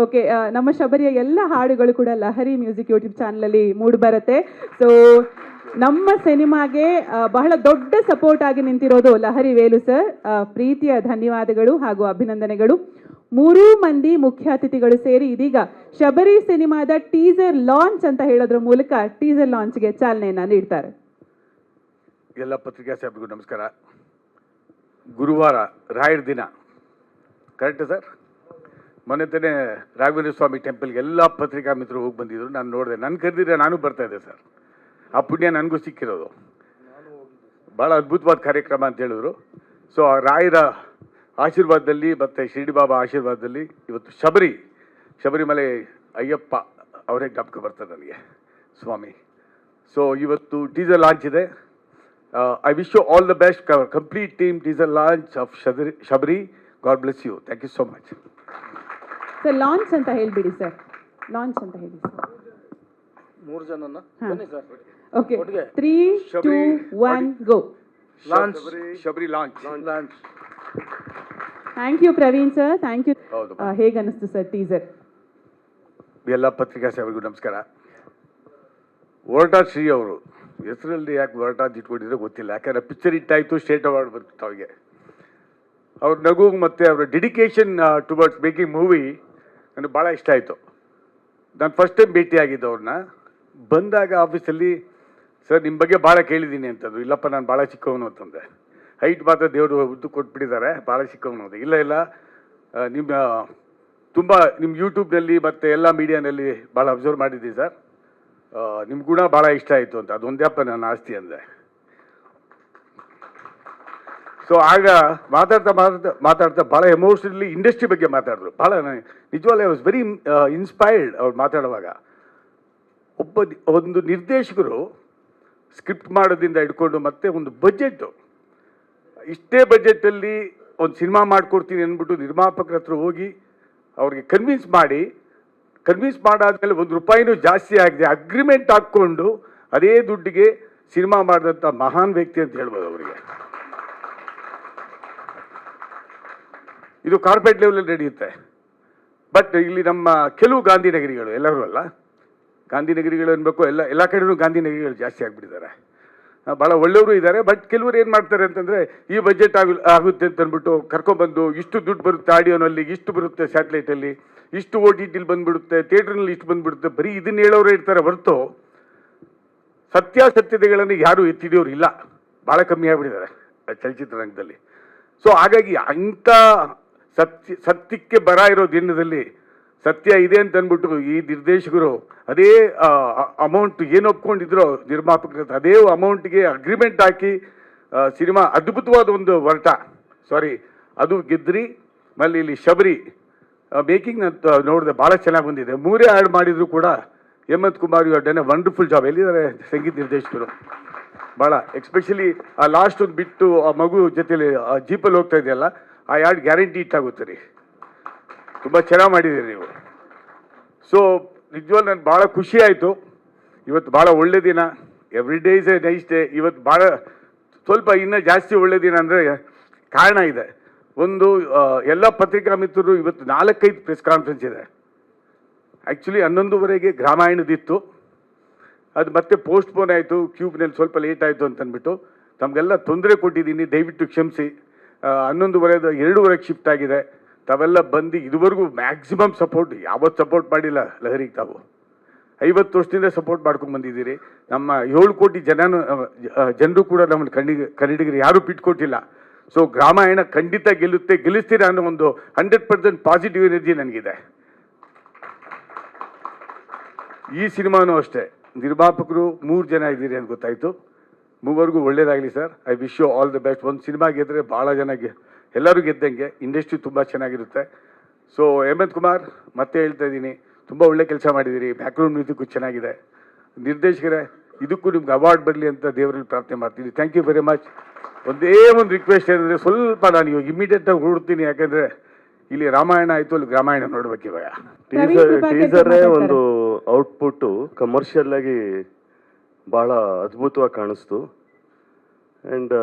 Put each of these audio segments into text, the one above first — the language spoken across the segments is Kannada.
ಓಕೆ, ನಮ್ಮ ಶಬರಿಯ ಎಲ್ಲ ಹಾಡುಗಳು ಕೂಡ ಲಹರಿ ಮ್ಯೂಸಿಕ್ ಯೂಟ್ಯೂಬ್ ಚಾನಲಲ್ಲಿ ಮೂಡಿ ಬರುತ್ತೆ. ಸೊ ನಮ್ಮ ಸಿನಿಮಾಗೆ ಬಹಳ ದೊಡ್ಡ ಸಪೋರ್ಟ್ ಆಗಿ ನಿಂತಿರೋದು ಲಹರಿ ವೇಲು ಸರ್. ಪ್ರೀತಿಯ ಧನ್ಯವಾದಗಳು ಹಾಗೂ ಅಭಿನಂದನೆಗಳು. 3 ಮಂದಿ ಮುಖ್ಯ ಅತಿಥಿಗಳು ಸೇರಿ ಇದೀಗ ಶಬರಿ ಸಿನಿಮಾದ ಟೀಸರ್ ಲಾಂಚ್ ಅಂತ ಹೇಳೋದ್ರ ಮೂಲಕ ಟೀಸರ್ ಲಾಂಚ್ಗೆ ಚಾಲನೆಯನ್ನ ನೀಡ್ತಾರೆ. ಎಲ್ಲ ಪತ್ರಿಕಾ ಸಾಹೇಬ್ರಿಗೂ ನಮಸ್ಕಾರ. ಗುರುವಾರ ರಾಯರ ದಿನ ಕರೆಕ್ಟ್ ಸರ್? ಮೊನ್ನೆ ತಾನೇ ರಾಘವೇಂದ್ರ ಸ್ವಾಮಿ ಟೆಂಪಲ್ಗೆ ಎಲ್ಲ ಪತ್ರಿಕಾ ಮಿತ್ರರು ಹೋಗಿ ಬಂದಿದ್ರು. ನಾನು ನೋಡಿದೆ, ನನ್ನ ಕರೆದಿದ್ರೆ ನಾನು ಬರ್ತಾ ಇದ್ದೆ ಸರ್. ಆ ಪುಣ್ಯ ನನಗೂ ಸಿಕ್ಕಿರೋದು. ಭಾಳ ಅದ್ಭುತವಾದ ಕಾರ್ಯಕ್ರಮ ಅಂತ ಹೇಳಿದ್ರು. ಸೊ ರಾಯರ ಆಶೀರ್ವಾದದಲ್ಲಿ ಮತ್ತು ಶಿರ್ಡಿ ಬಾಬಾ ಆಶೀರ್ವಾದದಲ್ಲಿ ಇವತ್ತು ಶಬರಿಮಲೆ ಅಯ್ಯಪ್ಪ ಅವರೇ ಜ್ಞಾಪಕ ಬರ್ತಾರೆ ನನಗೆ, ಸ್ವಾಮಿ. ಸೊ ಇವತ್ತು ಟೀಸರ್ ಲಾಂಚ್ ಇದೆ. I wish you all the best, complete team teaser launch of Shabari. God bless you. Thank you so much. Sir launch ಅಂತ ಹೇಳಿಬಿಡಿ ಸರ್, ಲಾಂಚ್ ಅಂತ ಹೇಳಿ ಸರ್. 3 ಜನನ ಬನ್ನಿ sir. Okay, 3, 2, 1 go. Launch Shabari launch. Thank you Praveen sir, thank you. ಹೌದು. ಹೇಗೆ ಅನಿಸ್ತು ಸರ್ ಟೀಸರ್? ಎಲ್ಲ ಪತ್ರಿಕಾ ಸಾಹೇಬ್ರಿಗೂ ನಮಸ್ಕಾರ. ವರಟಾ ಶ್ರೀ ಅವರು ಹೆಸರಲ್ಲಿ ಯಾಕೆ ವರಟಾ ಅಂತ ಇಟ್ಕೊಂಡಿದ್ರೆ ಗೊತ್ತಿಲ್ಲ. ಯಾಕಂದರೆ ಪಿಕ್ಚರ್ ಇಟ್ಟಾಯಿತು, ಸ್ಟೇಟ್ ಅವಾರ್ಡ್ ಬರ್ತಿತ್ತು ಅವ್ರಿಗೆ. ಅವ್ರ ನಗು ಮತ್ತು ಅವರ ಡೆಡಿಕೇಶನ್ ಟುವರ್ಡ್ಸ್ ಮೇಕಿಂಗ್ ಮೂವಿ ನನಗೆ ಭಾಳ ಇಷ್ಟ ಆಯಿತು. ನಾನು ಫಸ್ಟ್ ಟೈಮ್ ಭೇಟಿಯಾಗಿದ್ದು ಅವ್ರನ್ನ. ಬಂದಾಗ ಆಫೀಸಲ್ಲಿ ಸರ್ ನಿಮ್ಮ ಬಗ್ಗೆ ಭಾಳ ಕೇಳಿದ್ದೀನಿ ಅಂತಂದರು. ಇಲ್ಲಪ್ಪ ನಾನು ಭಾಳ ಚಿಕ್ಕವನು ಅಂತಂದೆ. ಹೈಟ್ ಮಾತ್ರ ದೇವರು ಉದ್ದು ಕೊಟ್ಬಿಟ್ಟಿದ್ದಾರೆ, ಭಾಳ ಚಿಕ್ಕವನು ಅಂತ. ಇಲ್ಲ ನಿಮ್ಮ ಯೂಟ್ಯೂಬ್ನಲ್ಲಿ ಮತ್ತು ಎಲ್ಲ ಮೀಡಿಯಾನಲ್ಲಿ ಭಾಳ ಅಬ್ಸರ್ವ್ ಮಾಡಿದ್ದೀನಿ ಸರ್. ನಿಮ್ಮ ಗುಣ ಭಾಳ ಇಷ್ಟ ಆಯಿತು ಅಂತ. ಅದೊಂದೇಪ್ಪ ನನ್ನ ಆಸ್ತಿ ಅಂದೆ. ಸೊ ಆಗ ಮಾತಾಡ್ತಾ ಭಾಳ ಎಮೋಷನಲಿ ಇಂಡಸ್ಟ್ರಿ ಬಗ್ಗೆ ಮಾತಾಡಿದ್ರು. ಭಾಳ ನಿಜವಾಗ್ಲೂ ಐ ವಾಸ್ ವೆರಿ ಇನ್ಸ್ಪೈರ್ಡ್ ಅವ್ರು ಮಾತಾಡುವಾಗ. ಒಂದು ನಿರ್ದೇಶಕರು ಸ್ಕ್ರಿಪ್ಟ್ ಮಾಡೋದ್ರಿಂದ ಹಿಡ್ಕೊಂಡು ಮತ್ತೆ ಒಂದು ಬಜೆಟ್ಟು, ಇಷ್ಟೇ ಬಜೆಟಲ್ಲಿ ಒಂದು ಸಿನಿಮಾ ಮಾಡಿಕೊಡ್ತೀನಿ ಅಂದ್ಬಿಟ್ಟು ನಿರ್ಮಾಪಕರ ಹತ್ರ ಹೋಗಿ ಅವ್ರಿಗೆ ಕನ್ವಿನ್ಸ್ ಮಾಡಾದ್ಮೇಲೆ ₹1 ಜಾಸ್ತಿ ಆಗಿದೆ, ಅಗ್ರಿಮೆಂಟ್ ಹಾಕ್ಕೊಂಡು ಅದೇ ದುಡ್ಡಿಗೆ ಸಿನಿಮಾ ಮಾಡಿದಂಥ ಮಹಾನ್ ವ್ಯಕ್ತಿ ಅಂತ ಹೇಳ್ಬೋದು ಅವರಿಗೆ. ಇದು ಕಾರ್ಪೊರೇಟ್ ಲೆವೆಲಲ್ಲಿ ನಡೆಯುತ್ತೆ. ಬಟ್ ಇಲ್ಲಿ ನಮ್ಮ ಕೆಲವು ಗಾಂಧಿನಗರಿಗಳು, ಎಲ್ಲರೂ ಅಲ್ಲ, ಗಾಂಧಿನಗರಿಗಳು ಅನ್ಬೇಕು, ಎಲ್ಲ ಕಡೆಯೂ ಗಾಂಧಿನಗರಿಗಳು ಜಾಸ್ತಿ ಆಗಿಬಿಟ್ಟಿದ್ದಾರೆ. ಭಾಳ ಒಳ್ಳೆಯವರು ಇದ್ದಾರೆ. ಬಟ್ ಕೆಲವರು ಏನು ಮಾಡ್ತಾರೆ ಅಂತಂದರೆ, ಈ ಬಜೆಟ್ ಆಗುತ್ತೆ ಅಂತ ಅಂದ್ಬಿಟ್ಟು ಕರ್ಕೊಬಂದು ಇಷ್ಟು ದುಡ್ಡು ಬರುತ್ತೆ ಆಡಿಯೋನಲ್ಲಿ, ಇಷ್ಟು ಬರುತ್ತೆ ಸ್ಯಾಟಲೈಟಲ್ಲಿ, ಇಷ್ಟು OTTಲಿ ಬಂದುಬಿಡುತ್ತೆ, ಥಿಯೇಟ್ರ್ನಲ್ಲಿ ಇಷ್ಟು ಬಂದುಬಿಡುತ್ತೆ, ಬರೀ ಇದನ್ನ ಹೇಳೋರು ಇರ್ತಾರೆ ಹೊರತು ಸತ್ಯಾಸತ್ಯತೆಗಳನ್ನು ಯಾರೂ ಎತ್ತಿಡಿಯೋರು ಇಲ್ಲ. ಭಾಳ ಕಮ್ಮಿ ಆಗಿಬಿಟ್ಟಿದ್ದಾರೆ ಚಲನಚಿತ್ರರಂಗದಲ್ಲಿ. ಸೊ ಹಾಗಾಗಿ ಅಂಥ ಸತ್ಯಕ್ಕೆ ಬರ ಇರೋ ದಿನದಲ್ಲಿ ಸತ್ಯ ಇದೆ ಅಂತ ಅಂದ್ಬಿಟ್ಟು ಈ ನಿರ್ದೇಶಕರು ಅದೇ ಅಮೌಂಟ್ ಏನು ಒಪ್ಕೊಂಡಿದ್ರು ನಿರ್ಮಾಪಕರ ಅದೇ ಅಮೌಂಟ್ಗೆ ಅಗ್ರಿಮೆಂಟ್ ಹಾಕಿ ಸಿನಿಮಾ ಅದ್ಭುತವಾದ ಒಂದು ಅದು ಗೆದ್ರಿ. ಆಮೇಲೆ ಇಲ್ಲಿ ಶಬರಿ ಮೇಕಿಂಗ್ ಅಂತ ನೋಡಿದೆ, ಭಾಳ ಚೆನ್ನಾಗಿ ಬಂದಿದೆ. 3 ಆ್ಯಡ್ ಮಾಡಿದ್ರು ಕೂಡ Hemanth Kumar you done a wonderful job. ಎಲ್ಲಿದ್ದಾರೆ ಸಂಗೀತ ನಿರ್ದೇಶಕರು? ಭಾಳ ಎಕ್ಸ್ಪೆಷಲಿ ಆ ಲಾಸ್ಟ್ ಒಂದು ಬಿಟ್ಟು ಆ ಮಗು ಜೊತೆಲಿ ಜೀಪಲ್ಲಿ ಹೋಗ್ತಾ ಇದೆಯಲ್ಲ, ಆ ಆ್ಯಡ್ ಗ್ಯಾರಂಟಿ ಇಟ್ಟಾಗುತ್ತೆ ರೀ. ತುಂಬ ಚೆನ್ನಾಗಿ ಮಾಡಿದ್ದೀರಿ ನೀವು. ಸೊ ನಿಜವಾಗ್ಲೂ ನನಗೆ ಭಾಳ ಖುಷಿ ಆಯಿತು. ಇವತ್ತು ಭಾಳ ಒಳ್ಳೆ ದಿನ. Every day is A nice day. ಇವತ್ತು ಭಾಳ ಸ್ವಲ್ಪ ಇನ್ನೂ ಜಾಸ್ತಿ ಒಳ್ಳೆ ದಿನ ಅಂದರೆ ಕಾರಣ ಇದೆ. ಒಂದು ಎಲ್ಲ ಪತ್ರಿಕಾ ಮಿತ್ರರು ಇವತ್ತು 4-5 ಪ್ರೆಸ್ ಕಾನ್ಫರೆನ್ಸ್ ಇದೆ. ಆ್ಯಕ್ಚುಲಿ 11:30ಗೆ ಗ್ರಾಮಾಯಣದಿತ್ತು, ಅದು ಮತ್ತೆ ಪೋಸ್ಟ್ಪೋನ್ ಆಯಿತು. ಕ್ಯೂಬ್ನಲ್ಲಿ ಸ್ವಲ್ಪ ಲೇಟ್ ಆಯಿತು ಅಂತಂದ್ಬಿಟ್ಟು ತಮಗೆಲ್ಲ ತೊಂದರೆ ಕೊಟ್ಟಿದ್ದೀನಿ, ದಯವಿಟ್ಟು ಕ್ಷಮಿಸಿ. 11:30 2:30ಗೆ ಶಿಫ್ಟ್ ಆಗಿದೆ. ತಾವೆಲ್ಲ ಬಂದು ಇದುವರೆಗೂ ಮ್ಯಾಕ್ಸಿಮಮ್ ಸಪೋರ್ಟ್, ಯಾವತ್ತು ಸಪೋರ್ಟ್ ಮಾಡಿಲ್ಲ ಲಹರಿಗೆ. ತಾವು 50 ವರ್ಷದಿಂದ ಸಪೋರ್ಟ್ ಮಾಡ್ಕೊಂಡು ಬಂದಿದ್ದೀರಿ. ನಮ್ಮ 7 ಕೋಟಿ ಜನರು ಕೂಡ ನಮ್ಮನ್ನು ಕನ್ನಡಿಗರು ಯಾರೂ ಬಿಟ್ಕೊಟ್ಟಿಲ್ಲ. ಸೊ ಗ್ರಾಮಾಯಣ ಖಂಡಿತ ಗೆಲ್ಲಿಸ್ತೀರಾ ಅನ್ನೋ ಒಂದು 100% ಪಾಸಿಟಿವ್ ಎನರ್ಜಿ ನನಗಿದೆ. ಈ ಸಿನಿಮಾನೂ ಅಷ್ಟೇ, ನಿರ್ಮಾಪಕರು 3 ಜನ ಇದ್ದೀರಿ ಅಂತ ಗೊತ್ತಾಯಿತು. ಮೂವರಿಗೂ ಒಳ್ಳೇದಾಗಲಿ sir. I wish you all the best. ಒಂದು ಸಿನಿಮಾ ಗೆದ್ದರೆ ಭಾಳ ಜನ ಎಲ್ಲರೂ ಗೆದ್ದಂಗೆ, ಇಂಡಸ್ಟ್ರಿ ತುಂಬ ಚೆನ್ನಾಗಿರುತ್ತೆ. ಸೊ ಹೇಮಂತ್ ಕುಮಾರ್, ಮತ್ತೆ ಹೇಳ್ತಾ ಇದ್ದೀನಿ, ತುಂಬ ಒಳ್ಳೆ ಕೆಲಸ ಮಾಡಿದ್ದೀರಿ. ಬ್ಯಾಕ್ಗ್ರೌಂಡ್ ಮ್ಯೂಸಿಕ್ಕು ಚೆನ್ನಾಗಿದೆ. ನಿರ್ದೇಶಕರೇ, ಇದಕ್ಕೂ ನಿಮ್ಗೆ ಅವಾರ್ಡ್ ಬರಲಿ ಅಂತ ದೇವರಲ್ಲಿ ಪ್ರಾರ್ಥನೆ ಮಾಡ್ತೀನಿ. Thank you very much. ಒಂದೇ ಒಂದು ರಿಕ್ವೆಸ್ಟ್ ಏನಂದರೆ, ಸ್ವಲ್ಪ ನಾನು ಇವಾಗ ಇಮಿಡಿಯೇಟಾಗಿ ಹೊರಡ್ತೀನಿ, ಯಾಕಂದರೆ ಇಲ್ಲಿ ರಾಮಾಯಣ ಆಯಿತು, ಅಲ್ಲಿ ಗ್ರಾಮಾಯಣ ನೋಡ್ಬೇಕು ಇವಾಗ. ಟೀಸರೇ ಒಂದು ಔಟ್ಪುಟ್ಟು ಕಮರ್ಷಿಯಲ್ ಆಗಿ ಭಾಳ ಅದ್ಭುತವಾಗಿ ಕಾಣಿಸ್ತು. ಆ್ಯಂಡ್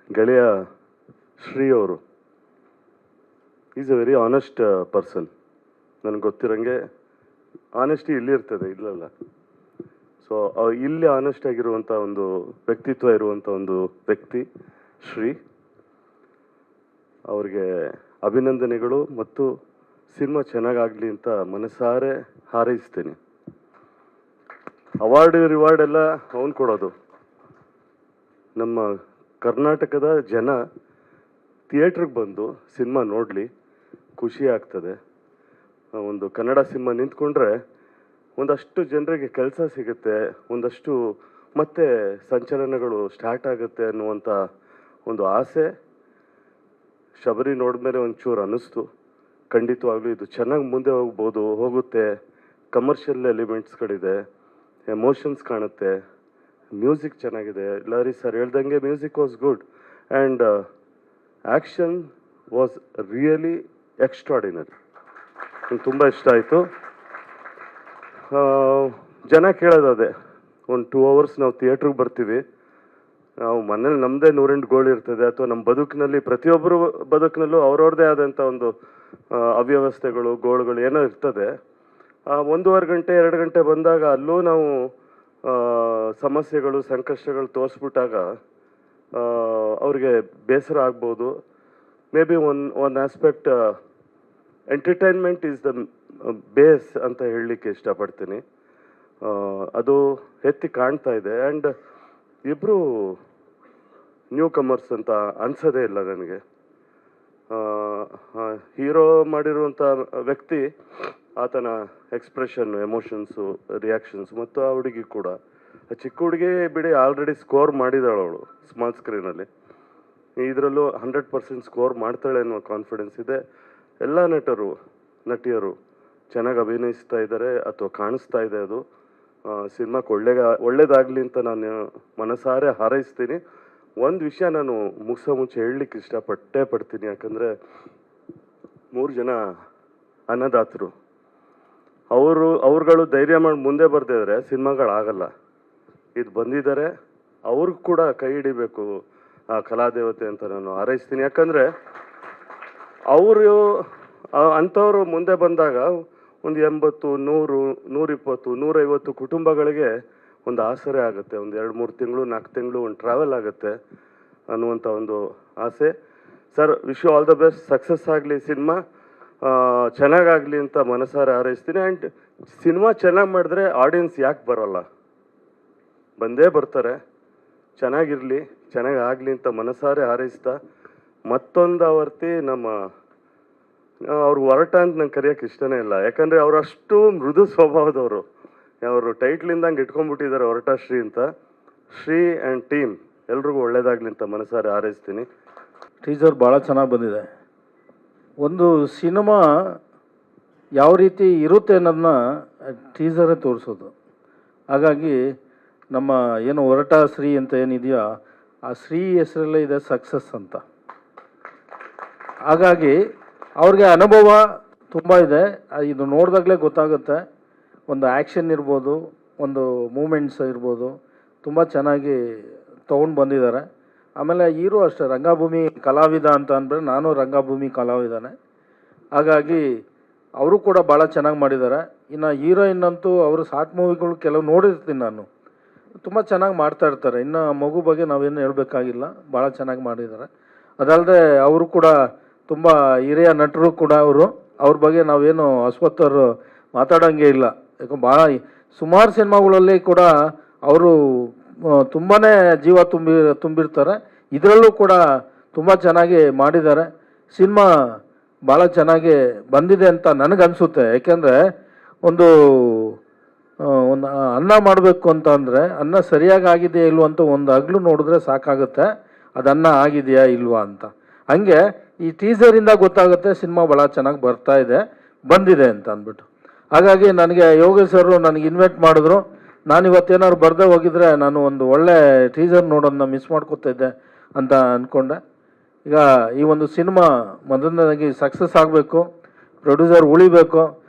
ಗೆಳೆಯ ಶ್ರೀ ಅವರು is A very honest person. ನನಗೆ ಗೊತ್ತಿರೋಂಗೆ ಆನೆಸ್ಟಿ ಇಲ್ಲಿ ಇರ್ತದೆ, ಇಲ್ಲಲ್ಲ. ಸೊ ಇಲ್ಲಿ ಆನೆಸ್ಟ್ ಆಗಿರುವಂಥ ಒಂದು ವ್ಯಕ್ತಿತ್ವ ಇರುವಂಥ ಒಂದು ವ್ಯಕ್ತಿ ಶ್ರೀ. ಅವ್ರಿಗೆ ಅಭಿನಂದನೆಗಳು ಮತ್ತು ಸಿನಿಮಾ ಚೆನ್ನಾಗಾಗಲಿ ಅಂತ ಮನಸಾರೆ ಹಾರೈಸ್ತೀನಿ. ಅವಾರ್ಡ್ ರಿವಾರ್ಡ್ ಎಲ್ಲ ಅವನು ಕೊಡೋದು. ನಮ್ಮ ಕರ್ನಾಟಕದ ಜನ ಥಿಯೇಟ್ರಿಗೆ ಬಂದು ಸಿನಿಮಾ ನೋಡಲಿ, ಖುಷಿ ಆಗ್ತದೆ. ಒಂದು ಕನ್ನಡ ಸಿನಿಮಾ ನಿಂತ್ಕೊಂಡ್ರೆ ಒಂದಷ್ಟು ಜನರಿಗೆ ಕೆಲಸ ಸಿಗುತ್ತೆ, ಒಂದಷ್ಟು ಮತ್ತೆ ಸಂಚಲನಗಳು ಸ್ಟಾರ್ಟ್ ಆಗುತ್ತೆ ಅನ್ನುವಂಥ ಒಂದು ಆಸೆ ಶಬರಿ ನೋಡಿದ್ಮೇಲೆ ಒಂಚೂರು ಅನ್ನಿಸ್ತು. ಖಂಡಿತವಾಗ್ಲೂ ಇದು ಚೆನ್ನಾಗಿ ಮುಂದೆ ಹೋಗುತ್ತೆ. ಕಮರ್ಷಿಯಲ್ ಎಲಿಮೆಂಟ್ಸ್ಗಳಿದೆ, ಎಮೋಷನ್ಸ್ ಕಾಣುತ್ತೆ, ಮ್ಯೂಸಿಕ್ ಚೆನ್ನಾಗಿದೆ. ಲಹರಿ ಸರ್ ಹೇಳ್ದಂಗೆ music was good and action was really extraordinary. ನಂಗೆ ತುಂಬ ಇಷ್ಟ ಆಯಿತು. ಜನ ಕೇಳೋದು ಅದೇ, ಒಂದು 2 hours ನಾವು ಥಿಯೇಟ್ರಿಗೆ ಬರ್ತೀವಿ, ನಾವು ಮನೇಲಿ ನಮ್ಮದೇ 108 ಗೋಳು ಇರ್ತದೆ, ಅಥವಾ ನಮ್ಮ ಬದುಕಿನಲ್ಲಿ ಪ್ರತಿಯೊಬ್ಬರು ಬದುಕಿನಲ್ಲೂ ಅವ್ರವ್ರದ್ದೇ ಆದಂಥ ಒಂದು ಅವ್ಯವಸ್ಥೆಗಳು, ಗೋಳುಗಳು ಏನೋ ಇರ್ತದೆ. 1.5 ಗಂಟೆ 2 ಗಂಟೆ ಬಂದಾಗ ಅಲ್ಲೂ ನಾವು ಸಮಸ್ಯೆಗಳು, ಸಂಕಷ್ಟಗಳು ತೋರಿಸ್ಬಿಟ್ಟಾಗ ಅವ್ರಿಗೆ ಬೇಸರ ಆಗ್ಬೋದು. May be one aspect entertainment is the base ಅಂತ ಹೇಳಲಿಕ್ಕೆ ಇಷ್ಟಪಡ್ತೀನಿ. ಅದು ಎತ್ತಿ ಕಾಣ್ತಾ ಇದೆ. ಆ್ಯಂಡ್ ಇಬ್ಬರು ನ್ಯೂ ಕಮರ್ಸ್ ಅಂತ ಅನ್ಸೋದೇ ಇಲ್ಲ ನನಗೆ. ಹೀರೋ ಮಾಡಿರುವಂಥ ವ್ಯಕ್ತಿ, ಆತನ ಎಕ್ಸ್ಪ್ರೆಷನ್, ಎಮೋಷನ್ಸು, ರಿಯಾಕ್ಷನ್ಸ್ ಮತ್ತು ಆ ಹುಡುಗಿ ಕೂಡ, ಚಿಕ್ಕ ಹುಡುಗಿ ಬಿಡಿ ಆಲ್ರೆಡಿ ಸ್ಕೋರ್ ಮಾಡಿದಾಳು ಅವಳು ಸ್ಮಾಲ್ ಸ್ಕ್ರೀನಲ್ಲಿ. ಇದರಲ್ಲೂ 100% ಸ್ಕೋರ್ ಮಾಡ್ತಾಳೆ ಅನ್ನೋ ಕಾನ್ಫಿಡೆನ್ಸ್ ಇದೆ. ಎಲ್ಲ ನಟಿಯರು ಚೆನ್ನಾಗಿ ಅಭಿನಯಿಸ್ತಾ ಇದ್ದಾರೆ ಅಥವಾ ಕಾಣಿಸ್ತಾ ಇದೆ. ಅದು ಸಿನಿಮಾಕ್ಕೆ ಒಳ್ಳೇದಾಗಲಿ ಅಂತ ನಾನು ಮನಸಾರೆ ಹಾರೈಸ್ತೀನಿ. ಒಂದು ವಿಷಯ ನಾನು ಮುಂಚೆ ಹೇಳಲಿಕ್ಕೆ ಪಡ್ತೀನಿ. ಯಾಕಂದರೆ 3 ಜನ ಅನ್ನದಾತರು, ಅವ್ರುಗಳು ಧೈರ್ಯ ಮಾಡಿ ಮುಂದೆ ಬರ್ದಿದ್ರೆ ಸಿನಿಮಾಗಳಾಗಲ್ಲ. ಇದು ಬಂದಿದ್ದಾರೆ, ಅವ್ರಿಗೂ ಕೂಡ ಕೈ ಹಿಡಿಬೇಕು ಆ ಕಲಾದೇವತೆ ಅಂತ ನಾನು ಹಾರೈಸ್ತೀನಿ. ಯಾಕಂದರೆ ಅವರು ಅಂಥವ್ರು ಮುಂದೆ ಬಂದಾಗ ಒಂದು 80, 100, 120, 150 ಕುಟುಂಬಗಳಿಗೆ ಒಂದು ಆಸರೆ ಆಗುತ್ತೆ. ಒಂದು 2-3 ತಿಂಗಳು 4 ತಿಂಗಳು ಒಂದು ಟ್ರಾವೆಲ್ ಆಗುತ್ತೆ ಅನ್ನುವಂಥ ಒಂದು ಆಸೆ. Sir, wish you all the best. Success ಆಗಲಿ, ಸಿನಿಮಾ ಚೆನ್ನಾಗಾಗಲಿ ಅಂತ ಮನಸಾರೆ ಹಾರೈಸ್ತೀನಿ. ಆ್ಯಂಡ್ ಸಿನಿಮಾ ಚೆನ್ನಾಗಿ ಮಾಡಿದ್ರೆ ಆಡಿಯನ್ಸ್ ಯಾಕೆ ಬರೋಲ್ಲ, ಬಂದೇ ಬರ್ತಾರೆ. ಚೆನ್ನಾಗಿರಲಿ, ಚೆನ್ನಾಗಾಗಲಿ ಅಂತ ಮನಸಾರೆ ಹಾರೈಸ್ತಾ, ಮತ್ತೊಂದು ಆವರ್ತಿ ಅವ್ರು ಹೊರಟ ಅಂತ ನಂಗೆ ಕರೆಯೋಕ್ಕೆ ಇಷ್ಟನೇ ಇಲ್ಲ. ಯಾಕಂದರೆ ಅವರಷ್ಟು ಮೃದು ಸ್ವಭಾವದವರು. ಅವರು ಟೈಟ್ಲಿಂದಂಗೆ ಇಟ್ಕೊಂಡ್ಬಿಟ್ಟಿದ್ದಾರೆ ಹೊರಟ ಶ್ರೀ ಅಂತ. ಶ್ರೀ ಆ್ಯಂಡ್ ಟೀಮ್ ಎಲ್ರಿಗೂ ಒಳ್ಳೇದಾಗಲಿ ಅಂತ ಮನಸಾರೆ ಹಾರೈಸ್ತೀನಿ. ಟೀಸರ್ ಭಾಳ ಚೆನ್ನಾಗಿ ಬಂದಿದೆ. ಒಂದು ಸಿನಿಮಾ ಯಾವ ರೀತಿ ಇರುತ್ತೆ ಅನ್ನೋದನ್ನ ಟೀಸರೇ ತೋರಿಸೋದು. ಹಾಗಾಗಿ ನಮ್ಮ ಏನು ಹೊರಟ ಶ್ರೀ ಅಂತ ಏನಿದೆಯೋ ಆ ಶ್ರೀ ಹೆಸರಲ್ಲೇ ಇದೆ ಸಕ್ಸಸ್ ಅಂತ. ಹಾಗಾಗಿ ಅವ್ರಿಗೆ ಅನುಭವ ತುಂಬ ಇದೆ. ಇದು ನೋಡಿದಾಗಲೇ ಗೊತ್ತಾಗುತ್ತೆ. ಒಂದು ಆ್ಯಕ್ಷನ್ ಇರ್ಬೋದು, ಒಂದು ಮೂಮೆಂಟ್ಸ್ ಇರ್ಬೋದು, ತುಂಬ ಚೆನ್ನಾಗಿ ತೊಗೊಂಡು ಬಂದಿದ್ದಾರೆ. ಆಮೇಲೆ ಹೀರೋ ಅಷ್ಟೇ, ರಂಗಭೂಮಿ ಕಲಾವಿದ ಅಂತ ಅಂದ್ಬಿಟ್ರೆ ನಾನು ರಂಗಭೂಮಿ ಕಲಾವಿದನೇ. ಹಾಗಾಗಿ ಅವರು ಕೂಡ ಭಾಳ ಚೆನ್ನಾಗಿ ಮಾಡಿದ್ದಾರೆ. ಇನ್ನು ಹೀರೋಯಿನ್ ಅಂತೂ ಅವರು ಸಾತ್ ಮೂವಿಗಳು ಕೆಲವು ನೋಡಿರ್ತೀನಿ ನಾನು, ತುಂಬ ಚೆನ್ನಾಗಿ ಮಾಡ್ತಾ ಇರ್ತಾರೆ. ಇನ್ನು ಮಗು ಬಗ್ಗೆ ನಾವೇನು ಹೇಳಬೇಕಾಗಿಲ್ಲ, ಭಾಳ ಚೆನ್ನಾಗಿ ಮಾಡಿದ್ದಾರೆ. ಅದಲ್ಲದೆ ಅವರು ಕೂಡ ತುಂಬ ಹಿರಿಯ ನಟರು ಕೂಡ ಅವ್ರ ಬಗ್ಗೆ ನಾವೇನು ಅಶ್ವತ್ಥರು ಮಾತಾಡೋಂಗೆ ಇಲ್ಲ. ಯಾಕಂದ್ರೆ ಭಾಳ ಸುಮಾರು ಸಿನಿಮಾಗಳಲ್ಲಿ ಕೂಡ ಅವರು ತುಂಬಾ ಜೀವ ತುಂಬಿರ್ತಾರೆ. ಇದರಲ್ಲೂ ಕೂಡ ತುಂಬ ಚೆನ್ನಾಗಿ ಮಾಡಿದ್ದಾರೆ. ಸಿನಿಮಾ ಭಾಳ ಚೆನ್ನಾಗಿ ಬಂದಿದೆ ಅಂತ ನನಗನ್ಸುತ್ತೆ. ಯಾಕೆಂದರೆ ಒಂದು ಅನ್ನ ಮಾಡಬೇಕು ಅಂತ ಅಂದರೆ ಅನ್ನ ಸರಿಯಾಗಿ ಆಗಿದೆಯಾ ಇಲ್ವ ಅಂತ ಒಂದು ಹಗ್ಲು ನೋಡಿದ್ರೆ ಸಾಕಾಗುತ್ತೆ, ಅದು ಅನ್ನ ಆಗಿದೆಯಾ ಇಲ್ವಾ ಅಂತ. ಹಾಗೆ ಈ ಟೀಸರಿಂದ ಗೊತ್ತಾಗುತ್ತೆ ಸಿನಿಮಾ ಭಾಳ ಚೆನ್ನಾಗಿ ಬಂದಿದೆ ಅಂತ ಅಂದ್ಬಿಟ್ಟು. ಹಾಗಾಗಿ ನನಗೆ ಯೋಗೇಶ್ ಸರ್ ನನಗೆ ಇನ್ವೈಟ್ ಮಾಡಿದ್ರು. ನಾನು ಇವತ್ತೇನಾದ್ರು ಬರದೇ ಹೋಗಿದ್ರೆ ನಾನು ಒಂದು ಒಳ್ಳೆ ಟೀಸರ್ ನೋಡೋದನ್ನ ಮಿಸ್ ಮಾಡ್ಕೊತಿದ್ದೆ ಅಂತ ಅಂದ್ಕೊಂಡೆ. ಈಗ ಈ ಒಂದು ಸಿನಿಮಾ ಮೊದಲನೇದಾಗಿ ಸಕ್ಸಸ್ ಆಗಬೇಕು, ಪ್ರೊಡ್ಯೂಸರ್ ಉಳಿಬೇಕು.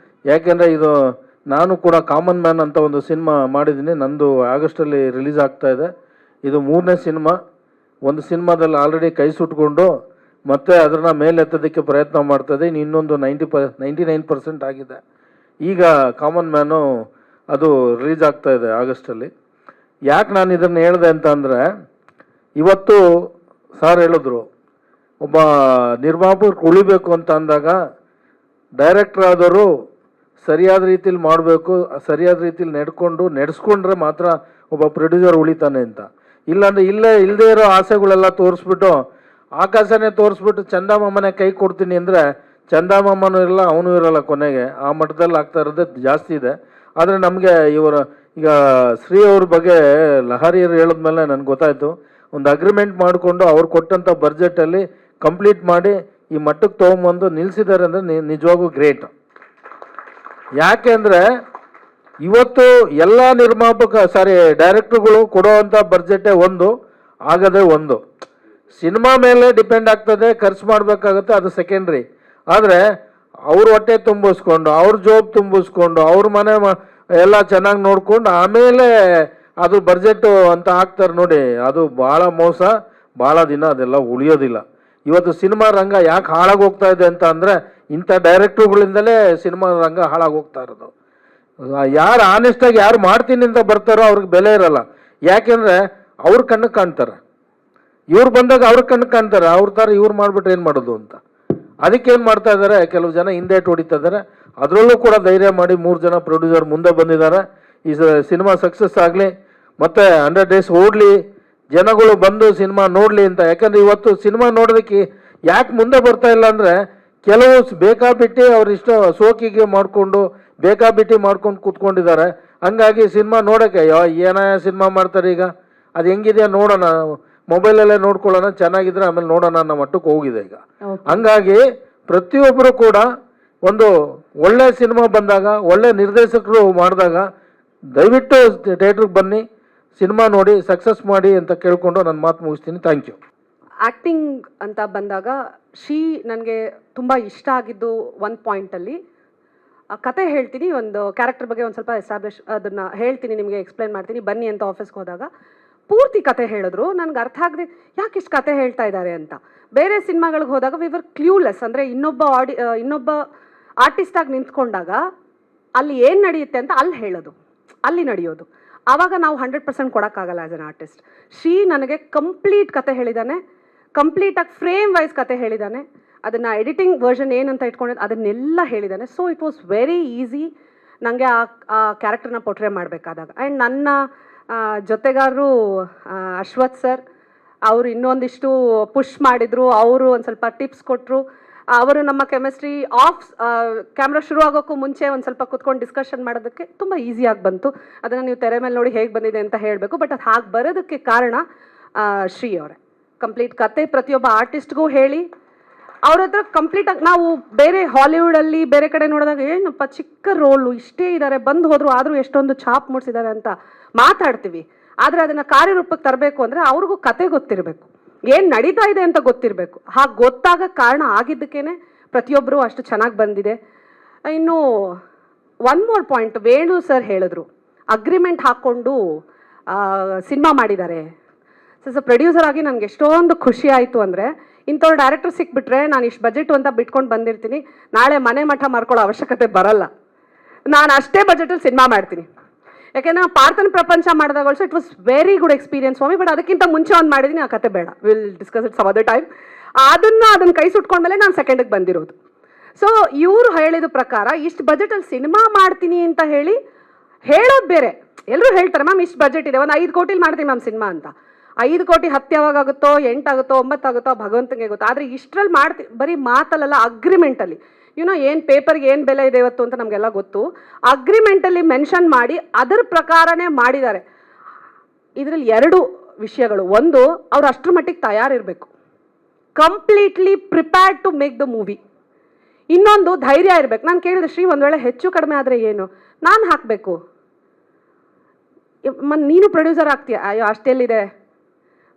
ಯಾಕೆಂದರೆ ಇದು ನಾನು ಕೂಡ ಕಾಮನ್ ಮ್ಯಾನ್ ಅಂತ ಒಂದು ಸಿನಿಮಾ ಮಾಡಿದ್ದೀನಿ, ನಂದು ಆಗಸ್ಟಲ್ಲಿ ರಿಲೀಸ್ ಆಗ್ತಾಯಿದೆ. ಇದು 3ನೇ ಸಿನಿಮಾ. ಒಂದು ಸಿನಿಮಾದಲ್ಲಿ ಆಲ್ರೆಡಿ ಕೈ ಸುಟ್ಕೊಂಡು ಮತ್ತೆ ಅದನ್ನು ಮೇಲೆತ್ತೋದಕ್ಕೆ ಪ್ರಯತ್ನ ಮಾಡ್ತದೆ. ಇನ್ನೊಂದು 99% ಆಗಿದೆ. ಈಗ ಕಾಮನ್ ಮ್ಯಾನು ಅದು ರಿಲೀಸ್ ಆಗ್ತಾ ಇದೆ ಆಗಸ್ಟಲ್ಲಿ. ಯಾಕೆ ನಾನು ಇದನ್ನು ಹೇಳಿದೆ ಅಂತ ಅಂದರೆ, ಇವತ್ತು ಸಾರ್ ಹೇಳಿದ್ರು, ಒಬ್ಬ ನಿರ್ಮಾಪಕರು ಉಳಿಬೇಕು ಅಂತ ಅಂದಾಗ ಡೈರೆಕ್ಟರ್ ಆದವರು ಸರಿಯಾದ ರೀತಿಲಿ ಮಾಡಬೇಕು, ಸರಿಯಾದ ರೀತಿಲಿ ನಡೆಸ್ಕೊಂಡ್ರೆ ಮಾತ್ರ ಒಬ್ಬ ಪ್ರೊಡ್ಯೂಸರ್ ಉಳಿತಾನೆ ಅಂತ. ಇಲ್ಲಾಂದರೆ ಇಲ್ಲದೇ ಇರೋ ಆಸೆಗಳೆಲ್ಲ ತೋರಿಸ್ಬಿಟ್ಟು, ಆಕಾಶನೇ ತೋರಿಸ್ಬಿಟ್ಟು ಚಂದಮಾಮನೇ ಕೈ ಕೊಡ್ತೀನಿ ಅಂದರೆ ಚಂದಮಾಮನೂ ಇರಲ್ಲ, ಅವನು ಇರಲ್ಲ, ಕೊನೆಗೆ ಆ ಮಟ್ಟದಲ್ಲಿ ಆಗ್ತಾ ಇರೋದೇ ಜಾಸ್ತಿ ಇದೆ. ಆದರೆ ನಮಗೆ ಈಗ ಶ್ರೀ ಅವ್ರ ಬಗ್ಗೆ ಲಹರಿಯರು ಹೇಳಿದ್ಮೇಲೆ ನನಗೆ ಗೊತ್ತಾಯಿತು, ಒಂದು ಅಗ್ರಿಮೆಂಟ್ ಮಾಡಿಕೊಂಡು ಅವ್ರು ಕೊಟ್ಟಂಥ ಬಡ್ಜೆಟಲ್ಲಿ ಕಂಪ್ಲೀಟ್ ಮಾಡಿ ಈ ಮಟ್ಟಕ್ಕೆ ತೊಗೊಂಬಂದು ನಿಲ್ಲಿಸಿದ್ದಾರೆ ಅಂದರೆ ನಿಜವಾಗೂ ಗ್ರೇಟ್. ಯಾಕೆ ಅಂದರೆ ಇವತ್ತು ಎಲ್ಲ ಡೈರೆಕ್ಟ್ರುಗಳು ಕೊಡುವಂಥ ಬಡ್ಜೆಟೇ ಆಗದೆ ಸಿನಿಮಾ ಮೇಲೆ ಡಿಪೆಂಡ್ ಆಗ್ತದೆ, ಖರ್ಚು ಮಾಡಬೇಕಾಗುತ್ತೆ, ಅದು ಸೆಕೆಂಡ್ರಿ. ಆದರೆ ಅವ್ರ ಹೊಟ್ಟೆ ತುಂಬಿಸ್ಕೊಂಡು, ಅವ್ರ ಜಾಬ್ ತುಂಬಿಸ್ಕೊಂಡು, ಅವ್ರ ಮನೆ ಎಲ್ಲ ಚೆನ್ನಾಗಿ ನೋಡ್ಕೊಂಡು ಆಮೇಲೆ ಅದು ಬಡ್ಜೆಟ್ಟು ಅಂತ ಹಾಕ್ತಾರೆ ನೋಡಿ, ಅದು ಭಾಳ ಮೋಸ. ಭಾಳ ದಿನ ಅದೆಲ್ಲ ಉಳಿಯೋದಿಲ್ಲ. ಇವತ್ತು ಸಿನಿಮಾ ರಂಗ ಯಾಕೆ ಹಾಳಾಗೋಗ್ತಾ ಇದೆ ಅಂತ ಅಂದರೆ ಇಂಥ ಡೈರೆಕ್ಟ್ರುಗಳಿಂದಲೇ ಸಿನಿಮಾ ರಂಗ ಹಾಳಾಗೋಗ್ತಾ ಇರೋದು. ಯಾರು ಆನೆಸ್ಟಾಗಿ ಯಾರು ಮಾಡ್ತೀನಿ ಅಂತ ಬರ್ತಾರೋ ಅವ್ರಿಗೆ ಬೆಲೆ ಇರಲ್ಲ. ಯಾಕೆಂದರೆ ಅವ್ರ ಕಣ್ಣಿಗೆ ಕಾಣ್ತಾರೆ, ಇವ್ರು ಬಂದಾಗ ಅವ್ರ ಕಣ್ಣಿಗೆ ಕಾಣ್ತಾರೆ, ಅವ್ರ ಥರ ಇವ್ರು ಮಾಡಿಬಿಟ್ರೆ ಏನು ಮಾಡೋದು ಅಂತ. ಅದಕ್ಕೇನು ಮಾಡ್ತಾ ಇದ್ದಾರೆ, ಕೆಲವು ಜನ ಹಿಂದೆ ಹೊಡಿತಾ ಇದ್ದಾರೆ. ಅದರಲ್ಲೂ ಕೂಡ ಧೈರ್ಯ ಮಾಡಿ 3 ಜನ ಪ್ರೊಡ್ಯೂಸರ್ ಮುಂದೆ ಬಂದಿದ್ದಾರೆ. ಈ ಸಿನಿಮಾ ಸಕ್ಸಸ್ ಆಗಲಿ, ಮತ್ತು 100 ಡೇಸ್ ಓಡಲಿ, ಜನಗಳು ಬಂದು ಸಿನಿಮಾ ನೋಡಲಿ ಅಂತ. ಯಾಕಂದರೆ ಇವತ್ತು ಸಿನಿಮಾ ನೋಡೋದಕ್ಕೆ ಯಾಕೆ ಮುಂದೆ ಬರ್ತಾ ಇಲ್ಲ ಅಂದರೆ, ಕೆಲವು ಬೇಕಾಬಿಟ್ಟು ಅವ್ರಿಷ್ಟ ಸೋಕಿಗೆ ಮಾಡಿಕೊಂಡು ಬೇಕಾಬಿಟ್ಟು ಮಾಡ್ಕೊಂಡು ಕೂತ್ಕೊಂಡಿದ್ದಾರೆ. ಹಂಗಾಗಿ ಸಿನಿಮಾ ನೋಡೋಕ್ಕೆ ಏನ ಸಿನಿಮಾ ಮಾಡ್ತಾರೆ, ಈಗ ಅದು ಹೆಂಗಿದೆಯಾ ನೋಡೋಣ, ಮೊಬೈಲಲ್ಲೇ ನೋಡ್ಕೊಳ್ಳೋಣ, ಚೆನ್ನಾಗಿದ್ರೆ ಆಮೇಲೆ ನೋಡೋಣ ಅನ್ನೋ ಮಟ್ಟಕ್ಕೆ ಹೋಗಿದೆ ಈಗ. ಹಂಗಾಗಿ ಪ್ರತಿಯೊಬ್ಬರು ಕೂಡ ಒಂದು ಒಳ್ಳೆ ಸಿನಿಮಾ ಬಂದಾಗ, ಒಳ್ಳೆ ನಿರ್ದೇಶಕರು ಮಾಡಿದಾಗ ದಯವಿಟ್ಟು ಥಿಯೇಟ್ರಿಗೆ ಬನ್ನಿ, ಸಿನಿಮಾ ನೋಡಿ, ಸಕ್ಸಸ್ ಮಾಡಿ ಅಂತ ಕೇಳ್ಕೊಂಡು ನನ್ನ ಮಾತು ಮುಗಿಸ್ತೀನಿ. Thank you. ಆ್ಯಕ್ಟಿಂಗ್ ಅಂತ ಬಂದಾಗ ನನಗೆ ತುಂಬ ಇಷ್ಟ ಆಗಿದ್ದು ಒಂದು ಪಾಯಿಂಟಲ್ಲಿ ಕತೆ ಹೇಳ್ತೀನಿ, ಒಂದು ಕ್ಯಾರೆಕ್ಟರ್ ಬಗ್ಗೆ ಒಂದು ಸ್ವಲ್ಪ ಎಸ್ಟಾಬ್ಲಿಷ್ ಅದನ್ನು ಹೇಳ್ತೀನಿ, ನಿಮಗೆ ಎಕ್ಸ್ಪ್ಲೈನ್ ಮಾಡ್ತೀನಿ. ಬನ್ನಿ ಅಂತ ಆಫೀಸ್ಗೆ ಹೋದಾಗ ಪೂರ್ತಿ ಕತೆ ಹೇಳಿದ್ರು. ನನಗೆ ಅರ್ಥ ಆಗದೆ ಯಾಕೆ ಇಷ್ಟು ಕತೆ ಹೇಳ್ತಾ ಇದ್ದಾರೆ ಅಂತ. ಬೇರೆ ಸಿನಿಮಾಗಳಿಗೆ ಹೋದಾಗ ವಿ ವರ್ ಕ್ಲೂಲೆಸ್. ಅಂದರೆ ಇನ್ನೊಬ್ಬ ಆರ್ಟಿಸ್ಟಾಗಿ ನಿಂತ್ಕೊಂಡಾಗ ಅಲ್ಲಿ ಏನು ನಡೆಯುತ್ತೆ ಅಂತ ಅಲ್ಲಿ ನಡೆಯೋದು. ಆವಾಗ ನಾವು 100% ಕೊಡೋಕ್ಕಾಗಲ್ಲ ಆ್ಯಸ್ ಅನ್ ಆರ್ಟಿಸ್ಟ್. ನನಗೆ ಕಂಪ್ಲೀಟ್ ಕತೆ ಹೇಳಿದ್ದಾನೆ, ಕಂಪ್ಲೀಟಾಗಿ ಫ್ರೇಮ್ ವೈಸ್ ಕತೆ ಹೇಳಿದ್ದಾನೆ. ಅದನ್ನು ಎಡಿಟಿಂಗ್ ವರ್ಷನ್ ಏನಂತ ಇಟ್ಕೊಂಡಿದ್ದು ಅದನ್ನೆಲ್ಲ ಹೇಳಿದ್ದಾನೆ. So it was very easy ನನಗೆ ಆ ಕ್ಯಾರೆಕ್ಟರ್ನ ಪೋರ್ಟ್ರೇ ಮಾಡಬೇಕಾದಾಗ. ಆ್ಯಂಡ್ ನನ್ನ ಜೊತೆಗಾರರು ಅಶ್ವಥ್ ಸರ್, ಅವರು ಇನ್ನೊಂದಿಷ್ಟು ಪುಷ್ ಮಾಡಿದರು, ಅವರು ಒಂದು ಸ್ವಲ್ಪ ಟಿಪ್ಸ್ ಕೊಟ್ಟರು. ಅವರು ನಮ್ಮ ಕೆಮಿಸ್ಟ್ರಿ ಕ್ಯಾಮ್ರಾ ಶುರು ಆಗೋಕ್ಕೂ ಮುಂಚೆ ಒಂದು ಸ್ವಲ್ಪ ಕುತ್ಕೊಂಡು ಡಿಸ್ಕಷನ್ ಮಾಡೋದಕ್ಕೆ ತುಂಬ ಈಸಿಯಾಗಿ ಬಂತು. ಅದನ್ನು ನೀವು ತೆರೆ ಮೇಲೆ ನೋಡಿ ಹೇಗೆ ಬಂದಿದೆ ಅಂತ ಹೇಳಬೇಕು. ಬಟ್ ಅದು ಹಾಗೆ ಬರೋದಕ್ಕೆ ಕಾರಣ ಶ್ರೀ ಅವರೇ. ಕಂಪ್ಲೀಟ್ ಕತೆ ಪ್ರತಿಯೊಬ್ಬ ಆರ್ಟಿಸ್ಟ್ಗೂ ಹೇಳಿ ಅವ್ರ ಹತ್ರ ಕಂಪ್ಲೀಟಾಗಿ, ನಾವು ಬೇರೆ ಹಾಲಿವುಡಲ್ಲಿ ಬೇರೆ ಕಡೆ ನೋಡಿದಾಗ ಏನಪ್ಪ ಚಿಕ್ಕ ರೋಲು ಇಷ್ಟೇ ಇದ್ದಾರೆ, ಬಂದು ಹೋದ್ರು, ಆದರೂ ಎಷ್ಟೊಂದು ಛಾಪ್ ಮೂಡಿಸಿದ್ದಾರೆ ಅಂತ ಮಾತಾಡ್ತೀವಿ. ಆದರೆ ಅದನ್ನು ಕಾರ್ಯರೂಪಕ್ಕೆ ತರಬೇಕು ಅಂದರೆ ಅವ್ರಿಗೂ ಕತೆ ಗೊತ್ತಿರಬೇಕು, ಏನು ನಡೀತಾ ಇದೆ ಅಂತ ಗೊತ್ತಿರಬೇಕು. ಹಾಗೆ ಗೊತ್ತಾಗ ಕಾರಣ ಆಗಿದ್ದಕ್ಕೇ ಪ್ರತಿಯೊಬ್ಬರು ಅಷ್ಟು ಚೆನ್ನಾಗಿ ಬಂದಿದೆ. ಇನ್ನು one more point, Venu sir ಹೇಳಿದ್ರು ಅಗ್ರಿಮೆಂಟ್ ಹಾಕ್ಕೊಂಡು ಸಿನಿಮಾ ಮಾಡಿದ್ದಾರೆ. ಸೊ ಪ್ರೊಡ್ಯೂಸರ್ ಆಗಿ ನನಗೆ ಎಷ್ಟೊಂದು ಖುಷಿ ಆಯಿತು ಅಂದರೆ, ಇಂಥವ್ರು ಡೈರೆಕ್ಟರ್ ಸಿಕ್ಬಿಟ್ರೆ ನಾನು ಇಷ್ಟು ಬಜೆಟು ಅಂತ ಬಿಟ್ಕೊಂಡು ಬಂದಿರ್ತೀನಿ, ನಾಳೆ ಮನೆ ಮಠ ಮಾರ್ಕೊಳ್ಳೋ ಅವಶ್ಯಕತೆ ಬರಲ್ಲ, ನಾನು ಅಷ್ಟೇ ಬಜೆಟಲ್ಲಿ ಸಿನಿಮಾ ಮಾಡ್ತೀನಿ. ಯಾಕೆಂದ್ರೆ ನಾನು ಪಾರ್ಥನ ಪ್ರಪಂಚ ಮಾಡಿದಾಗ also it was very good experience for me. But ಅದಕ್ಕಿಂತ ಮುಂಚೆ ಒಂದು ಮಾಡಿದ್ದೀನಿ, ಆ ಕತೆ ಬೇಡ, will discuss it some other time. ಅದನ್ನು ಕೈ ಸುಟ್ಕೊಂಡ್ಮೇಲೆ ನಾನು ಸೆಕೆಂಡಿಗೆ ಬಂದಿರೋದು. ಸೊ ಇವರು ಹೇಳಿದ ಪ್ರಕಾರ ಇಷ್ಟು ಬಜೆಟಲ್ಲಿ ಸಿನಿಮಾ ಮಾಡ್ತೀನಿ ಅಂತ ಹೇಳೋದು ಬೇರೆ. ಎಲ್ಲರೂ ಹೇಳ್ತಾರೆ ಮ್ಯಾಮ್ ಇಷ್ಟು ಬಜೆಟ್ ಇದೆ, ಒಂದು 5 ಕೋಟಿಲಿ ಮಾಡ್ತೀನಿ ಮ್ಯಾಮ್ ಸಿನಿಮಾ ಅಂತ. 5 ಕೋಟಿ 10 ಯಾವಾಗ ಆಗುತ್ತೋ, 8 ಆಗುತ್ತೋ, 9 ಆಗುತ್ತೋ ಭಗವಂತನಿಗೆ ಗೊತ್ತು. ಆದರೆ ಇಷ್ಟರಲ್ಲಿ ಮಾಡ್ತೀನಿ, ಬರೀ ಮಾತಲ್ಲ, ಅಗ್ರಿಮೆಂಟಲ್ಲಿ ಏನು ಪೇಪರ್ಗೆ ಏನು ಬೆಲೆ ಇದೆ ಇವತ್ತು ಅಂತ ನಮಗೆಲ್ಲ ಗೊತ್ತು. ಅಗ್ರಿಮೆಂಟಲ್ಲಿ ಮೆನ್ಷನ್ ಮಾಡಿ ಅದರ ಪ್ರಕಾರನೇ ಮಾಡಿದ್ದಾರೆ. ಇದರಲ್ಲಿ 2 ವಿಷಯಗಳು. ಒಂದು, ಅವ್ರು ಅಷ್ಟರ ಮಟ್ಟಿಗೆ ತಯಾರಿರಬೇಕು, completely prepared to make the movie. ಇನ್ನೊಂದು, ಧೈರ್ಯ ಇರಬೇಕು. ನಾನು ಕೇಳಿದೆ, ಶ್ರೀ ಒಂದು ವೇಳೆ ಹೆಚ್ಚು ಕಡಿಮೆ ಆದರೆ ಏನು, ನಾನು ಹಾಕಬೇಕು, ನೀನು ಪ್ರೊಡ್ಯೂಸರ್ ಆಗ್ತೀಯ, ಅಯ್ಯೋ ಅಷ್ಟೆಲ್ಲಿದೆ,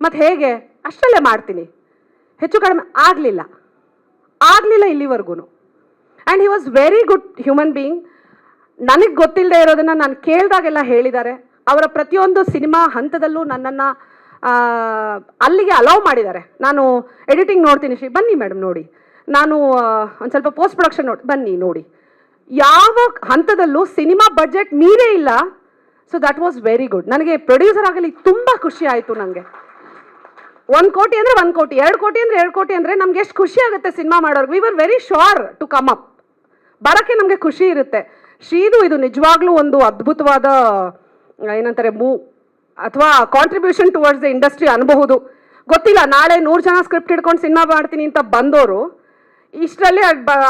ಮತ್ತು ಹೇಗೆ, ಅಷ್ಟರಲ್ಲೇ ಮಾಡ್ತೀನಿ, ಹೆಚ್ಚು ಕಡಿಮೆ ಆಗಲಿಲ್ಲ ಇಲ್ಲಿವರೆಗೂ. And he was very good human being. ನನಗೆ ಗೊತ್ತಿಲ್ಲದೆ ಇರೋದನ್ನು ನಾನು ಕೇಳಿದಾಗೆಲ್ಲ ಹೇಳಿದ್ದಾರೆ. ಅವರ ಪ್ರತಿಯೊಂದು ಸಿನಿಮಾ ಹಂತದಲ್ಲೂ ನನ್ನನ್ನು ಅಲ್ಲಿಗೆ ಅಲೌ ಮಾಡಿದ್ದಾರೆ. ನಾನು ಎಡಿಟಿಂಗ್ ನೋಡ್ತೀನಿ, ಶ್ರೀ ಬನ್ನಿ ಮೇಡಮ್ ನೋಡಿ, ನಾನು ಒಂದು ಸ್ವಲ್ಪ ಪೋಸ್ಟ್ ಪ್ರೊಡಕ್ಷನ್ ಬನ್ನಿ ನೋಡಿ, ಯಾವ ಹಂತದಲ್ಲೂ ಸಿನಿಮಾ ಬಡ್ಜೆಟ್ ಮೀರೇ ಇಲ್ಲ. So that was very good. ನನಗೆ ಪ್ರೊಡ್ಯೂಸರ್ ಆಗಲಿ ತುಂಬ ಖುಷಿ ಆಯಿತು. ನನಗೆ 1 ಕೋಟಿ ಅಂದರೆ 1 ಕೋಟಿ, 2 ಕೋಟಿ ಅಂದರೆ 2 ಕೋಟಿ ಅಂದರೆ ನಮ್ಗೆ ಎಷ್ಟು ಖುಷಿ ಆಗುತ್ತೆ ಸಿನಿಮಾ ಮಾಡೋರ್ಗೆ. We were very sure to come up, ಬರೋಕ್ಕೆ ನಮಗೆ ಖುಷಿ ಇರುತ್ತೆ. ಶ್ರೀದು ಇದು ನಿಜವಾಗ್ಲೂ ಒಂದು ಅದ್ಭುತವಾದ ಏನಂತಾರೆ ಮೂವ್ ಅಥವಾ ಕಾಂಟ್ರಿಬ್ಯೂಷನ್ ಟುವರ್ಡ್ಸ್ ದ ಇಂಡಸ್ಟ್ರಿ ಅನ್ಬಹುದು. ಗೊತ್ತಿಲ್ಲ, ನಾಳೆ 100 ಜನ ಸ್ಕ್ರಿಪ್ಟ್ ಹಿಡ್ಕೊಂಡು ಸಿನಿಮಾ ಮಾಡ್ತೀನಿ ಅಂತ ಬಂದವರು ಇಷ್ಟರಲ್ಲಿ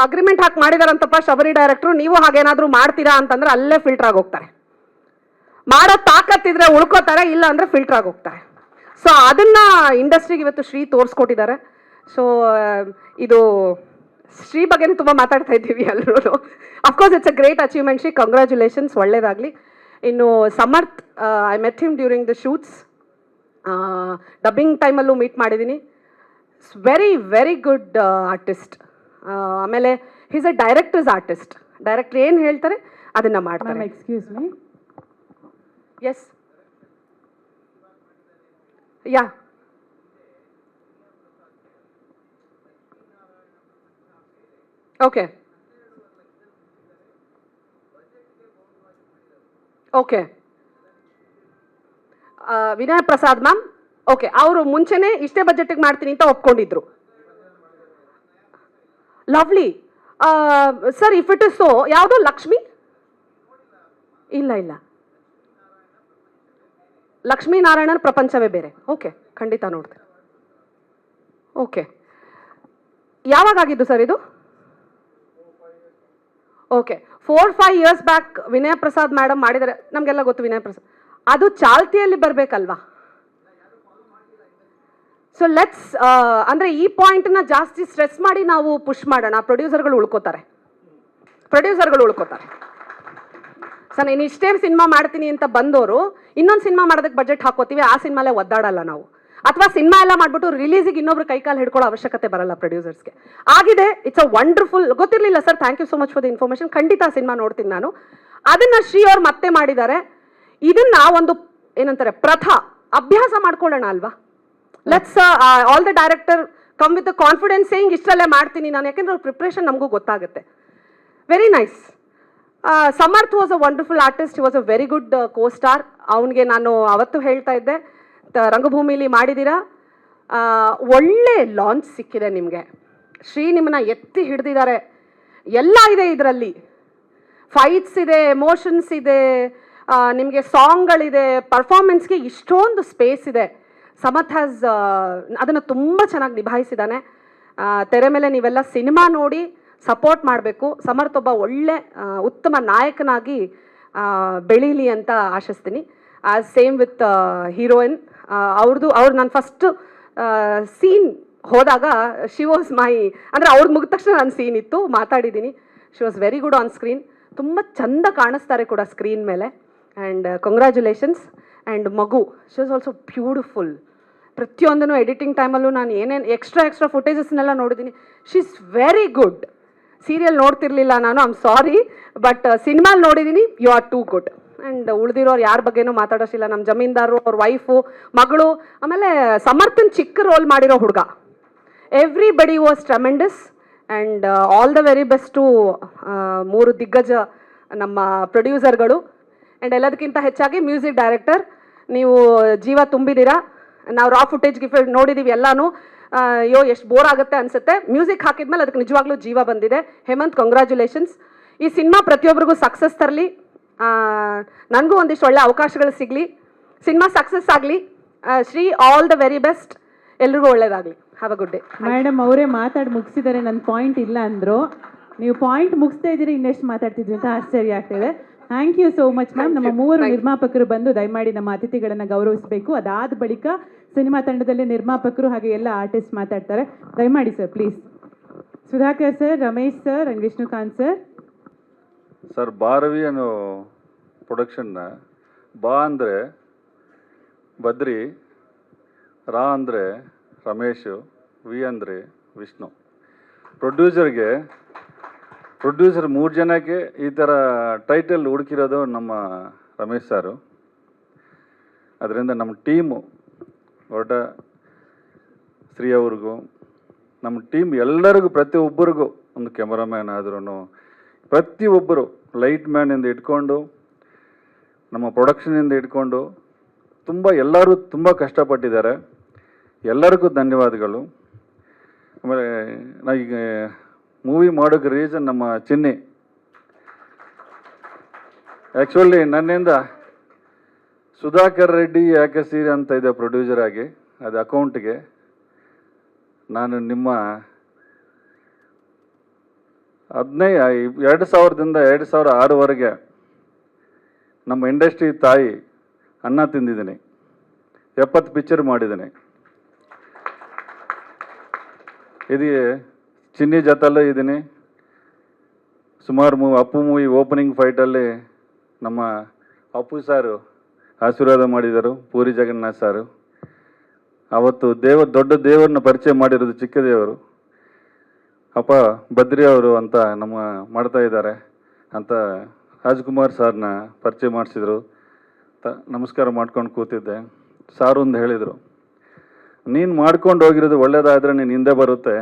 ಅಗ್ರಿಮೆಂಟ್ ಹಾಕಿ ಮಾಡಿದಾರಂತಪ್ಪ ಶಬರಿ ಡೈರೆಕ್ಟ್ರು, ನೀವು ಹಾಗೇನಾದರೂ ಮಾಡ್ತೀರಾ ಅಂತಂದ್ರೆ ಅಲ್ಲೇ ಫಿಲ್ಟರ್ ಆಗಿ ಹೋಗ್ತಾರೆ. ಮಾಡೋ ತಾಕತ್ತಿದ್ರೆ ಉಳ್ಕೋತಾರೆ, ಇಲ್ಲ ಅಂದರೆ ಫಿಲ್ಟರ್ ಆಗಿ ಹೋಗ್ತಾರೆ. ಸೊ ಅದನ್ನು ಇಂಡಸ್ಟ್ರಿಗೆ ಇವತ್ತು ಶ್ರೀ ತೋರಿಸ್ಕೊಟ್ಟಿದ್ದಾರೆ. ಸೊ ಇದು ಶ್ರೀ ಬಗ್ಗೆನೇ ತುಂಬ ಮಾತಾಡ್ತಾ ಇದ್ದೀವಿ ಎಲ್ಲರೂ. Of course it's a great achievement Shri, congratulations, ಒಳ್ಳೇದಾಗಲಿ. ಇನ್ನು Samarth, I met him during the shoots, dubbing ಟೈಮಲ್ಲೂ ಮೀಟ್ ಮಾಡಿದ್ದೀನಿ. Very very good artist. ಆಮೇಲೆ he's a director's artist. Director ಏನು ಹೇಳ್ತಾರೆ ಅದನ್ನು ಮಾಡ್ತಾರೆ. Excuse me, yes, ya, okay okay. Vinay Prasad ma'am, okay, ಅವರು ಮುಂಚೆನೇ ಇಷ್ಟೇ ಬಜೆಟಿಗೆ ಮಾಡ್ತೀನಿ ಅಂತ ಒಪ್ಕೊಂಡಿದ್ರು. Lovely sir, if it is so, ಯಾವುದೋ ಲಕ್ಷ್ಮಿ, ಇಲ್ಲ ಇಲ್ಲ, ಲಕ್ಷ್ಮೀನಾರಾಯಣನ ಪ್ರಪಂಚವೇ ಬೇರೆ. ಓಕೆ, ಖಂಡಿತ ನೋಡ್ತೇನೆ. ಓಕೆ, ಯಾವಾಗಾಗಿದ್ದು ಸರ್ ಇದು? ಓಕೆ, 4-5 ಇಯರ್ಸ್ ಬ್ಯಾಕ್ ವಿನಯ ಪ್ರಸಾದ್ ಮೇಡಮ್ ಮಾಡಿದರೆ, ನಮಗೆಲ್ಲ ಗೊತ್ತು ವಿನಯ ಪ್ರಸಾದ್. ಅದು ಚಾಲ್ತಿಯಲ್ಲಿ ಬರಬೇಕಲ್ವಾ? ಸೊ ಲೆಟ್ಸ್ ಅಂದರೆ ಈ ಪಾಯಿಂಟನ್ನ ಜಾಸ್ತಿ ಸ್ಟ್ರೆಸ್ ಮಾಡಿ ನಾವು ಪುಷ್ ಮಾಡೋಣ. ಪ್ರೊಡ್ಯೂಸರ್ಗಳು ಉಳ್ಕೋತಾರೆ. ಸರ್ ನೀನು ಇಷ್ಟೇ ಸಿನಿಮಾ ಮಾಡ್ತೀನಿ ಅಂತ ಬಂದವರು ಇನ್ನೊಂದು ಸಿನಿಮಾ ಮಾಡೋದಕ್ಕೆ ಬಜೆಟ್ ಹಾಕೋತೀವಿ, ಆ ಸಿನಿಮಾಲೇ ಒದ್ದಾಡಲ್ಲ ನಾವು. ಅಥವಾ ಸಿನಿಮಾ ಎಲ್ಲ ಮಾಡಿಬಿಟ್ಟು ರಿಲೀಸಿಗೆ ಇನ್ನೊಬ್ರು ಕೈಕಾಲು ಹಿಡ್ಕೊಳ್ಳೋ ಅವಶ್ಯಕತೆ ಬರಲ್ಲ ಪ್ರೊಡ್ಯೂಸರ್ಸ್ಗೆ. ಆಗಿದೆ, ಇಟ್ಸ್ ಅ ವಂಡರ್ಫುಲ್. ಗೊತ್ತಿರಲಿಲ್ಲ sir, thank you so much for the information. ಖಂಡಿತ ಸಿನಿಮಾ ನೋಡ್ತೀನಿ ನಾನು. ಅದನ್ನು ಶ್ರೀ ಅವ್ರು ಮತ್ತೆ ಮಾಡಿದ್ದಾರೆ. ಇದನ್ನ ಒಂದು ಏನಂತಾರೆ ಅಭ್ಯಾಸ ಮಾಡ್ಕೊಳ್ಳೋಣ ಅಲ್ವಾ? Let's all the director come with confidence saying ಇಷ್ಟಲ್ಲೇ ಮಾಡ್ತೀನಿ ನಾನು, ಯಾಕೆಂದ್ರೆ ಅವ್ರ ಪ್ರಿಪ್ರೇಷನ್ ನಮಗೂ ಗೊತ್ತಾಗುತ್ತೆ. Very nice. Samarth was a wonderful artist, was a very good co star. ಅವನಿಗೆ ನಾನು ಅವತ್ತು ಹೇಳ್ತಾ ಇದ್ದೆ, ರಂಗಭೂಮಿಲಿ ಮಾಡಿದ್ದೀರಾ, ಒಳ್ಳೆ ಲಾಂಚ್ ಸಿಕ್ಕಿದೆ ನಿಮಗೆ. ಶ್ರೀ ನಿಮ್ಮನ್ನ ಎತ್ತಿ ಹಿಡ್ದಿದ್ದಾರೆ. ಎಲ್ಲ ಇದೆ ಇದರಲ್ಲಿ, ಫೈಟ್ಸ್ ಇದೆ, ಎಮೋಷನ್ಸ್ ಇದೆ, ನಿಮಗೆ ಸಾಂಗ್ಗಳಿದೆ, ಪರ್ಫಾರ್ಮೆನ್ಸ್ಗೆ ಇಷ್ಟೊಂದು ಸ್ಪೇಸ್ ಇದೆ. ಸಮರ್ಥ್ ಹ್ಯಾಸ್ ಅದನ್ನು ತುಂಬ ಚೆನ್ನಾಗಿ ನಿಭಾಯಿಸಿದ್ದಾನೆ. ತೆರೆ ಮೇಲೆ ನೀವೆಲ್ಲ ಸಿನಿಮಾ ನೋಡಿ ಸಪೋರ್ಟ್ ಮಾಡಬೇಕು. ಸಮರ್ಥ್ ಒಬ್ಬ ಒಳ್ಳೆ ಉತ್ತಮ ನಾಯಕನಾಗಿ ಬೆಳೀಲಿ ಅಂತ ಆಶಿಸ್ತೀನಿ. ಸೇಮ್ ವಿತ್ ಹೀರೋಯಿನ್, ಅವ್ರು ನಾನು ಫಸ್ಟ್ ಸೀನ್ ಹೋದಾಗ ಶಿ ವಾಸ್ ಮೈ, ಅಂದರೆ ಅವ್ರದ್ದು ಮುಗಿದ ತಕ್ಷಣ ನನ್ನ ಸೀನ್ ಇತ್ತು, ಮಾತಾಡಿದ್ದೀನಿ. She was very good on screen. ತುಂಬ ಚಂದ ಕಾಣಿಸ್ತಾರೆ ಕೂಡ ಸ್ಕ್ರೀನ್ ಮೇಲೆ. And congratulations. ಆ್ಯಂಡ್ ಮಗು, ಶಿ ವಾಸ್ ಆಲ್ಸೋ ಬ್ಯೂಟಿಫುಲ್. ಪ್ರತಿಯೊಂದನ್ನು ಎಡಿಟಿಂಗ್ ಟೈಮಲ್ಲೂ ನಾನು ಏನೇನು ಎಕ್ಸ್ಟ್ರಾ ಫುಟೇಜಸ್ನೆಲ್ಲ ನೋಡಿದ್ದೀನಿ. She is very good. Serial ನೋಡ್ತಿರ್ಲಿಲ್ಲ ನಾನು, ಐ ಆಮ್ ಸಾರಿ, ಬಟ್ ಸಿನಿಮಾಲ್ ನೋಡಿದ್ದೀನಿ. You are too good. And ಉಳಿದಿರೋರು ಯಾರ ಬಗ್ಗೆನೂ ಮಾತಾಡೋಸಿಲ್ಲ. ನಮ್ಮ ಜಮೀನ್ದಾರರು, ಅವ್ರ ವೈಫು, ಮಗಳು, ಆಮೇಲೆ ಸಮರ್ಥನ್ ಚಿಕ್ಕ ರೋಲ್ ಮಾಡಿರೋ ಹುಡುಗ, everybody was tremendous. And all the very best to 3 ದಿಗ್ಗಜ ನಮ್ಮ ಪ್ರೊಡ್ಯೂಸರ್ಗಳು. ಆ್ಯಂಡ್ ಎಲ್ಲದಕ್ಕಿಂತ ಹೆಚ್ಚಾಗಿ ಮ್ಯೂಸಿಕ್ ಡೈರೆಕ್ಟರ್, ನೀವು ಜೀವ ತುಂಬಿದ್ದೀರಾ. ನಾವು ರಾ ಫುಟೇಜ್ ನೋಡಿದ್ದೀವಿ ಎಲ್ಲನೂ. ಅಯ್ಯೋ ಎಷ್ಟು ಬೋರ್ ಆಗುತ್ತೆ ಅನಿಸುತ್ತೆ. ಮ್ಯೂಸಿಕ್ ಹಾಕಿದ್ಮೇಲೆ ಅದಕ್ಕೆ ನಿಜವಾಗ್ಲೂ ಜೀವ ಬಂದಿದೆ. ಹೇಮಂತ್, ಕಂಗ್ರ್ಯಾಚುಲೇಷನ್ಸ್. ಈ ಸಿನಿಮಾ ಪ್ರತಿಯೊಬ್ಬರಿಗೂ ಸಕ್ಸಸ್ ತರಲಿ. ನನಗೂ ಒಂದಿಷ್ಟು ಒಳ್ಳೆ ಅವಕಾಶಗಳು ಸಿಗಲಿ. ಸಿನಿಮಾ ಸಕ್ಸಸ್ ಆಗಲಿ. Shri, all the very best. ಎಲ್ರಿಗೂ ಒಳ್ಳೇದಾಗಲಿ. Have a good day. Madam ಅವರೇ ಮಾತಾಡಿ ಮುಗಿಸಿದ್ದಾರೆ. ನನ್ನ ಪಾಯಿಂಟ್ ಇಲ್ಲ ಅಂದರು, ನೀವು ಪಾಯಿಂಟ್ ಮುಗಿಸ್ತಾ ಇದ್ದೀರಿ, ಇನ್ನೆಷ್ಟು ಮಾತಾಡ್ತಿದ್ರಿ ಅಂತ ಆಶ್ಚರ್ಯ ಆಗ್ತಿದೆ. Thank you so much ma'am. ನಮ್ಮ 3 ನಿರ್ಮಾಪಕರು ಬಂದು ದಯಮಾಡಿ ನಮ್ಮ ಅತಿಥಿಗಳನ್ನು ಗೌರವಿಸಬೇಕು. ಅದಾದ ಬಳಿಕ ಸಿನಿಮಾ ತಂಡದಲ್ಲಿ ನಿರ್ಮಾಪಕರು ಹಾಗೆ ಎಲ್ಲ ಆರ್ಟಿಸ್ಟ್ ಮಾತಾಡ್ತಾರೆ. ದಯಮಾಡಿ sir, please. Sudhakar sir, Ramesh sir and Vishnukanth sir. Sir, Bharavi ಅನ್ನೋ ಪ್ರೊಡಕ್ಷನ್ನ ಬಾ ಅಂದರೆ ಬದ್ರಿ, ರಾ ಅಂದರೆ ರಮೇಶು, ವಿ ಅಂದರೆ ವಿಷ್ಣು. ಪ್ರೊಡ್ಯೂಸರ್ 3 ಜನಕ್ಕೆ ಈ ಥರ ಟೈಟಲ್ ಹುಡುಕಿರೋದು ನಮ್ಮ ರಮೇಶ್ ಸಾರು. ಅದರಿಂದ ನಮ್ಮ ಟೀಮು ಹೊರಟ ಶ್ರೀ ಅವ್ರಿಗೂ, ನಮ್ಮ ಟೀಮ್ ಎಲ್ಲರಿಗೂ, ಪ್ರತಿಯೊಬ್ಬರಿಗೂ, ಒಂದು ಕ್ಯಾಮರಾಮ್ಯಾನ್ ಆದ್ರೂ ಪ್ರತಿಯೊಬ್ಬರು, ಲೈಟ್ ಮ್ಯಾನಿಂದ ಇಟ್ಕೊಂಡು ನಮ್ಮ ಪ್ರೊಡಕ್ಷನಿಂದ ಇಟ್ಕೊಂಡು ಎಲ್ಲರೂ ತುಂಬ ಕಷ್ಟಪಟ್ಟಿದ್ದಾರೆ. ಎಲ್ಲರಿಗೂ ಧನ್ಯವಾದಗಳು. ಆಮೇಲೆ ನಾ ಈಗ ಮೂವಿ ಮಾಡೋಕ್ಕೆ ರೀಸನ್ ನಮ್ಮ ಚಿನ್ನಿ. ಆ್ಯಕ್ಚುಲಿ ನನ್ನಿಂದ ಸುಧಾಕರ್ ರೆಡ್ಡಿ ಯಾಕೆ ಸೀರೆ ಅಂತ ಇದೆ ಪ್ರೊಡ್ಯೂಸರ್ ಆಗಿ, ಅದು ಅಕೌಂಟ್ಗೆ ನಾನು ನಿಮ್ಮ 2000ದಿಂದ 2006ವರೆಗೆ ನಮ್ಮ ಇಂಡಸ್ಟ್ರಿ ತಾಯಿ ಅನ್ನ ತಿಂದಿದ್ದೀನಿ. 70 ಪಿಕ್ಚರ್ ಮಾಡಿದ್ದೀನಿ. ಇದು ಚಿನ್ನಿ ಜೊತೆಲ್ಲೂ ಇದ್ದೀನಿ. ಸುಮಾರು ಅಪ್ಪು ಮೂವಿ ಓಪನಿಂಗ್ ಫೈಟಲ್ಲಿ ನಮ್ಮ ಅಪ್ಪು ಸಾರು ಆಶೀರ್ವಾದ ಮಾಡಿದರು, ಪೂರಿ ಜಗನ್ನಾಥ್ ಸಾರು. ಅವತ್ತು ದೊಡ್ಡ ದೇವರನ್ನ ಪರಿಚಯ ಮಾಡಿರೋದು ಚಿಕ್ಕ ದೇವರು ಅಪ್ಪ ಬದ್ರಿ ಅವರು ಅಂತ ನಮ್ಮ ಮಾಡ್ತಾ ಇದ್ದಾರೆ ಅಂತ ರಾಜ್ಕುಮಾರ್ ಸಾರ್ನ ಪರಿಚಯ ಮಾಡಿಸಿದ್ರು. ನಮಸ್ಕಾರ ಮಾಡ್ಕೊಂಡು ಕೂತಿದ್ದೆ. ಸಾರು ಒಂದು ಹೇಳಿದರು, ನೀನು ಮಾಡ್ಕೊಂಡು ಹೋಗಿರೋದು ಒಳ್ಳೇದಾದರೆ ನೀನು ಹಿಂದೆ ಬರುತ್ತೆ,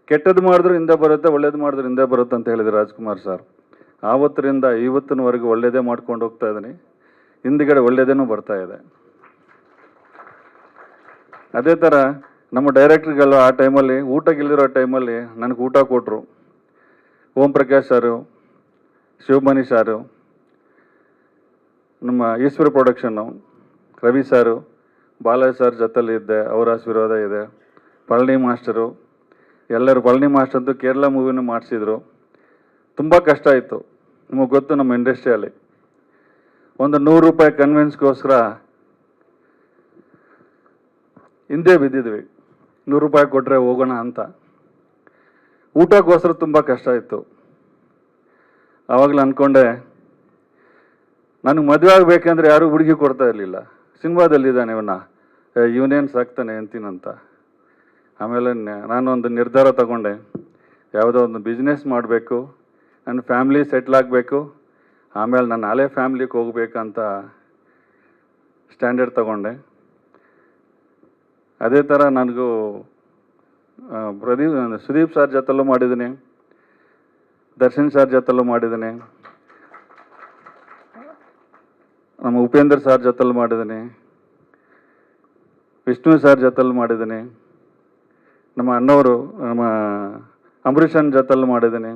ಕೆಟ್ಟದ್ದು ಮಾಡಿದ್ರು ಹಿಂದೆ ಬರುತ್ತೆ, ಒಳ್ಳೇದು ಮಾಡಿದ್ರು ಹಿಂದೆ ಬರುತ್ತೆ ಅಂತ ಹೇಳಿದ್ರು ರಾಜ್ಕುಮಾರ್ ಸರ್. ಆವತ್ತರಿಂದ ಇವತ್ತಿನವರೆಗೂ ಒಳ್ಳೇದೇ ಮಾಡ್ಕೊಂಡು ಹೋಗ್ತಾ ಇದ್ದೀನಿ, ಹಿಂದ್ಗಡೆ ಒಳ್ಳೇದೇನೂ ಬರ್ತಾ ಇದೆ. ಅದೇ ಥರ ನಮ್ಮ ಡೈರೆಕ್ಟ್ರುಗಳು ಆ ಟೈಮಲ್ಲಿ ಊಟಕ್ಕಿಲ್ದಿರೋ ಟೈಮಲ್ಲಿ ನನಗೆ ಊಟ ಕೊಟ್ಟರು. ಓಂ ಪ್ರಕಾಶ್ ಸಾರು, ಶಿವಮಣಿ ಸಾರು, ನಮ್ಮ ಈಶ್ವರ ಪ್ರೊಡಕ್ಷನ್ನು, ರವಿ ಸಾರು, ಬಾಲಾಜಿ ಸರ್ ಜೊತೆಲಿ ಇದ್ದೆ, ಅವರ ಆಶೀರ್ವಾದ ಇದೆ. ಪಳನಿ ಮಾಸ್ಟರು ಎಲ್ಲರೂ, ಪಳನಿ ಮಾಸ್ಟರ್ ಅಂತೂ ಕೇರಳ ಮೂವಿನೂ ಮಾಡಿಸಿದ್ರು. ತುಂಬ ಕಷ್ಟ ಇತ್ತು, ನಿಮಗೆ ಗೊತ್ತು ನಮ್ಮ ಇಂಡಸ್ಟ್ರಿಯಲ್ಲಿ. ಒಂದು 100 ರೂಪಾಯಿ ಕನ್ವೆನ್ಸ್ಗೋಸ್ಕರ ಹಿಂದೆ ಬಿದ್ದಿದ್ವಿ. 100 ರೂಪಾಯಿ ಕೊಟ್ಟರೆ ಹೋಗೋಣ ಅಂತ. ಊಟಕ್ಕೋಸ್ಕರ ತುಂಬ ಕಷ್ಟ ಇತ್ತು. ಆವಾಗಲೂ ಅಂದ್ಕೊಂಡೆ, ನನಗೆ ಮದುವೆ ಆಗಬೇಕಂದ್ರೆ ಯಾರೂ ಹುಡುಗಿ ಕೊಡ್ತಾ ಇರಲಿಲ್ಲ. ಸಿನಿಮಾದಲ್ಲಿದ್ದಾನೆ ಇವನೇನು ಸಾಕ್ತಾನೆ ಅಂತೀನಂತ. ಆಮೇಲೆ ನಾನೊಂದು ನಿರ್ಧಾರ ತಗೊಂಡೆ, ಯಾವುದೋ ಒಂದು ಬಿಸ್ನೆಸ್ ಮಾಡಬೇಕು, ನನ್ನ ಫ್ಯಾಮ್ಲಿ ಸೆಟ್ಲ್ ಆಗಬೇಕು, ಆಮೇಲೆ ನನ್ನ ಹಳೆ ಫ್ಯಾಮ್ಲಿಗೆ ಹೋಗ್ಬೇಕಂತ ಸ್ಟ್ಯಾಂಡರ್ಡ್ ತಗೊಂಡೆ. ಅದೇ ಥರ ನನಗೂ ಸುದೀಪ್ ಸರ್ ಜೊತೆಲ್ಲೂ ಮಾಡಿದ್ದೀನಿ, ದರ್ಶನ್ ಸರ್ ಜೊತೆಲ್ಲೂ ಮಾಡಿದ್ದೀನಿ, ನಮ್ಮ ಉಪೇಂದ್ರ ಸರ್ ಜೊತೆಲಿ ಮಾಡಿದ್ದೀನಿ, ವಿಷ್ಣು ಸರ್ ಜೊತೆಲಿ ಮಾಡಿದ್ದೀನಿ, ನಮ್ಮ ಅಣ್ಣವರು ನಮ್ಮ ಅಂಬರೀಷನ್ ಜೊತೆಲಿ ಮಾಡಿದ್ದೀನಿ.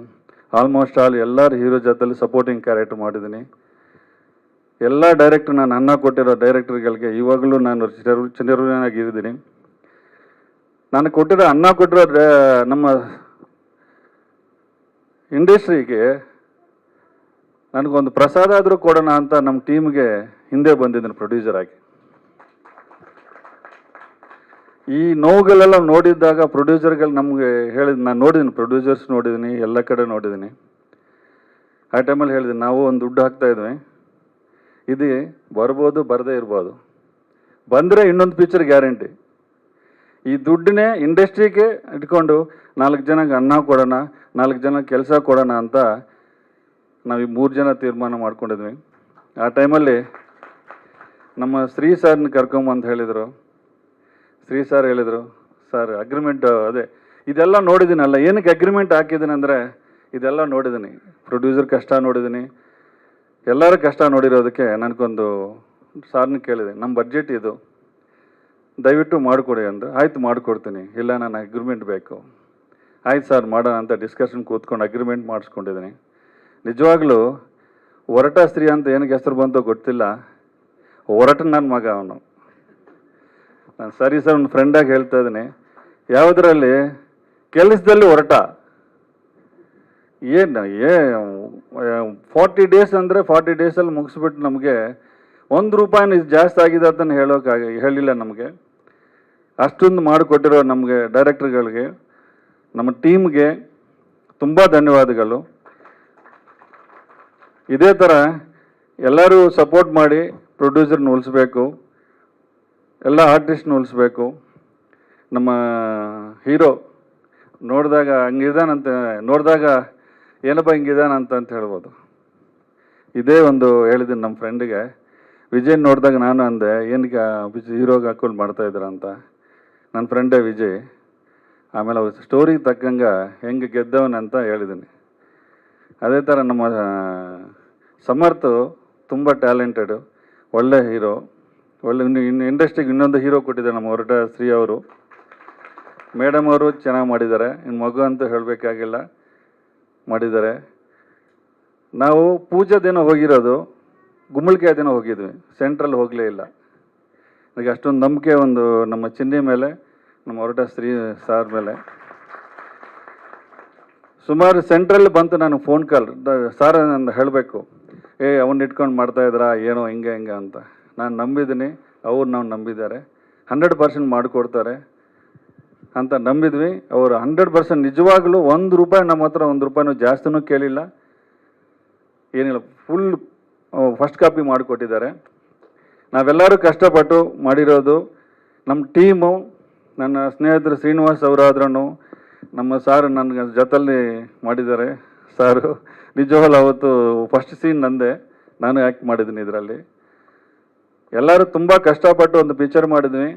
ಆಲ್ಮೋಸ್ಟ್ ಆಲ್ ಎಲ್ಲರ ಹೀರೋ ಜೊತೆಲಿ ಸಪೋರ್ಟಿಂಗ್ ಕ್ಯಾರೆಕ್ಟರ್ ಮಾಡಿದ್ದೀನಿ. ಎಲ್ಲ ಡೈರೆಕ್ಟ್ರು, ನಾನು ಅನ್ನ ಕೊಟ್ಟಿರೋ ಡೈರೆಕ್ಟರ್ಗಳಿಗೆ ಇವಾಗಲೂ ನಾನು ಚಿರಋಣಿಯಾಗಿದ್ದೀನಿ. ನಾನು ಕೊಟ್ಟಿರೋ ಅನ್ನ ಕೊಟ್ಟಿರೋ ನಮ್ಮ ಇಂಡಸ್ಟ್ರಿಗೆ ನನಗೊಂದು ಪ್ರಸಾದ ಆದರೂ ಕೊಡೋಣ ಅಂತ ನಮ್ಮ ಟೀಮ್ಗೆ ಹಿಂದೆ ಬಂದಿದ್ದೀನಿ ಪ್ರೊಡ್ಯೂಸರ್ ಆಗಿ. ಈ ನೋವುಗಳೆಲ್ಲ ನೋಡಿದ್ದಾಗ ಪ್ರೊಡ್ಯೂಸರ್ಗಳು ನಮಗೆ ಹೇಳಿದ್ದು, ನಾನು ನೋಡಿದ್ದೀನಿ, ಪ್ರೊಡ್ಯೂಸರ್ಸ್ ನೋಡಿದ್ದೀನಿ, ಎಲ್ಲ ಕಡೆ ನೋಡಿದ್ದೀನಿ. ಆ ಟೈಮಲ್ಲಿ ಹೇಳಿದ್ದೀನಿ, ನಾವು ಒಂದು ದುಡ್ಡು ಹಾಕ್ತಾಯಿದ್ವಿ, ಇದು ಬರ್ಬೋದು, ಬರದೇ ಇರ್ಬೋದು, ಬಂದರೆ ಇನ್ನೊಂದು ಪಿಕ್ಚರ್ ಗ್ಯಾರಂಟಿ. ಈ ದುಡ್ಡನ್ನೇ ಇಂಡಸ್ಟ್ರಿಗೆ ಇಟ್ಕೊಂಡು 4 ಜನಕ್ಕೆ ಅನ್ನ ಕೊಡೋಣ, 4 ಜನಕ್ಕೆ ಕೆಲಸ ಕೊಡೋಣ ಅಂತ ನಾವು ಈ 3 ಜನ ತೀರ್ಮಾನ ಮಾಡ್ಕೊಂಡಿದ್ವಿ. ಆ ಟೈಮಲ್ಲಿ ನಮ್ಮ ಶ್ರೀ ಸರ್ನ ಕರ್ಕೊಂಬಂತ ಹೇಳಿದರು. ಶ್ರೀ ಸರ್ ಹೇಳಿದರು, ಸರ್ ಅಗ್ರಿಮೆಂಟ್ ಅದೇ ಇದೆಲ್ಲ ನೋಡಿದ್ದೀನಲ್ಲ, ಏನಕ್ಕೆ ಅಗ್ರಿಮೆಂಟ್ ಹಾಕಿದ್ದೀನಿ ಅಂದರೆ ಇದೆಲ್ಲ ನೋಡಿದ್ದೀನಿ, ಪ್ರೊಡ್ಯೂಸರ್ ಕಷ್ಟ ನೋಡಿದ್ದೀನಿ, ಎಲ್ಲರ ಕಷ್ಟ ನೋಡಿರೋದಕ್ಕೆ ನನಗೊಂದು ಸಾರ್ನ ಕೇಳಿದೆ, ನಮ್ಮ ಬಡ್ಜೆಟ್ ಇದು, ದಯವಿಟ್ಟು ಮಾಡಿಕೊಡಿ ಅಂದರೆ. ಆಯಿತು ಮಾಡಿಕೊಡ್ತೀನಿ, ಇಲ್ಲ ನಾನು ಅಗ್ರಿಮೆಂಟ್ ಬೇಕು. ಆಯ್ತು ಸರ್ ಮಾಡೋಣ ಅಂತ ಡಿಸ್ಕಷನ್ ಕೂತ್ಕೊಂಡು ಅಗ್ರಿಮೆಂಟ್ ಮಾಡಿಸ್ಕೊಂಡಿದ್ದೀನಿ. ನಿಜವಾಗ್ಲೂ ಹೊರಟ ಸ್ತ್ರೀ ಅಂತ ಏನಕ್ಕೆ ಹೆಸರು ಬಂತೋ ಗೊತ್ತಿಲ್ಲ, ಹೊರಟ ನನ್ನ ಮಗ ಅವನು. ನಾನು ಸರಿ ಸರ್ ಒಂದು ಫ್ರೆಂಡಾಗಿ ಹೇಳ್ತಾ ಇದ್ದೀನಿ, ಯಾವುದರಲ್ಲಿ ಕೆಲಸದಲ್ಲಿ ಹೊರಟ ಏನು 40 ಡೇಸ್ ಅಂದರೆ 40 ಡೇಸಲ್ಲಿ ಮುಗಿಸ್ಬಿಟ್ಟು ನಮಗೆ 1 ರೂಪಾಯಿನ ಜಾಸ್ತಿ ಆಗಿದೆ ಅಂತ ಹೇಳಿಲ್ಲ ನಮಗೆ. ಅಷ್ಟೊಂದು ಮಾಡಿಕೊಟ್ಟಿರೋ ನಮಗೆ ಡೈರೆಕ್ಟರ್ಗಳಿಗೆ, ನಮ್ಮ ಟೀಮ್ಗೆ ತುಂಬ ಧನ್ಯವಾದಗಳು. ಇದೇ ಥರ ಎಲ್ಲರೂ ಸಪೋರ್ಟ್ ಮಾಡಿ ಪ್ರೊಡ್ಯೂಸರ್ನ ಉಳಿಸ್ಬೇಕು, ಎಲ್ಲ ಆರ್ಟಿಸ್ಟ್ನ ಉಳಿಸ್ಬೇಕು. ನಮ್ಮ ಹೀರೋ ನೋಡಿದಾಗ ಹಂಗಿದಾನಂತ, ನೋಡಿದಾಗ ಏನಪ್ಪ ಹಿಂಗಿದಾನಂತ ಹೇಳ್ಬೋದು. ಇದೇ ಒಂದು ಹೇಳಿದ್ದೀನಿ ನಮ್ಮ ಫ್ರೆಂಡಿಗೆ, ವಿಜಯ್ ನೋಡಿದಾಗ ನಾನು ಅಂದೆ ಏನಕ್ಕೆ ಹೀರೋಗೆ ಹಾಕೊಂಡು ಮಾಡ್ತಾ ಇದ್ದೀರ ಅಂತ. ನನ್ನ ಫ್ರೆಂಡೇ ವಿಜಯ್. ಆಮೇಲೆ ಅವ್ರ ಸ್ಟೋರಿಗೆ ತಕ್ಕಂಗೆ ಹೆಂಗೆ ಗೆದ್ದವನಂತ ಹೇಳಿದ್ದೀನಿ. ಅದೇ ಥರ ನಮ್ಮ ಸಮರ್ಥ್ ತುಂಬ ಟ್ಯಾಲೆಂಟೆಡು, ಒಳ್ಳೆ ಹೀರೋ, ಒಳ್ಳೆ ಇನ್ನು ಇಂಡಸ್ಟ್ರಿಗೆ ಇನ್ನೊಂದು ಹೀರೋ ಕೊಟ್ಟಿದ್ದಾರೆ ನಮ್ಮ ಹೊರಟ ಶ್ರೀ ಅವರು. ಮೇಡಮ್ ಅವರು ಚೆನ್ನಾಗಿ ಮಾಡಿದ್ದಾರೆ. ಇನ್ನು ಮಗು ಅಂತೂ ಹೇಳಬೇಕಾಗಿಲ್ಲ, ಮಾಡಿದ್ದಾರೆ. ನಾವು ಪೂಜಾ ದಿನ ಹೋಗಿರೋದು, ಗುಮ್ಮಳಿಕಾಯಿ ದಿನ ಹೋಗಿದ್ವಿ, ಸೆಂಟ್ರಲ್ಲಿ ಹೋಗಲೇ ಇಲ್ಲ. ನನಗೆ ಅಷ್ಟೊಂದು ನಂಬಿಕೆ ಒಂದು ನಮ್ಮ ಚಿನ್ನಿ ಮೇಲೆ, ನಮ್ಮ ಹೊರಟ ಶ್ರೀ ಸಾರ್ ಮೇಲೆ. ಸುಮಾರು ಸೆಂಟ್ರಲ್ಲಿ ಬಂತು ನನಗೆ ಫೋನ್ ಕಾಲ್, ಸಾರ್ ನಾನು ಹೇಳಬೇಕು, ಅವ್ನು ಇಟ್ಕೊಂಡು ಮಾಡ್ತಾಯಿದ್ರಾ ಏನೋ ಹಿಂಗೆ ಹಿಂಗೆ ಅಂತ. ನಾನು ನಂಬಿದ್ದೀನಿ, ಅವ್ರು ನಾವು ನಂಬಿದ್ದಾರೆ, 100% ಮಾಡಿಕೊಡ್ತಾರೆ ಅಂತ ನಂಬಿದ್ವಿ. ಅವರು 100% ನಿಜವಾಗ್ಲೂ ₹1 ನಮ್ಮ ಹತ್ರ ₹1 ಜಾಸ್ತಿನೂ ಕೇಳಿಲ್ಲ, ಏನಿಲ್ಲ, ಫುಲ್ ಫಸ್ಟ್ ಕಾಪಿ ಮಾಡಿಕೊಟ್ಟಿದ್ದಾರೆ. ನಾವೆಲ್ಲರೂ ಕಷ್ಟಪಟ್ಟು ಮಾಡಿರೋದು. ನಮ್ಮ ಟೀಮು, ನನ್ನ ಸ್ನೇಹಿತರು ಶ್ರೀನಿವಾಸ್ ಅವರಾದ್ರೂ, ನಮ್ಮ ಸಾರು ನನ್ನ ಜೊತೆಲಿ ಮಾಡಿದ್ದಾರೆ. ಸಾರು ನಿಜವಾಗ್ಲೂ ಅವತ್ತು ಫಸ್ಟ್ ಸೀನ್ ನಂದೆ, ನಾನು ಆ್ಯಕ್ಟ್ ಮಾಡಿದ್ದೀನಿ ಇದರಲ್ಲಿ. ಎಲ್ಲರೂ ತುಂಬ ಕಷ್ಟಪಟ್ಟು ಒಂದು ಪಿಕ್ಚರ್ ಮಾಡಿದ್ವಿ.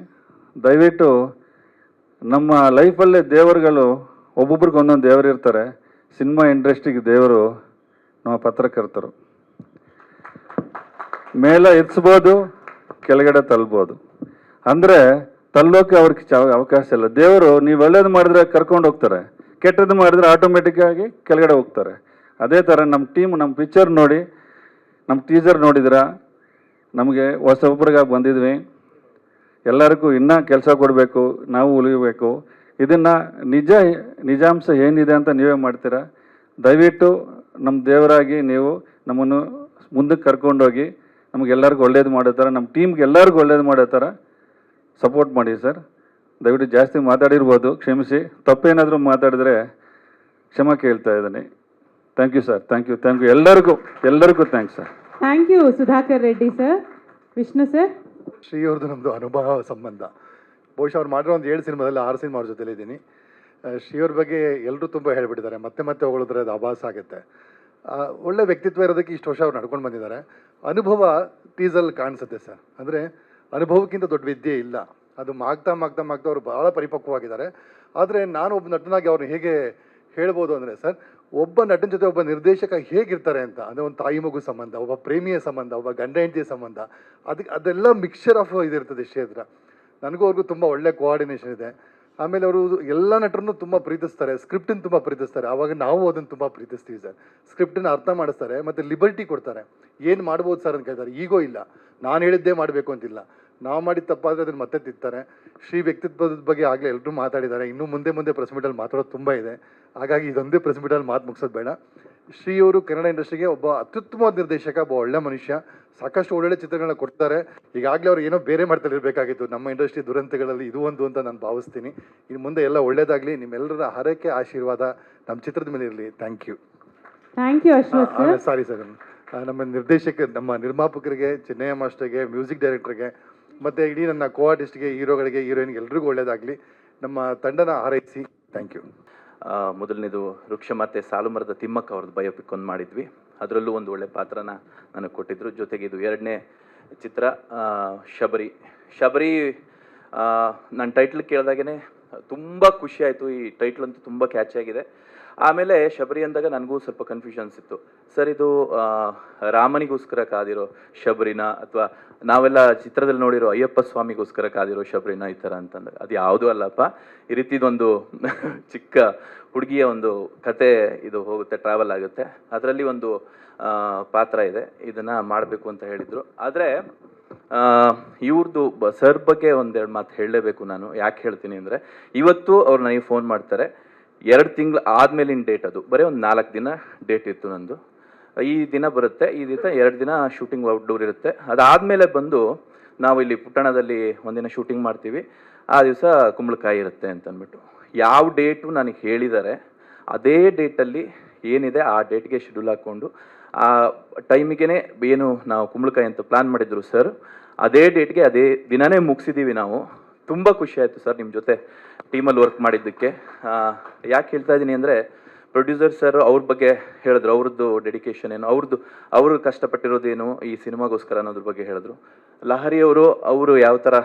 ದಯವಿಟ್ಟು ನಮ್ಮ ಲೈಫಲ್ಲೇ ದೇವರುಗಳು ಒಬ್ಬೊಬ್ರಿಗೆ ಒಂದೊಂದು ದೇವರು ಇರ್ತಾರೆ. ಸಿನಿಮಾ ಇಂಡಸ್ಟ್ರಿಗೆ ದೇವರು ನಮ್ಮ ಪತ್ರಕರ್ತರು. ಮೇಲೆ ಎತ್ಸ್ಬೋದು, ಕೆಳಗಡೆ ತಳ್ಬೋದು. ಅಂದರೆ ತಳ್ಳೋಕೆ ಅವ್ರಿಗೆ ಅವಕಾಶ ಇಲ್ಲ. ದೇವರು ನೀವು ಒಳ್ಳೇದು ಮಾಡಿದ್ರೆ ಕರ್ಕೊಂಡು ಹೋಗ್ತಾರೆ, ಕೆಟ್ಟದ್ದು ಮಾಡಿದ್ರೆ ಆಟೋಮೆಟಿಕ್ಕಾಗಿ ಕೆಳಗಡೆ ಹೋಗ್ತಾರೆ. ಅದೇ ಥರ ನಮ್ಮ ಟೀಮ್, ನಮ್ಮ ಪಿಕ್ಚರ್ ನೋಡಿ, ನಮ್ಮ ಟೀಸರ್ ನೋಡಿದ್ರೆ ನಮಗೆ ಹೊಸೊಬ್ರಿಗೆ ಬಂದಿದ್ವಿ. ಎಲ್ಲರಿಗೂ ಇನ್ನೂ ಕೆಲಸ ಕೊಡಬೇಕು, ನಾವು ಉಳಿಬೇಕು. ಇದನ್ನು ನಿಜಾಂಶ ಏನಿದೆ ಅಂತ ನೀವೇ ಮಾಡ್ತೀರಾ. ದಯವಿಟ್ಟು ನಮ್ಮ ದೇವರಾಗಿ ನೀವು ನಮ್ಮನ್ನು ಮುಂದಕ್ಕೆ ಕರ್ಕೊಂಡೋಗಿ ನಮಗೆಲ್ಲರಿಗೂ ಒಳ್ಳೇದು ಮಾಡೋ ಥರ, ನಮ್ಮ ಟೀಮ್ಗೆ ಎಲ್ಲರಿಗೂ ಒಳ್ಳೇದು ಮಾಡೋ ಥರ ಸಪೋರ್ಟ್ ಮಾಡಿ ಸರ್. ದಯವಿಟ್ಟು ಜಾಸ್ತಿ ಮಾತಾಡಿರ್ಬೋದು, ಕ್ಷಮಿಸಿ. ತಪ್ಪೇನಾದರೂ ಮಾತಾಡಿದ್ರೆ ಕ್ಷಮ ಕೇಳ್ತಾ ಇದ್ದೀನಿ. Thank you sir, thank you ಎಲ್ಲರಿಗೂ thanks sir. Thank you Sudhakar Reddy sir. Vishnu sir. Shri ಅವ್ರದ್ದು ನಮ್ಮದು ಅನುಭವ ಸಂಬಂಧ. ಬಹುಶಃ ಅವ್ರು ಮಾಡಿರೋ ಒಂದು 7 ಸಿನಿಮಾದಲ್ಲಿ 6 ಸಿನಿಮಾ ಅವ್ರ ಜೊತೆಲಿದ್ದೀನಿ. ಶ್ರೀ ಅವ್ರ ಬಗ್ಗೆ ಎಲ್ಲರೂ ತುಂಬ ಹೇಳ್ಬಿಟ್ಟಿದ್ದಾರೆ, ಮತ್ತೆ ಹೊಗಳಿದ್ರೆ ಅದು ಆಭಾಸ ಆಗುತ್ತೆ. ಒಳ್ಳೆ ವ್ಯಕ್ತಿತ್ವ ಇರೋದಕ್ಕೆ ಇಷ್ಟು ವರ್ಷ ಅವ್ರು ನಡ್ಕೊಂಡು ಬಂದಿದ್ದಾರೆ. ಅನುಭವ ಟೀಸಲ್ಲಿ ಕಾಣಿಸುತ್ತೆ ಸರ್. ಅಂದರೆ ಅನುಭವಕ್ಕಿಂತ ದೊಡ್ಡ ವಿದ್ಯೆ ಇಲ್ಲ. ಅದು ಮಾಗ್ತಾ ಅವರು ಭಾಳ ಪರಿಪಕ್ವವಾಗಿದ್ದಾರೆ. ಆದರೆ ನಾನು ಒಬ್ಬ ನಟನಾಗಿ ಅವ್ರನ್ನ ಹೇಗೆ ಹೇಳ್ಬೋದು ಅಂದರೆ ಸರ್, ಒಬ್ಬ ನಟನ ಜೊತೆ ಒಬ್ಬ ನಿರ್ದೇಶಕ ಹೇಗಿರ್ತಾರೆ ಅಂತ, ಅಂದರೆ ಒಂದು ತಾಯಿ ಮಗು ಸಂಬಂಧ, ಒಬ್ಬ ಪ್ರೇಮಿಯ ಸಂಬಂಧ, ಒಬ್ಬ ಗಂಡ ಹೆಂಡತಿಯ ಸಂಬಂಧ, ಅದೆಲ್ಲ ಮಿಕ್ಸ್ಚರ್ ಆಫ್ ಇದಿರ್ತದೆ ಕ್ಷೇತ್ರ. ನನಗೂ ಅವ್ರಿಗೂ ತುಂಬ ಒಳ್ಳೆ ಕೋಆರ್ಡಿನೇಷನ್ ಇದೆ. ಆಮೇಲೆ ಅವರು ಎಲ್ಲ ನಟರನ್ನು ತುಂಬ ಪ್ರೀತಿಸ್ತಾರೆ, ಸ್ಕ್ರಿಪ್ಟನ್ನು ತುಂಬ ಪ್ರೀತಿಸ್ತಾರೆ. ಆವಾಗ ನಾವು ಅದನ್ನು ತುಂಬ ಪ್ರೀತಿಸ್ತೀವಿ ಸರ್. ಸ್ಕ್ರಿಪ್ಟನ್ನು ಅರ್ಥ ಮಾಡಿಸ್ತಾರೆ, ಮತ್ತು ಲಿಬರ್ಟಿ ಕೊಡ್ತಾರೆ. ಏನು ಮಾಡ್ಬೋದು ಸರ್ ಅಂತ ಕೇಳ್ತಾರೆ. ಈಗೋ ಇಲ್ಲ, ನಾನು ಹೇಳಿದ್ದೇ ಮಾಡಬೇಕು ಅಂತಿಲ್ಲ. ನಾವು ಮಾಡಿದ ತಪ್ಪಾದರೆ ಅದನ್ನು ಮತ್ತೆ ತಿಂತಾರೆ. ಶ್ರೀ ವ್ಯಕ್ತಿತ್ವದ ಬಗ್ಗೆ ಆಗಲೇ ಎಲ್ಲರೂ ಮಾತಾಡಿದ್ದಾರೆ. ಇನ್ನೂ ಮುಂದೆ ಪ್ರೆಸ್ ಮೀಟಲ್ಲಿ ಮಾತಾಡೋದು ತುಂಬ ಇದೆ. ಹಾಗಾಗಿ ಇದೊಂದೇ ಪ್ರೆಸ್ ಮೀಟಲ್ಲಿ ಮಾತು ಮುಗಿಸೋದು ಬೇಡ. ಶ್ರೀ ಅವರು ಕನ್ನಡ ಇಂಡಸ್ಟ್ರಿಗೆ ಒಬ್ಬ ಅತ್ಯುತ್ತಮವಾದ ನಿರ್ದೇಶಕ, ಒಬ್ಬ ಒಳ್ಳೆ ಮನುಷ್ಯ. ಸಾಕಷ್ಟು ಒಳ್ಳೊಳ್ಳೆ ಚಿತ್ರಗಳನ್ನ ಕೊಡ್ತಾರೆ. ಈಗಾಗಲೇ ಅವ್ರು ಏನೋ ಬೇರೆ ಮಾಡ್ತಿರಬೇಕಾಗಿತ್ತು. ನಮ್ಮ ಇಂಡಸ್ಟ್ರಿ ದುರಂತಗಳಲ್ಲಿ ಇದು ಒಂದು ಅಂತ ನಾನು ಭಾವಿಸ್ತೀನಿ. ಇನ್ನು ಮುಂದೆ ಎಲ್ಲ ಒಳ್ಳೇದಾಗಲಿ. ನಿಮ್ಮೆಲ್ಲರ ಹರಕೆ ಆಶೀರ್ವಾದ ನಮ್ಮ ಚಿತ್ರದ ಮೇಲೆ ಇರಲಿ. Thank you. Thank you Ashwath sir. Sorry sir, ನಮ್ಮ ನಮ್ಮ ನಿರ್ಮಾಪಕರಿಗೆ, ಚಿನ್ನಯ್ಯ ಮಾಸ್ಟರ್ಗೆ, ಮ್ಯೂಸಿಕ್ ಡೈರೆಕ್ಟರ್ಗೆ, ಮತ್ತು ಇಡೀ ನನ್ನ ಕೋ ಆರ್ಟಿಸ್ಟ್ಗೆ, ಹೀರೋಗಳಿಗೆ, ಹೀರೋಯಿನ್ಗೆ ಎಲ್ರಿಗೂ ಒಳ್ಳೇದಾಗಲಿ. ನಮ್ಮ ತಂಡನ ಹಾರೈಸಿ. Thank you. ಮೊದಲನೇದು ವೃಕ್ಷಮಾತೆ ಸಾಲುಮರದ ತಿಮ್ಮಕ್ಕ ಅವ್ರದ್ದು ಬಯೋಪಿಕ್ ಒಂದು ಮಾಡಿದ್ವಿ. ಅದರಲ್ಲೂ ಒಂದು ಒಳ್ಳೆ ಪಾತ್ರನ ನನಗೆ ಕೊಟ್ಟಿದ್ದರು. ಜೊತೆಗೆ ಇದು 2ನೇ ಚಿತ್ರ ಶಬರಿ. ನನ್ನ ಟೈಟ್ಲ್ ಕೇಳಿದಾಗೇ ತುಂಬ ಖುಷಿ ಆಯಿತು. ಈ ಟೈಟ್ಲ್ ಅಂತೂ ತುಂಬ ಕ್ಯಾಚ್ ಆಗಿದೆ. ಆಮೇಲೆ ಶಬರಿ ಅಂದಾಗ ನನಗೂ ಸ್ವಲ್ಪ ಕನ್ಫ್ಯೂಷನ್ಸ್ ಇತ್ತು. ಸರ್, ಇದು ರಾಮನಿಗೋಸ್ಕರ ಕಾದಿರೋ ಶಬರಿನ, ಅಥವಾ ನಾವೆಲ್ಲ ಚಿತ್ರದಲ್ಲಿ ನೋಡಿರೋ ಅಯ್ಯಪ್ಪ ಸ್ವಾಮಿಗೋಸ್ಕರ ಕಾದಿರೋ ಶಬರಿನ, ಈ ಥರ ಅಂತಂದ್ರೆ ಅದು ಯಾವುದೂ ಅಲ್ಲಪ್ಪ. ಈ ರೀತಿದೊಂದು ಚಿಕ್ಕ ಹುಡುಗಿಯ ಒಂದು ಕತೆ ಇದು ಹೋಗುತ್ತೆ, ಟ್ರಾವೆಲ್ ಆಗುತ್ತೆ. ಅದರಲ್ಲಿ ಒಂದು ಪಾತ್ರ ಇದೆ. ಇದನ್ನು ಮಾಡಬೇಕು ಅಂತ ಹೇಳಿದರು. ಆದರೆ ಇವ್ರದ್ದು ಸರ್ ಬಗ್ಗೆ ಒಂದೆರಡು ಮಾತು ಹೇಳಲೇಬೇಕು ನಾನು. ಯಾಕೆ ಹೇಳ್ತೀನಿ ಅಂದರೆ, ಇವತ್ತು ಅವ್ರು ನನಗೆ ಫೋನ್ ಮಾಡ್ತಾರೆ. 2 ತಿಂಗಳು ಆದಮೇಲಿನ ಡೇಟ್ ಅದು. ಬರೀ ಒಂದು 4 ದಿನ ಡೇಟ್ ಇತ್ತು ನಂದು. ಈ ದಿನ ಬರುತ್ತೆ, ಈ ದಿನ 2 ದಿನ ಶೂಟಿಂಗ್ ಔಟ್ಡೋರ್ ಇರುತ್ತೆ. ಅದಾದಮೇಲೆ ಬಂದು ನಾವು ಇಲ್ಲಿ ಪುಟ್ಟಣದಲ್ಲಿ ಒಂದಿನ ಶೂಟಿಂಗ್ ಮಾಡ್ತೀವಿ. ಆ ದಿವಸ ಕುಂಬಳಕಾಯಿ ಇರುತ್ತೆ ಅಂತ ಅಂದ್ಬಿಟ್ಟು ಯಾವ ಡೇಟು ನನಗೆ ಹೇಳಿದ್ದಾರೆ, ಅದೇ ಡೇಟಲ್ಲಿ ಏನಿದೆ ಆ ಡೇಟ್ಗೆ ಶೆಡ್ಯೂಲ್ ಹಾಕ್ಕೊಂಡು ಆ ಟೈಮಿಗೆ ಏನು ನಾವು ಕುಂಬಳಕಾಯಿ ಅಂತ ಪ್ಲ್ಯಾನ್ ಮಾಡಿದ್ರು ಸರ್, ಅದೇ ಡೇಟ್ಗೆ ಅದೇ ದಿನವೇ ಮುಗಿಸಿದ್ದೀವಿ ನಾವು. ತುಂಬ ಖುಷಿ ಆಯಿತು ಸರ್ ನಿಮ್ಮ ಜೊತೆ ಟೀಮಲ್ಲಿ ವರ್ಕ್ ಮಾಡಿದ್ದಕ್ಕೆ. ಯಾಕೆ ಹೇಳ್ತಾ ಇದ್ದೀನಿ ಅಂದರೆ, ಪ್ರೊಡ್ಯೂಸರ್ ಸರ್ ಅವ್ರ ಬಗ್ಗೆ ಹೇಳಿದ್ರು, ಅವ್ರದ್ದು ಡೆಡಿಕೇಶನ್ ಏನು, ಅವರು ಕಷ್ಟಪಟ್ಟಿರೋದೇನು ಈ ಸಿನಿಮಾಗೋಸ್ಕರ ಅನ್ನೋದ್ರ ಬಗ್ಗೆ ಹೇಳಿದ್ರು. ಲಹರಿ ಅವರು ಯಾವ ಥರ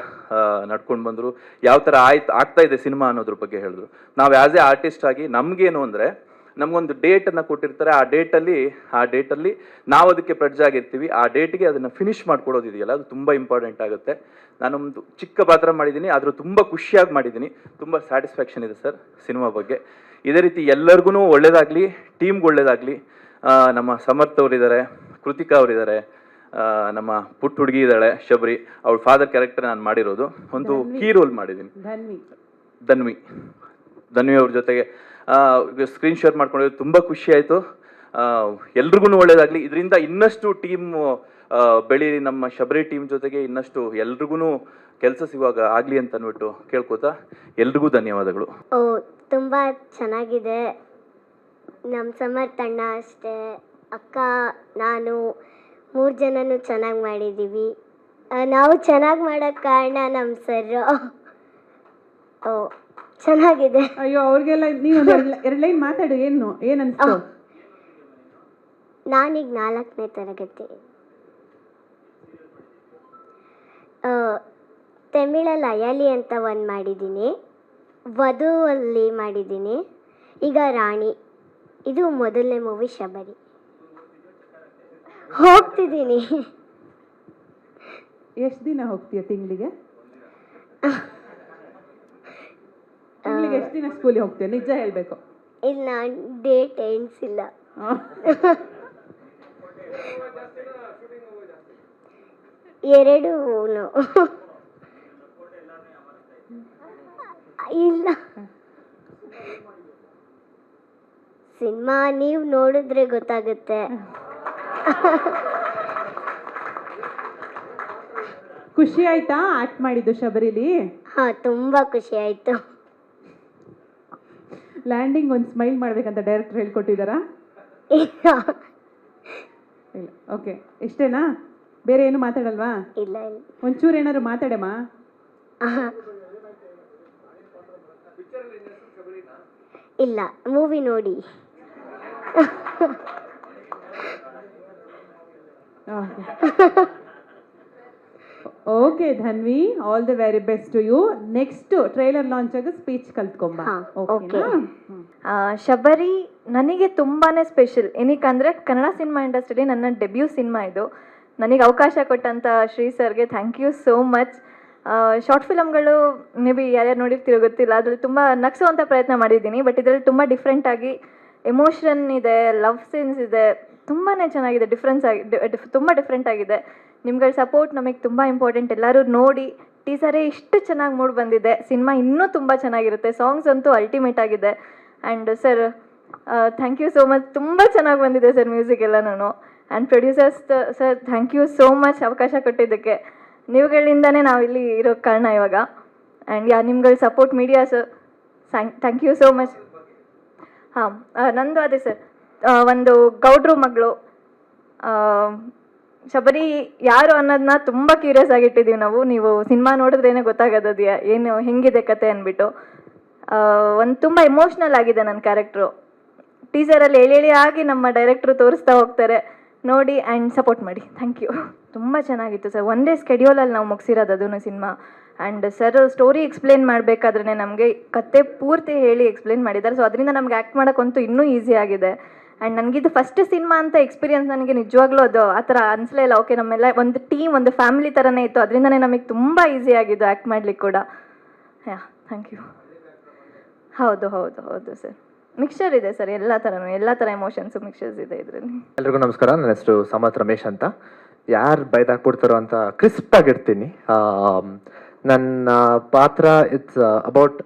ನಡ್ಕೊಂಡು ಬಂದರು, ಯಾವ ಥರ ಆಗ್ತಾ ಇದೆ ಸಿನಿಮಾ ಅನ್ನೋದ್ರ ಬಗ್ಗೆ ಹೇಳಿದ್ರು. ನಾವು ಆ್ಯಸ್ ಎ ಆರ್ಟಿಸ್ಟ್ ಆಗಿ ನಮಗೇನು ಅಂದರೆ, ನಮಗೊಂದು ಡೇಟನ್ನು ಕೊಟ್ಟಿರ್ತಾರೆ, ಆ ಡೇಟಲ್ಲಿ ನಾವು ಅದಕ್ಕೆ ಪ್ರೆಡ್ಜ್ ಆಗಿರ್ತೀವಿ. ಆ ಡೇಟ್ಗೆ ಅದನ್ನು ಫಿನಿಷ್ ಮಾಡ್ಕೊಡೋದಿದೆಯಲ್ಲ, ಅದು ತುಂಬ ಇಂಪಾರ್ಟೆಂಟ್ ಆಗುತ್ತೆ. ನಾನೊಂದು ಚಿಕ್ಕ ಪಾತ್ರ ಮಾಡಿದ್ದೀನಿ, ಆದರೂ ತುಂಬ ಖುಷಿಯಾಗಿ ಮಾಡಿದ್ದೀನಿ. ತುಂಬ ಸ್ಯಾಟಿಸ್ಫ್ಯಾಕ್ಷನ್ ಇದೆ ಸರ್ ಸಿನಿಮಾ ಬಗ್ಗೆ. ಇದೇ ರೀತಿ ಎಲ್ಲರಿಗೂ ಒಳ್ಳೇದಾಗಲಿ, ಟೀಮ್ಗೆ ಒಳ್ಳೇದಾಗಲಿ. ನಮ್ಮ ಸಮರ್ಥ್ ಅವರಿದ್ದಾರೆ, ಕೃತಿಕಾ ಅವರಿದ್ದಾರೆ, ನಮ್ಮ ಪುಟ್ಟ ಹುಡುಗಿ ಇದ್ದಾಳೆ ಶಬರಿ, ಅವಳ ಫಾದರ್ ಕ್ಯಾರೆಕ್ಟರ್ ನಾನು ಮಾಡಿರೋದು, ಒಂದು ಕೀ ರೋಲ್ ಮಾಡಿದ್ದೀನಿ. ಧನ್ವಿ ಅವ್ರ ಜೊತೆಗೆ ಸ್ಕ್ರೀನ್ ಶೇರ್ ಮಾಡ್ಕೊಂಡಿರೋದು ತುಂಬ ಖುಷಿ ಆಯಿತು. ಎಲ್ರಿಗೂ ಒಳ್ಳೇದಾಗಲಿ, ಇದರಿಂದ ಇನ್ನಷ್ಟು ಟೀಮ್ ಬೆಳೀರಿ, ನಮ್ಮ ಶಬರಿ ಟೀಮ್ ಜೊತೆಗೆ ಇನ್ನಷ್ಟು ಎಲ್ರಿಗೂ ಕೆಲಸ ಸಿಗುವಾಗ ಆಗಲಿ ಅಂತ ಅಂದ್ಬಿಟ್ಟು ಕೇಳ್ಕೊತಾ ಎಲ್ರಿಗೂ ಧನ್ಯವಾದಗಳು. ತುಂಬ ಚೆನ್ನಾಗಿದೆ. ನಮ್ಮ ಸಮರ್ಥ್ ಅಣ್ಣ ಅಷ್ಟೇ, ಅಕ್ಕ, ನಾನು 3 ಜನನೂ ಚೆನ್ನಾಗಿ ಮಾಡಿದ್ದೀವಿ. ನಾವು ಚೆನ್ನಾಗಿ ಮಾಡೋಕ್ಕೆ ಕಾರಣ ನಮ್ಮ ಸರ್ರು. ಚೆನ್ನಾಗಿದೆ. ಅಯ್ಯೋ, ಅವ್ರಿಗೆಲ್ಲ ನೀವು ಎರಡು ಲೈನ್ ಮಾತಾಡು. ಏನನ್ಸ್ತು? ನಾನೀಗ 4ನೇ ತರಗತಿ. ತಮಿಳಲ್ಲಿ ಅಯಾಲಿ ಅಂತ ಒಂದು ಮಾಡಿದ್ದೀನಿ, ವಧುವಲ್ಲಿ ಮಾಡಿದ್ದೀನಿ, ಈಗ ರಾಣಿ. ಇದು ಮೊದಲನೇ ಮೂವಿ ಶಬರಿ. ಹೋಗ್ತಿದ್ದೀನಿ. ಎಷ್ಟು ದಿನ ಹೋಗ್ತೀಯ ತಿಂಗಳಿಗೆ? ಎಷ್ಟು ದಿನ ಸ್ಕೂಲಿಗೆ ಹೋಗ್ತೀಯ? ನಿಜ ಹೇಳ್ಬೇಕು. ಇಲ್ಲ, ಡೇಟ್ ಎಣಿಸಿಲ್ಲ. ಎರಡೂ ಇಲ್ಲ. ಸಿನಿಮಾ ನೀವು ನೋಡಿದ್ರೆ ಗೊತ್ತಾಗುತ್ತೆ. ಖುಷಿ ಆಯ್ತಾ ಆಕ್ಟ್ ಮಾಡಿದ್ದು ಶಬರಿಲಿ? ಹಾ, ತುಂಬಾ ಖುಷಿ ಆಯ್ತು. ಲ್ಯಾಂಡಿಂಗ್ ಒಂದು ಸ್ಮೈಲ್ ಮಾಡ್ಬೇಕಂತ ಡೈರೆಕ್ಟರ್ ಹೇಳ್ಕೊಟ್ಟಿದ್ದಾರಾ? ಇಲ್ಲ. ಓಕೆ, ಇಷ್ಟೇನಾ? ಬೇರೆ ಏನು ಮಾತಾಡಲ್ವಾ? ಇಲ್ಲ ಇಲ್ಲ. ಒಂಚೂರು ಏನಾದ್ರು ಮಾತಾಡಮ್ಮ. ಇಲ್ಲ, ಮೂವಿ ನೋಡಿ. Okay Dhanvi, all the very best to you. Next trailer launch ಆಗ ಸ್ಪೀಚ್ ಕಲ್ತ್ಕೊಂಬ. ಶಬರಿ ನನಗೆ ತುಂಬಾ ಸ್ಪೆಷಲ್. ಏನಕ್ಕಂದರೆ ಕನ್ನಡ ಸಿನಿಮಾ ಇಂಡಸ್ಟ್ರಿಲಿ ನನ್ನ ಡೆಬ್ಯೂ ಸಿನಿಮಾ ಇದು. ನನಗೆ ಅವಕಾಶ ಕೊಟ್ಟಂಥ ಶ್ರೀ ಸರ್ಗೆ thank you so much. Short ಫಿಲಮ್ಗಳು ಮೇ ಬಿ ಯಾರ್ಯಾರು ನೋಡಿರ್ತಿರೋ ಗೊತ್ತಿಲ್ಲ, ಅದರಲ್ಲಿ ತುಂಬ ನಗಿಸುವಂಥ ಪ್ರಯತ್ನ ಮಾಡಿದ್ದೀನಿ. ಬಟ್ ಇದರಲ್ಲಿ ತುಂಬ ಡಿಫ್ರೆಂಟಾಗಿ ಎಮೋಷನ್ ಇದೆ, ಲವ್ ಸೀನ್ಸ್ ಇದೆ, ತುಂಬಾ ಚೆನ್ನಾಗಿದೆ. ತುಂಬ ಡಿಫ್ರೆಂಟ್ ಆಗಿದೆ. ನಿಮ್ಗಳ ಸಪೋರ್ಟ್ ನಮಗೆ ತುಂಬ ಇಂಪಾರ್ಟೆಂಟ್. ಎಲ್ಲರೂ ನೋಡಿ, ಟೀಸರೇ ಇಷ್ಟು ಚೆನ್ನಾಗಿ ಮೂಡ್ ಬಂದಿದೆ. ಸಿನಿಮಾ ಇನ್ನೂ ತುಂಬ ಚೆನ್ನಾಗಿರುತ್ತೆ. ಸಾಂಗ್ಸ್ ಅಂತೂ ಅಲ್ಟಿಮೇಟ್ ಆಗಿದೆ. And sir thank you so much. ತುಂಬ ಚೆನ್ನಾಗಿ ಬಂದಿದೆ ಸರ್ ಮ್ಯೂಸಿಕ್ ಎಲ್ಲನೂ. And producers sir thank you so much ಅವಕಾಶ ಕೊಟ್ಟಿದ್ದಕ್ಕೆ. ನೀವುಗಳಿಂದನೇ ನಾವು ಇಲ್ಲಿ ಇರೋ ಕಾರಣ ಇವಾಗ. ಆ್ಯಂಡ್ ನಿಮ್ಗಳ support medias thank you so much. ಹಾಂ, ನಂದು ಅದೇ ಸರ್, ಒಂದು ಗೌಡ್ರು ಮಗಳು ಶಬರಿ ಯಾರು ಅನ್ನೋದನ್ನ ತುಂಬ ಕ್ಯೂರಿಯಸ್ ಆಗಿಟ್ಟಿದ್ದೀವಿ ನಾವು. ನೀವು ಸಿನಿಮಾ ನೋಡಿದ್ರೇನೆ ಗೊತ್ತಾಗೋದು ಏನು ಹೆಂಗಿದೆ ಕತೆ ಅಂದ್ಬಿಟ್ಟು. ಒಂದು ತುಂಬ ಎಮೋಷ್ನಲ್ ಆಗಿದೆ ನನ್ನ ಕ್ಯಾರೆಕ್ಟ್ರು. ಟೀಸರಲ್ಲಿ ಎಳಿ ನಮ್ಮ ಡೈರೆಕ್ಟ್ರು ತೋರಿಸ್ತಾ ಹೋಗ್ತಾರೆ. ನೋಡಿ ಆ್ಯಂಡ್ ಸಪೋರ್ಟ್ ಮಾಡಿ. Thank you. ತುಂಬ ಚೆನ್ನಾಗಿತ್ತು ಸರ್. ಒಂದೇ ಸ್ಕೆಡ್ಯೂಲಲ್ಲಿ ನಾವು ಮುಗಿಸಿರೋದು ಅದನ್ನು cinema. And sir story explain ಮಾಡಬೇಕಾದ್ರೆ ನಮಗೆ ಕತೆ ಪೂರ್ತಿ ಹೇಳಿ ಎಕ್ಸ್ಪ್ಲೇನ್ ಮಾಡಿದ್ದಾರೆ. ಸೊ ಅದರಿಂದ ನಮ್ಗೆ ಆ್ಯಕ್ಟ್ ಮಾಡೋಕ್ಕಂತೂ ಇನ್ನೂ ಈಸಿ ಆಗಿದೆ. ಆ್ಯಂಡ್ ನನಗಿದು ಫಸ್ಟ್ ಸಿನಿಮಾ ಅಂತ ಎಕ್ಸ್ಪೀರಿಯನ್ಸ್ ನನಗೆ ನಿಜವಾಗ್ಲೂ ಅದು ಆ ಥರ ಅನಿಸ್ಲೇ ಇಲ್ಲ. ಓಕೆ, ನಮ್ಮೆಲ್ಲ ಒಂದು ಟೀಮ್, ಒಂದು ಫ್ಯಾಮಿಲಿ ಥರನೇ ಇತ್ತು. ಅದರಿಂದನೇ ನಮಗೆ ತುಂಬ ಈಸಿ ಆಗಿದ್ದು ಆ್ಯಕ್ಟ್ ಮಾಡ್ಲಿಕ್ಕೆ ಕೂಡ. ಯಾ, ಥ್ಯಾಂಕ್ ಯು. ಹೌದು ಹೌದು ಹೌದು ಸರ್. ಮಿಕ್ಸ್ಚರ್ ಇದೆ ಸರ್, ಎಲ್ಲ ಥರ ಎಮೋಷನ್ಸು ಮಿಕ್ಸ್ಚರ್ಸ್ ಇದೆ ಇದರಲ್ಲಿ. ಎಲ್ರಿಗೂ ನಮಸ್ಕಾರ. ನನ್ನ ಹೆಸರು ಸಮರ್ಥ್ ರಮೇಶ್ ಅಂತ. ಯಾರು ಬೈದಾಕ್ಬಿಡ್ತಾರೋ ಅಂತ ಕ್ರಿಸ್ಪ್ ಆಗಿರ್ತೀನಿ. ನನ್ನ ಪಾತ್ರ ಇಟ್ಸ್ ಅಬೌಟ್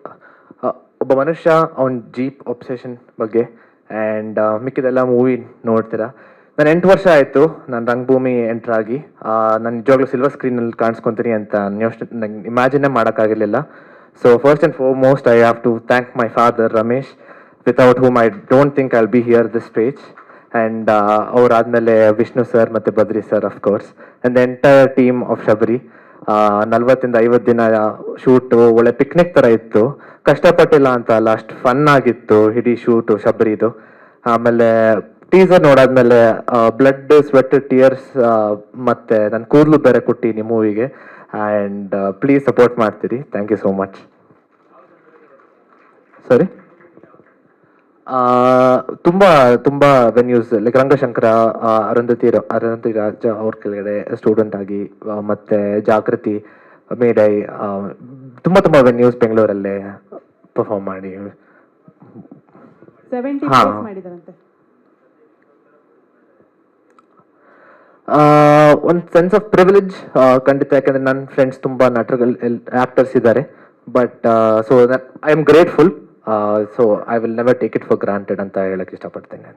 ಒಬ್ಬ ಮನುಷ್ಯ, ಅವನ ಜೀಪ್ ಒಬ್ಸೆಷನ್ ಬಗ್ಗೆ. ಆ್ಯಂಡ್ ಮಿಕ್ಕಿದೆಲ್ಲ ಮೂವಿ ನೋಡ್ತೀರಾ. ನಾನು 8 ವರ್ಷ ಆಯಿತು ನಾನು ರಂಗಭೂಮಿ ಎಂಟ್ರಾಗಿ. ನಾನು ನಿಜವಾಗ್ಲೂ ಸಿಲ್ವರ್ ಸ್ಕ್ರೀನಲ್ಲಿ ಕಾಣಿಸ್ಕೊತೀನಿ ಅಂತ ನಂಗೆ ಇಮ್ಯಾಜಿನೇ ಮಾಡೋಕ್ಕಾಗಿರಲಿಲ್ಲ. So first and foremost I have to thank my father Ramesh, without whom I don't think I'll be here this page. And ಅವರಾದಮೇಲೆ ವಿಷ್ಣು ಸರ್ ಮತ್ತು Badri sir of course, and the entire team of Shabari. 40 50 ದಿನ ಶೂಟು ಒಳ್ಳೆ ಪಿಕ್ನಿಕ್ ಥರ ಇತ್ತು. ಕಷ್ಟಪಟ್ಟಿಲ್ಲ ಅಂತ ಅಲ್ಲ, ಅಷ್ಟು ಫನ್ ಆಗಿತ್ತು ಇಡೀ ಶೂಟು ಶಬರಿದು. ಆಮೇಲೆ ಟೀಸರ್ ನೋಡಾದ್ಮೇಲೆ ಬ್ಲಡ್ ಸ್ವೆಟ್ ಟಿಯರ್ಸ್ ಮತ್ತೆ ನನ್ನ ಕೂದಲು ಬೇರೆ ಕೊಟ್ಟಿನಿ ಮೂವಿಗೆ. ಆ್ಯಂಡ್ ಪ್ಲೀಸ್ ಸಪೋರ್ಟ್ ಮಾಡ್ತೀರಿ. Thank you so much. Sorry, ತುಂಬ ತುಂಬ ವೆನ್ಯೂಸ್ ಲೈಕ್ ರಂಗಶಂಕರ, ಅರುಂಧತಿ ರಾಜ ಅವ್ರ ಕೆಳಗಡೆ ಸ್ಟೂಡೆಂಟ್ ಆಗಿ, ಮತ್ತೆ ಜಾಗೃತಿ, ಮೇಡೈ, ತುಂಬ ತುಂಬ ವೆನ್ಯೂಸ್ ಬೆಂಗಳೂರಲ್ಲೇ ಪರ್ಫಾರ್ಮ್ ಮಾಡಿ 70 ಹಾ. ಪ್ಲೇಸ್ ಮಾಡಿದಾರಂತೆ. ಒಂದು ಸೆನ್ಸ್ ಆಫ್ ಪ್ರಿವಿಲೇಜ್ ಖಂಡಿತ, ಯಾಕಂದ್ರೆ ನನ್ನ ಫ್ರೆಂಡ್ಸ್ ತುಂಬ ನಟರುಗಳು ಆಕ್ಟರ್ಸ್ ಇದ್ದಾರೆ. But so I am grateful. So I will never take it for granted ಅಂತ ಹೇಳಕ್ಕೆ ಇಷ್ಟಪಡ್ತೇನೆ.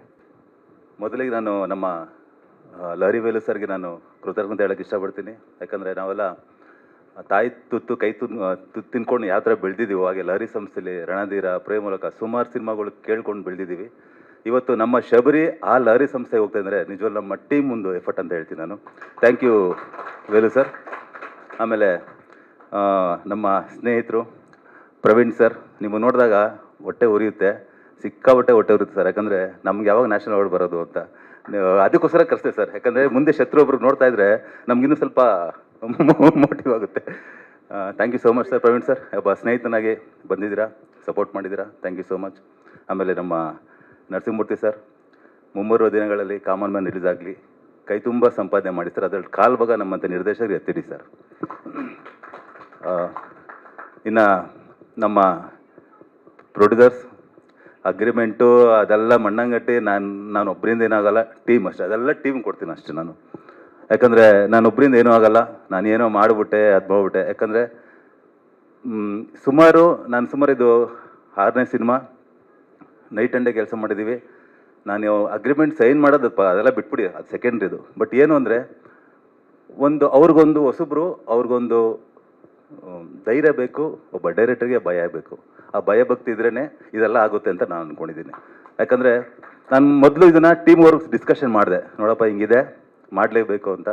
ಮೊದಲಿಗೆ ನಾನು ನಮ್ಮ ಲಹರಿ ವೇಲು ಸರ್ಗೆ ನಾನು ಕೃತಜ್ಞತೆ ಹೇಳಕ್ಕೆ ಇಷ್ಟಪಡ್ತೀನಿ. ಯಾಕಂದರೆ ನಾವೆಲ್ಲ ತಾಯಿ ತುತ್ತು ಕೈ ತುತ್ತು ತಿನ್ಕೊಂಡು ಯಾವ ಥರ ಬೆಳೆದಿದ್ದೀವಿ, ಹಾಗೆ ಲಹರಿ ಸಂಸ್ಥೆಯಲ್ಲಿ ರಣಧೀರ, ಪ್ರೇಮ ಮೂಲಕ ಸುಮಾರು ಸಿನಿಮಾಗಳು ಕೇಳ್ಕೊಂಡು ಬೆಳೆದಿದ್ದೀವಿ. ಇವತ್ತು ನಮ್ಮ ಶಬರಿ ಆ ಲಹರಿ ಸಂಸ್ಥೆಗೆ ಹೋಗ್ತಾ ಇದ್ದಾರೆ. ನಿಜವಲ್ಲ ನಮ್ಮ ಟೀಮ್ ಒಂದು ಎಫರ್ಟ್ ಅಂತ ಹೇಳ್ತೀನಿ ನಾನು. Thank you Velu sir. ಆಮೇಲೆ ನಮ್ಮ ಸ್ನೇಹಿತರು ಪ್ರವೀಣ್ ಸರ್, ನೀವು ನೋಡಿದಾಗ ಹೊಟ್ಟೆ ಉರಿಯುತ್ತೆ, ಸಿಕ್ಕಾಬಟ್ಟೆ ಹೊಟ್ಟೆ ಉರಿಯುತ್ತೆ ಸರ್. ಯಾಕಂದರೆ ನಮ್ಗೆ ಯಾವಾಗ ನ್ಯಾಷನಲ್ ಅವಾರ್ಡ್ ಬರೋದು ಅಂತ ಅದಕ್ಕೋಸ್ಕರ ಕರೆಸ್ತೇವೆ ಸರ್. ಯಾಕಂದರೆ ಮುಂದೆ ಶತ್ರು ಒಬ್ರಿಗೆ ನೋಡ್ತಾ ಇದ್ರೆ ನಮಗಿನ್ನೂ ಸ್ವಲ್ಪ ಮೋಟಿವ್ ಆಗುತ್ತೆ. Thank you so much sir. Praveen sir ಒಬ್ಬ ಸ್ನೇಹಿತನಾಗಿ ಬಂದಿದ್ದೀರಾ, ಸಪೋರ್ಟ್ ಮಾಡಿದ್ದೀರಾ, ಥ್ಯಾಂಕ್ ಯು ಸೋ ಮಚ್. ಆಮೇಲೆ ನಮ್ಮ ನರಸಿಂಹಮೂರ್ತಿ ಸರ್, ಮುಂಬರುವ ದಿನಗಳಲ್ಲಿ ಕಾಮನ್ ಮ್ಯಾನ್ ರಿಲೀಸ್ ಆಗಲಿ, ಕೈ ತುಂಬ ಸಂಪಾದನೆ ಮಾಡಿ ಸರ್. ಅದರಲ್ಲಿ ಕಾಲು ಭಾಗ ನಮ್ಮಂಥ ನಿರ್ದೇಶಕರಿಗೆ ಎತ್ತಿಡಿ ಸರ್. ಇನ್ನು ನಮ್ಮ ಪ್ರೊಡ್ಯೂಸರ್ಸ್ ಅಗ್ರಿಮೆಂಟು ಅದೆಲ್ಲ ಮಣ್ಣಂಗಟ್ಟಿ ನಾನು ಒಬ್ಬರಿಂದ ಏನಾಗಲ್ಲ, ಟೀಮ್ ಅಷ್ಟೇ, ಅದೆಲ್ಲ ಟೀಮ್ ಕೊಡ್ತೀನಿ ಅಷ್ಟೇ ನಾನು. ಯಾಕಂದರೆ ನಾನು ಒಬ್ಬರಿಂದ ಏನೂ ಆಗಲ್ಲ, ನಾನು ಏನೋ ಮಾಡಿಬಿಟ್ಟೆ ಅದು ಮಾಡ್ಬಿಟ್ಟೆ. ಯಾಕಂದರೆ ಸುಮಾರು ಇದು 6ನೇ ಸಿನಿಮಾ, ನೈಟ್ ಆ್ಯಂಡ್ ಡೇ ಕೆಲಸ ಮಾಡಿದ್ದೀವಿ. ನಾನು ಅಗ್ರಿಮೆಂಟ್ ಸೈನ್ ಮಾಡೋದು ಅದೆಲ್ಲ ಬಿಟ್ಬಿಡಿ, ಅದು ಸೆಕೆಂಡ್ರಿದು. ಬಟ್ ಏನು ಅಂದರೆ ಅವ್ರಿಗೊಂದು ಹೊಸಬ್ರು, ಅವ್ರಿಗೊಂದು ಧೈರ್ಯ ಬೇಕು, ಒಬ್ಬ ಡೈರೆಕ್ಟರ್ಗೆ ಭಯ ಬೇಕು. ಆ ಭಯ ಭಕ್ತಿ ಇದ್ರೇ ಇದೆಲ್ಲ ಆಗುತ್ತೆ ಅಂತ ನಾನು ಅಂದ್ಕೊಂಡಿದ್ದೀನಿ. ಯಾಕಂದರೆ ನಾನು ಮೊದಲು ಇದನ್ನು ಟೀಮ್ ವರ್ಕ್ ಡಿಸ್ಕಷನ್ ಮಾಡಿದೆ, ನೋಡಪ್ಪ ಹಿಂಗಿದೆ ಮಾಡಲೇಬೇಕು ಅಂತ.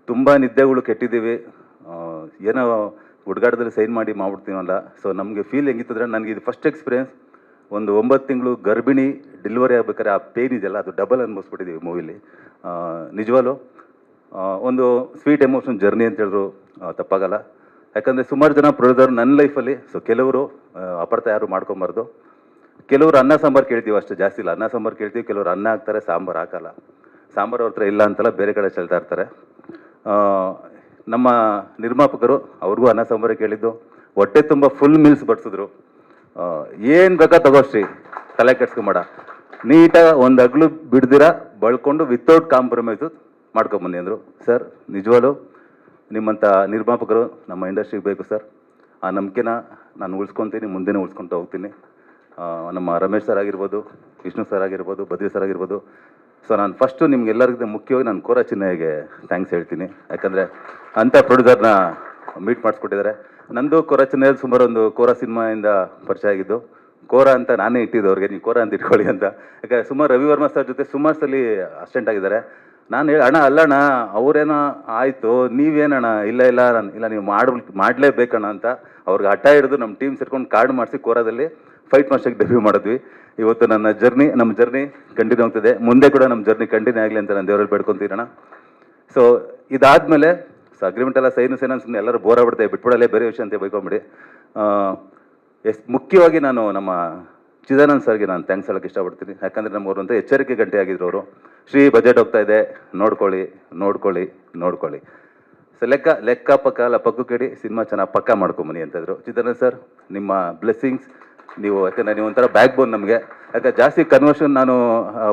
ತುಂಬ ನಿದ್ದೆಗಳು ಕೆಟ್ಟಿದ್ದೀವಿ, ಏನೋ ಹುಡುಗಾಟದಲ್ಲಿ ಸೈನ್ ಮಾಡ್ಬಿಡ್ತೀವಲ್ಲ. ಸೊ ನಮಗೆ ಫೀಲ್ ಹೆಂಗಿತ್ತಂದರೆ, ನನಗೆ ಇದು ಫಸ್ಟ್ ಎಕ್ಸ್ಪೀರಿಯೆನ್ಸ್. ಒಂದು 9 ತಿಂಗಳು ಗರ್ಭಿಣಿ ಡೆಲಿವರಿ ಆಗ್ಬೇಕಾದ್ರೆ ಆ ಪೇನ್ ಇದೆಯಲ್ಲ, ಅದು ಡಬಲ್ ಅನ್ಭವಿಸ್ಬಿಟ್ಟಿದ್ದೀವಿ ಮೂವಿಲಿ. ನಿಜವಾಗ್ಲೂ ಒಂದು ಸ್ವೀಟ್ ಎಮೋಷನ್ ಜರ್ನಿ ಅಂತ ಹೇಳಿದ್ರು ತಪ್ಪಾಗಲ್ಲ. ಯಾಕಂದರೆ ಸುಮಾರು ಜನ ಪ್ರೊಡ್ಯೂಸರ್ ನನ್ನ ಲೈಫಲ್ಲಿ, ಸೊ ಕೆಲವರು ಅಪಾರ್ಥ ಯಾರು ಮಾಡ್ಕೊಬಾರ್ದು. ಕೆಲವರು ಅನ್ನ ಸಾಂಬಾರು ಕೇಳ್ತೀವಿ ಅಷ್ಟೇ, ಜಾಸ್ತಿ ಇಲ್ಲ. ಅನ್ನ ಸಾಂಬಾರು ಕೇಳ್ತೀವಿ, ಕೆಲವರು ಅನ್ನ ಹಾಕ್ತಾರೆ, ಸಾಂಬಾರು ಹಾಕಲ್ಲ. ಸಾಂಬಾರು ಅವ್ರ ಹತ್ರ ಇಲ್ಲ ಅಂತಲ್ಲ, ಬೇರೆ ಕಡೆ ಚೆಲ್ತಾ ಇರ್ತಾರೆ. ನಮ್ಮ ನಿರ್ಮಾಪಕರು, ಅವ್ರಿಗೂ ಅನ್ನ ಸಾಂಬಾರೇ ಕೇಳಿದ್ದು, ಹೊಟ್ಟೆ ತುಂಬ ಫುಲ್ ಮೀಲ್ಸ್ ಬಡಿಸಿದ್ರು. ಏನು ಬೇಕಾ ತಗೋಶ್ರೀ, ತಲೆ ಕೆಡ್ಸ್ಕೊಂಬೇಡ, ನೀಟಾಗಿ ಒಂದು ಅಗ್ಲು ಬಿಡ್ದಿರ ಬಳ್ಕೊಂಡು ವಿತೌಟ್ ಕಾಂಪ್ರಮೈಸು ಮಾಡ್ಕೊಂಬನ್ನಿ ಅಂದರು. ಸರ್ ನಿಜವಾಗ್ಲೂ ನಿಮ್ಮಂಥ ನಿರ್ಮಾಪಕರು ನಮ್ಮ ಇಂಡಸ್ಟ್ರಿಗೆ ಬೇಕು ಸರ್. ಆ ನಂಬಿಕೆನ ನಾನು ಉಳಿಸ್ಕೊತೀನಿ, ಮುಂದೆನೇ ಉಳಿಸ್ಕೊತ ಹೋಗ್ತೀನಿ. ನಮ್ಮ ರಮೇಶ್ ಸರ್ ಆಗಿರ್ಬೋದು, ವಿಷ್ಣು ಸರ್ ಆಗಿರ್ಬೋದು, ಬದ್ರಿ ಸರ್ ಆಗಿರ್ಬೋದು. ಸೊ ನಾನು ಫಸ್ಟು ನಿಮ್ಗೆಲ್ಲರಿಗಿಂತ ಮುಖ್ಯವಾಗಿ ನಾನು ಕೋರಾ ಚಿನ್ನಯ್ಯಗೆ ಥ್ಯಾಂಕ್ಸ್ ಹೇಳ್ತೀನಿ. ಯಾಕಂದರೆ ಅಂಥ ಪ್ರೊಡ್ಯೂಸರ್ನ ಮೀಟ್ ಮಾಡಿಸ್ಕೊಟ್ಟಿದ್ದಾರೆ. ನಂದು ಕೋರಾ ಚಿನ್ನಯ್ಯಲ್ಲಿ ಸುಮಾರು ಒಂದು ಕೋರಾ ಸಿನಿಮಾಯಿಂದ ಪರಿಚಯ ಆಗಿದ್ದು. ಕೋರಾ ಅಂತ ನಾನೇ ಇಟ್ಟಿದ್ದು ಅವ್ರಿಗೆ, ನೀವು ಕೋರಾ ಅಂತ ಇಟ್ಕೊಳ್ಳಿ ಅಂತ. ಯಾಕಂದರೆ ಸುಮಾರು ರವಿ ವರ್ಮ ಸರ್ ಜೊತೆ ಸುಮಾರು ಸಲ ಅಸಿಸ್ಟೆಂಟ್ ಆಗಿದ್ದಾರೆ. ನಾನು ಹೇಳಿ, ಅಣ್ಣ ಅಲ್ಲಣ್ಣ ಅವರೇನೋ ಆಯಿತು, ನೀವೇನಣ್ಣ ಇಲ್ಲ ನೀವು ಮಾಡಲೇಬೇಕಣ್ಣ ಅಂತ ಅವ್ರಿಗೆ ಹಠ ಹಿಡಿದು ನಮ್ಮ ಟೀಮ್ ಸೇರ್ಕೊಂಡು ಕಾರ್ಡ್ ಮಾಡಿಸಿ ಕೋರಾದಲ್ಲಿ ಫೈಟ್ ಮಾಸ್ಟರ್ಗೆ ಡೆಬ್ಯೂ ಮಾಡಿದ್ವಿ. ಇವತ್ತು ನಮ್ಮ ಜರ್ನಿ ಕಂಟಿನ್ಯೂ ಆಗ್ತದೆ. ಮುಂದೆ ಕೂಡ ನಮ್ಮ ಜರ್ನಿ ಕಂಟಿನ್ಯೂ ಆಗಲಿ ಅಂತ ನಾನು ದೇವರಲ್ಲಿ ಬೇಡ್ಕೊತೀರಣ್ಣ. ಸೊ ಇದಾದಮೇಲೆ ಅಗ್ರಿಮೆಂಟ್ ಎಲ್ಲ ಸೈನು ಸುಮ್ಮನೆ ಎಲ್ಲರೂ ಬೋರ್ ಆಗ್ಬಿಡ್ತೇವೆ, ಬಿಟ್ಬಿಡಲೇ ಬೇರೆ ವಿಷಯ ಅಂತ ಬೈಕೊಂಬಿಡಿ. ಮುಖ್ಯವಾಗಿ ನಾನು ನಮ್ಮ ಚಿದಾನಂದ್ ಸರ್ಗೆ ನಾನು ಥ್ಯಾಂಕ್ಸ್ ಹೇಳೋಕ್ಕೆ ಇಷ್ಟಪಡ್ತೀನಿ. ಯಾಕಂದರೆ ನಮ್ಮವರು ಅಂತ ಎಚ್ಚರಿಕೆ ಗಂಟೆ ಆಗಿದ್ರು ಅವರು. ಬಜೆಟ್ ಹೋಗ್ತಾ ಇದೆ, ನೋಡ್ಕೊಳ್ಳಿ. ಸೊ ಲೆಕ್ಕ ಪಕ್ಕ ಎಲ್ಲ ಪಕ್ಕು ಕೇಳಿ ಸಿನಿಮಾ ಚೆನ್ನಾಗಿ ಪಕ್ಕ ಮಾಡ್ಕೊಂಬನಿ ಅಂತಿದ್ರು. ಚಿದಾನಂದ್ ಸರ್, ನಿಮ್ಮ ಬ್ಲೆಸ್ಸಿಂಗ್ಸ್, ನೀವು ಯಾಕಂದರೆ ನೀವು ಒಂಥರ ಬ್ಯಾಕ್ ಬೋನ್ ನಮಗೆ. ಯಾಕಂದ್ರೆ ಜಾಸ್ತಿ ಕನ್ವರ್ಷನ್ ನಾನು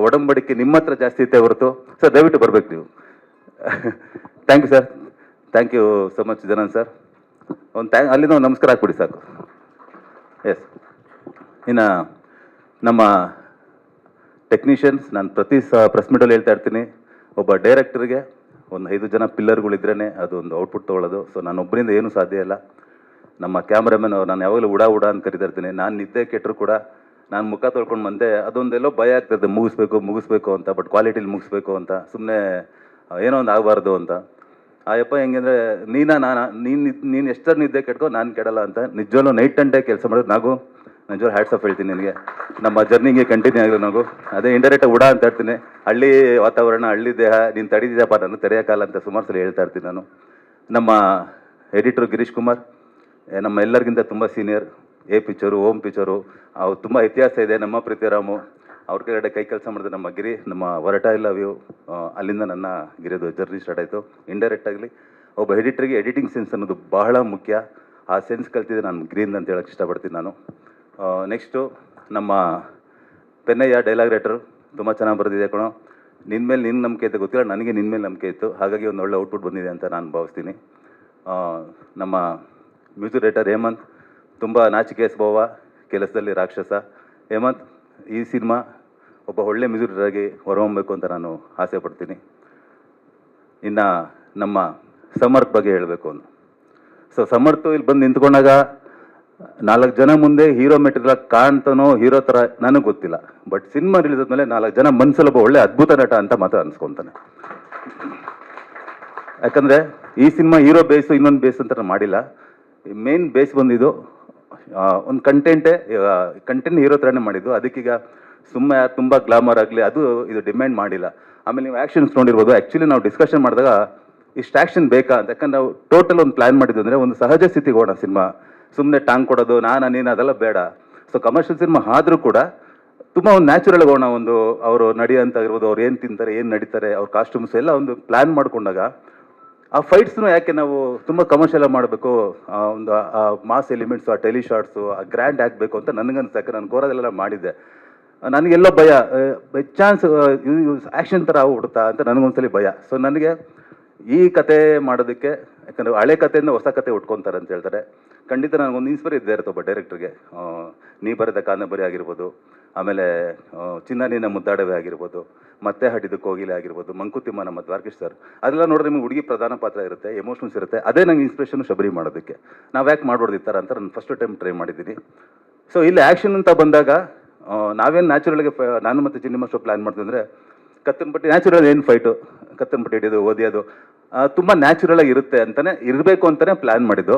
ಒಡಂಬಡಿಕೆ ನಿಮ್ಮ ಹತ್ರ ಜಾಸ್ತಿ ಇತ್ತೆ ಹೊರತು. ಸರ್ ದಯವಿಟ್ಟು ಬರ್ಬೇಕು ನೀವು. Thank you sir, thank you so much Chidanand sir. ಅಲ್ಲಿಂದ ಒಂದು ನಮಸ್ಕಾರ ಹಾಕ್ಬಿಡಿ ಸಾಕು. ಎಸ್. ಇನ್ನು ನಮ್ಮ ಟೆಕ್ನಿಷಿಯನ್ಸ್, ನಾನು ಪ್ರತಿ ಪ್ರೆಸ್ ಮೀಟಲ್ಲಿ ಹೇಳ್ತಾ ಇರ್ತೀನಿ, ಒಬ್ಬ ಡೈರೆಕ್ಟರ್ಗೆ ಒಂದು 5 ಜನ ಪಿಲ್ಲರ್ಗಳಿದ್ರೇ ಅದು ಒಂದು ಔಟ್ಪುಟ್ ತೊಗೊಳ್ಳೋದು. ಸೊ ನಾನು ಒಬ್ಬರಿಂದ ಏನೂ ಸಾಧ್ಯ ಇಲ್ಲ. ನಮ್ಮ ಕ್ಯಾಮ್ರಾಮನ್ ಅವ್ರು, ನಾನು ಯಾವಾಗಲೂ ಉಡಾ ಅಂತ ಕರಿತಾ ಇರ್ತೀನಿ. ನಾನು ನಿದ್ದೆ ಕೆಟ್ಟರು ಕೂಡ ನಾನು ಮುಖ ತೊಳ್ಕೊಂಡು ಬಂದೆ, ಅದೊಂದೆಲ್ಲೋ ಭಯ ಆಗ್ತದೆ, ಮುಗಿಸ್ಬೇಕು ಅಂತ. ಬಟ್ ಕ್ವಾಲಿಟಿಲಿ ಮುಗಿಸ್ಬೇಕು ಅಂತ, ಸುಮ್ಮನೆ ಏನೋ ಒಂದು ಆಗಬಾರ್ದು ಅಂತ. ಆಯಪ್ಪ ಹೆಂಗಂದರೆ ನೀನು ಎಷ್ಟರ ನಿದ್ದೆ ಕೆಟ್ಕೋ, ನಾನು ಕೆಡಲ್ಲ ಅಂತ. ನಿಜವಲ್ಲೂ ನೈಟ್ ಆ್ಯಂಡ್ ಡೇ ಕೆಲಸ ಮಾಡೋದು. ನಿಜವಾಗ್ಲೂ ಹ್ಯಾಟ್ಸ್ ಆಫ್ ಹೇಳ್ತೀನಿ ನಿನಗೆ. ನಮ್ಮ ಜರ್ನಿಗೆ ಕಂಟಿನ್ಯೂ ಆಗಲಿ ನಾವು. ಅದೇ ಇಂಡೈರೆಕ್ಟಾಗಿ ಉಡಾ ಅಂತ ಹೇಳ್ತೀನಿ. ಹಳ್ಳಿ ವಾತಾವರಣ, ಹಳ್ಳಿ ದೇಹ, ನೀನು ತಡೀದಿದ್ದಪ್ಪ ನಾನು ತಡೆಯೋಕ್ಕಲ್ಲ ಅಂತ ಸುಮಾರು ಸಲ ಹೇಳ್ತಾ ಇರ್ತೀನಿ ನಾನು. ನಮ್ಮ ಎಡಿಟರ್ ಗಿರೀಶ್ ಕುಮಾರ್ ನಮ್ಮ ಎಲ್ಲರಿಗಿಂತ ತುಂಬ senior. A picture, Om picture, ಅವ್ರು ತುಂಬ ಇತಿಹಾಸ ಇದೆ. ನಮ್ಮ ಪ್ರೀತಿರಾಮು ಅವ್ರ ಕೆಳಗಡೆ ಕೈ ಕೆಲಸ ಮಾಡಿದೆ. ನಮ್ಮ ಗಿರಿ, ನಮ್ಮ ಹೊರಟ ಇಲ್ಲ ವ್ಯೂ, ಅಲ್ಲಿಂದ ನನ್ನ ಗಿರಿದು ಜರ್ನಿ ಸ್ಟಾರ್ಟ್ ಆಯಿತು. ಇಂಡೈರೆಕ್ಟಾಗಲಿ ಒಬ್ಬ ಎಡಿಟ್ರಿಗೆ ಎಡಿಟಿಂಗ್ ಸೆನ್ಸ್ ಅನ್ನೋದು ಬಹಳ ಮುಖ್ಯ. ಆ ಸೆನ್ಸ್ ಕಲ್ತಿದ್ದೆ ನಾನು ಗಿರಿಯಿಂದ ಅಂತ ಹೇಳಕ್ಕೆ ಇಷ್ಟಪಡ್ತೀನಿ ನಾನು. ನೆಕ್ಸ್ಟು ನಮ್ಮ ಪೆನ್ನಯ್ಯ ಡೈಲಾಗ್ ರೈಟರು, ತುಂಬ ಚೆನ್ನಾಗಿ ಬರೆದಿದೆ ಕಣೋ. ನಿನ್ನ ಮೇಲೆ ನಿನ್ನ ನಂಬಿಕೆ ಇತ್ತು ಗೊತ್ತಿಲ್ಲ, ನನಗೆ ನಿನ್ನ ಮೇಲೆ ನಂಬಿಕೆ ಇತ್ತು. ಹಾಗಾಗಿ ಒಂದು ಒಳ್ಳೆ ಔಟ್ಪುಟ್ ಬಂದಿದೆ ಅಂತ ನಾನು ಭಾವಿಸ್ತೀನಿ. ನಮ್ಮ ಮ್ಯೂಸಿಕ್ ಡೈರೆಕ್ಟರ್ ಹೇಮಂತ್, ತುಂಬ ನಾಚಿಕೆ ಸ್ವಭಾವ, ಕೆಲಸದಲ್ಲಿ ರಾಕ್ಷಸ. ಹೇಮಂತ್, ಈ ಸಿನಿಮಾ ಒಬ್ಬ ಒಳ್ಳೆ ಮ್ಯೂಸಿಕ್ ಡೈರೆಕ್ಟರ್ ಆಗಿ ಹೊರಹೊಮ್ಮಬೇಕು ಅಂತ ನಾನು ಆಸೆ ಪಡ್ತೀನಿ. ಇನ್ನು ನಮ್ಮ ಸಮರ್ಥ್ ಬಗ್ಗೆ ಹೇಳಬೇಕು ಅಂತ. ಸೊ ಸಮರ್ಥ್ ಇಲ್ಲಿ ಬಂದು ನಿಂತ್ಕೊಂಡಾಗ 4 ಜನ ಮುಂದೆ ಹೀರೋ ಮೆಟೀರಿಯಲ್ ಕಾಣ್ತಾನೋ, ಹೀರೋ ಥರ ನನಗೆ ಗೊತ್ತಿಲ್ಲ. ಬಟ್ ಸಿನಿಮಾ ರಿಲೀಸ್ ಆದಮೇಲೆ 4 ಜನ ಮನಸ್ಸಲ್ಲಿ ಒಬ್ಬ ಒಳ್ಳೆ ಅದ್ಭುತ ನಟ ಅಂತ ಮಾತ್ರ ಅನ್ಸ್ಕೊತಾನೆ. ಯಾಕಂದರೆ ಈ ಸಿನಿಮಾ ಹೀರೋ ಬೇಸು ಇನ್ನೊಂದು ಬೇಸ್ ಅಂತ ಮಾಡಿಲ್ಲ. ಮೇನ್ ಬೇಸ್ ಬಂದಿದ್ದು ಒಂದು ಕಂಟೆಂಟ್ ಹೀರೋ ಥರನೇ ಮಾಡಿದ್ದು. ಅದಕ್ಕೀಗ ಸುಮ್ಮನೆ ತುಂಬ ಗ್ಲಾಮರ್ ಆಗಲಿ ಅದು ಇದು ಡಿಮ್ಯಾಂಡ್ ಮಾಡಿಲ್ಲ. ಆಮೇಲೆ ನೀವು ಆ್ಯಕ್ಷನ್ಸ್ ನೋಡಿರ್ಬೋದು. ಆ್ಯಕ್ಚುಲಿ ನಾವು ಡಿಸ್ಕಷನ್ ಮಾಡಿದಾಗ ಇಷ್ಟು ಆ್ಯಕ್ಷನ್ ಬೇಕಾ ಅಂತ. ಯಾಕಂದ್ರೆ ನಾವು ಟೋಟಲ್ ಒಂದು ಪ್ಲ್ಯಾನ್ ಮಾಡಿದ್ದು ಅಂದರೆ ಒಂದು ಸಹಜ ಸ್ಥಿತಿಗೆ ಹೋಗೋಣ ಸಿನಿಮಾ. ಸುಮ್ಮನೆ ಟಾಂಗ್ ಕೊಡೋದು ನೀನು ಅದೆಲ್ಲ ಬೇಡ. ಸೊ ಕಮರ್ಷಿಯಲ್ ಸಿನಿಮಾ ಆದರೂ ಕೂಡ ತುಂಬ ಒಂದು ನ್ಯಾಚುರಲ್ ಹೋಗೋಣ. ಒಂದು ಅವರು ನಡೆಯೋಂತ ಇರ್ಬೋದು, ಅವ್ರು ಏನು ತಿಂತಾರೆ, ಏನು ನಡೀತಾರೆ, ಅವ್ರ ಕಾಸ್ಟ್ಯೂಮ್ಸ್ ಎಲ್ಲ ಒಂದು ಪ್ಲ್ಯಾನ್ ಮಾಡ್ಕೊಂಡಾಗ ಆ ಫೈಟ್ಸ್ನು ಯಾಕೆ ನಾವು ತುಂಬ ಕಮರ್ಷಿಯಲ್ ಮಾಡಬೇಕು, ಒಂದು ಮಾಸ್ ಎಲಿಮೆಂಟ್ಸು, ಆ ಟೆಲಿ ಶಾರ್ಟ್ಸು, ಆ ಗ್ರ್ಯಾಂಡ್ ಆಗಬೇಕು ಅಂತ ನನಗನ್ನಿಸ್ತು. ಯಾಕೆ ನಾನು ಕೋರದಲ್ಲೆಲ್ಲ ಮಾಡಿದ್ದೆ. ನನಗೆಲ್ಲೋ ಭಯ, ಬೈ ಚಾನ್ಸ್ ಆ್ಯಕ್ಷನ್ ಥರ ಆಗ್ಬಿಡುತ್ತಾ ಅಂತ ನನಗೊಂದ್ಸಲಿ ಭಯ. ಸೊ ನನಗೆ ಈ ಕತೆ ಮಾಡೋದಕ್ಕೆ, ಯಾಕಂದರೆ ಹಳೆ ಕಥೆಯಿಂದ ಹೊಸ ಕತೆ ಉಟ್ಕೊತಾರೆ ಅಂತ ಹೇಳ್ತಾರೆ. ಖಂಡಿತ ನನಗೊಂದು ಇನ್ಸ್ಪೈರ್ ಇದ್ದೇ ಇರುತ್ತೆ ಒಬ್ಬ ಡೈರೆಕ್ಟ್ರಿಗೆ. ನೀ ಬರೆದ ಕಾದಂಬರಿ ಆಗಿರ್ಬೋದು, ಆಮೇಲೆ ಚಿನ್ನ ನೀನ ಮುದ್ದಾಡವೇ ಆಗಿರ್ಬೋದು, ಮತ್ತೆ ಹಡಿದು ಕೋಗಿಲೆ ಆಗಿರ್ಬೋದು, ಮಂಕುತಿಮ್ಮ ನಮ್ಮ ದ್ವಾರಕೀಶ್ ಸರ್, ಅದೆಲ್ಲ ನೋಡಿದ್ರೆ ನಿಮಗೆ ಹುಡುಗಿ ಪ್ರಧಾನ ಪಾತ್ರ ಇರುತ್ತೆ, ಎಮೋಷನ್ಸ್ ಇರುತ್ತೆ. ಅದೇ ನಂಗೆ ಇನ್ಸ್ಪಿರೇಷನ್ ಶಬರಿ ಮಾಡೋದಕ್ಕೆ. ನಾವು ಯಾಕೆ ಮಾಡ್ಬಾರ್ದು ಈ ಥರ ಅಂತ ನಾನು ಫಸ್ಟ್ ಟೈಮ್ ಟ್ರೈ ಮಾಡಿದ್ದೀನಿ. ಸೊ ಇಲ್ಲಿ ಆ್ಯಕ್ಷನ್ ಅಂತ ಬಂದಾಗ ನಾವೇನು ನ್ಯಾಚುರಲ್ಗೆ ನಾನು ಮತ್ತು ಚಿನ್ನಿಮ್ಮ ಶೋ ಪ್ಲ್ಯಾನ್ ಮಾಡ್ತೀವಿ ಅಂದರೆ ಕತ್ತನಪಟ್ಟಿ ನ್ಯಾಚುರಲ್ ಏನು ಫೈಟು, ಕತ್ತನಪಟ್ಟಿ ಹಿಡಿಯೋದು, ಓದಿಯೋದು ತುಂಬ ನ್ಯಾಚುರಲಾಗಿ ಇರುತ್ತೆ ಅಂತಲೇ ಇರಬೇಕು ಅಂತಲೇ ಪ್ಲ್ಯಾನ್ ಮಾಡಿದ್ದು.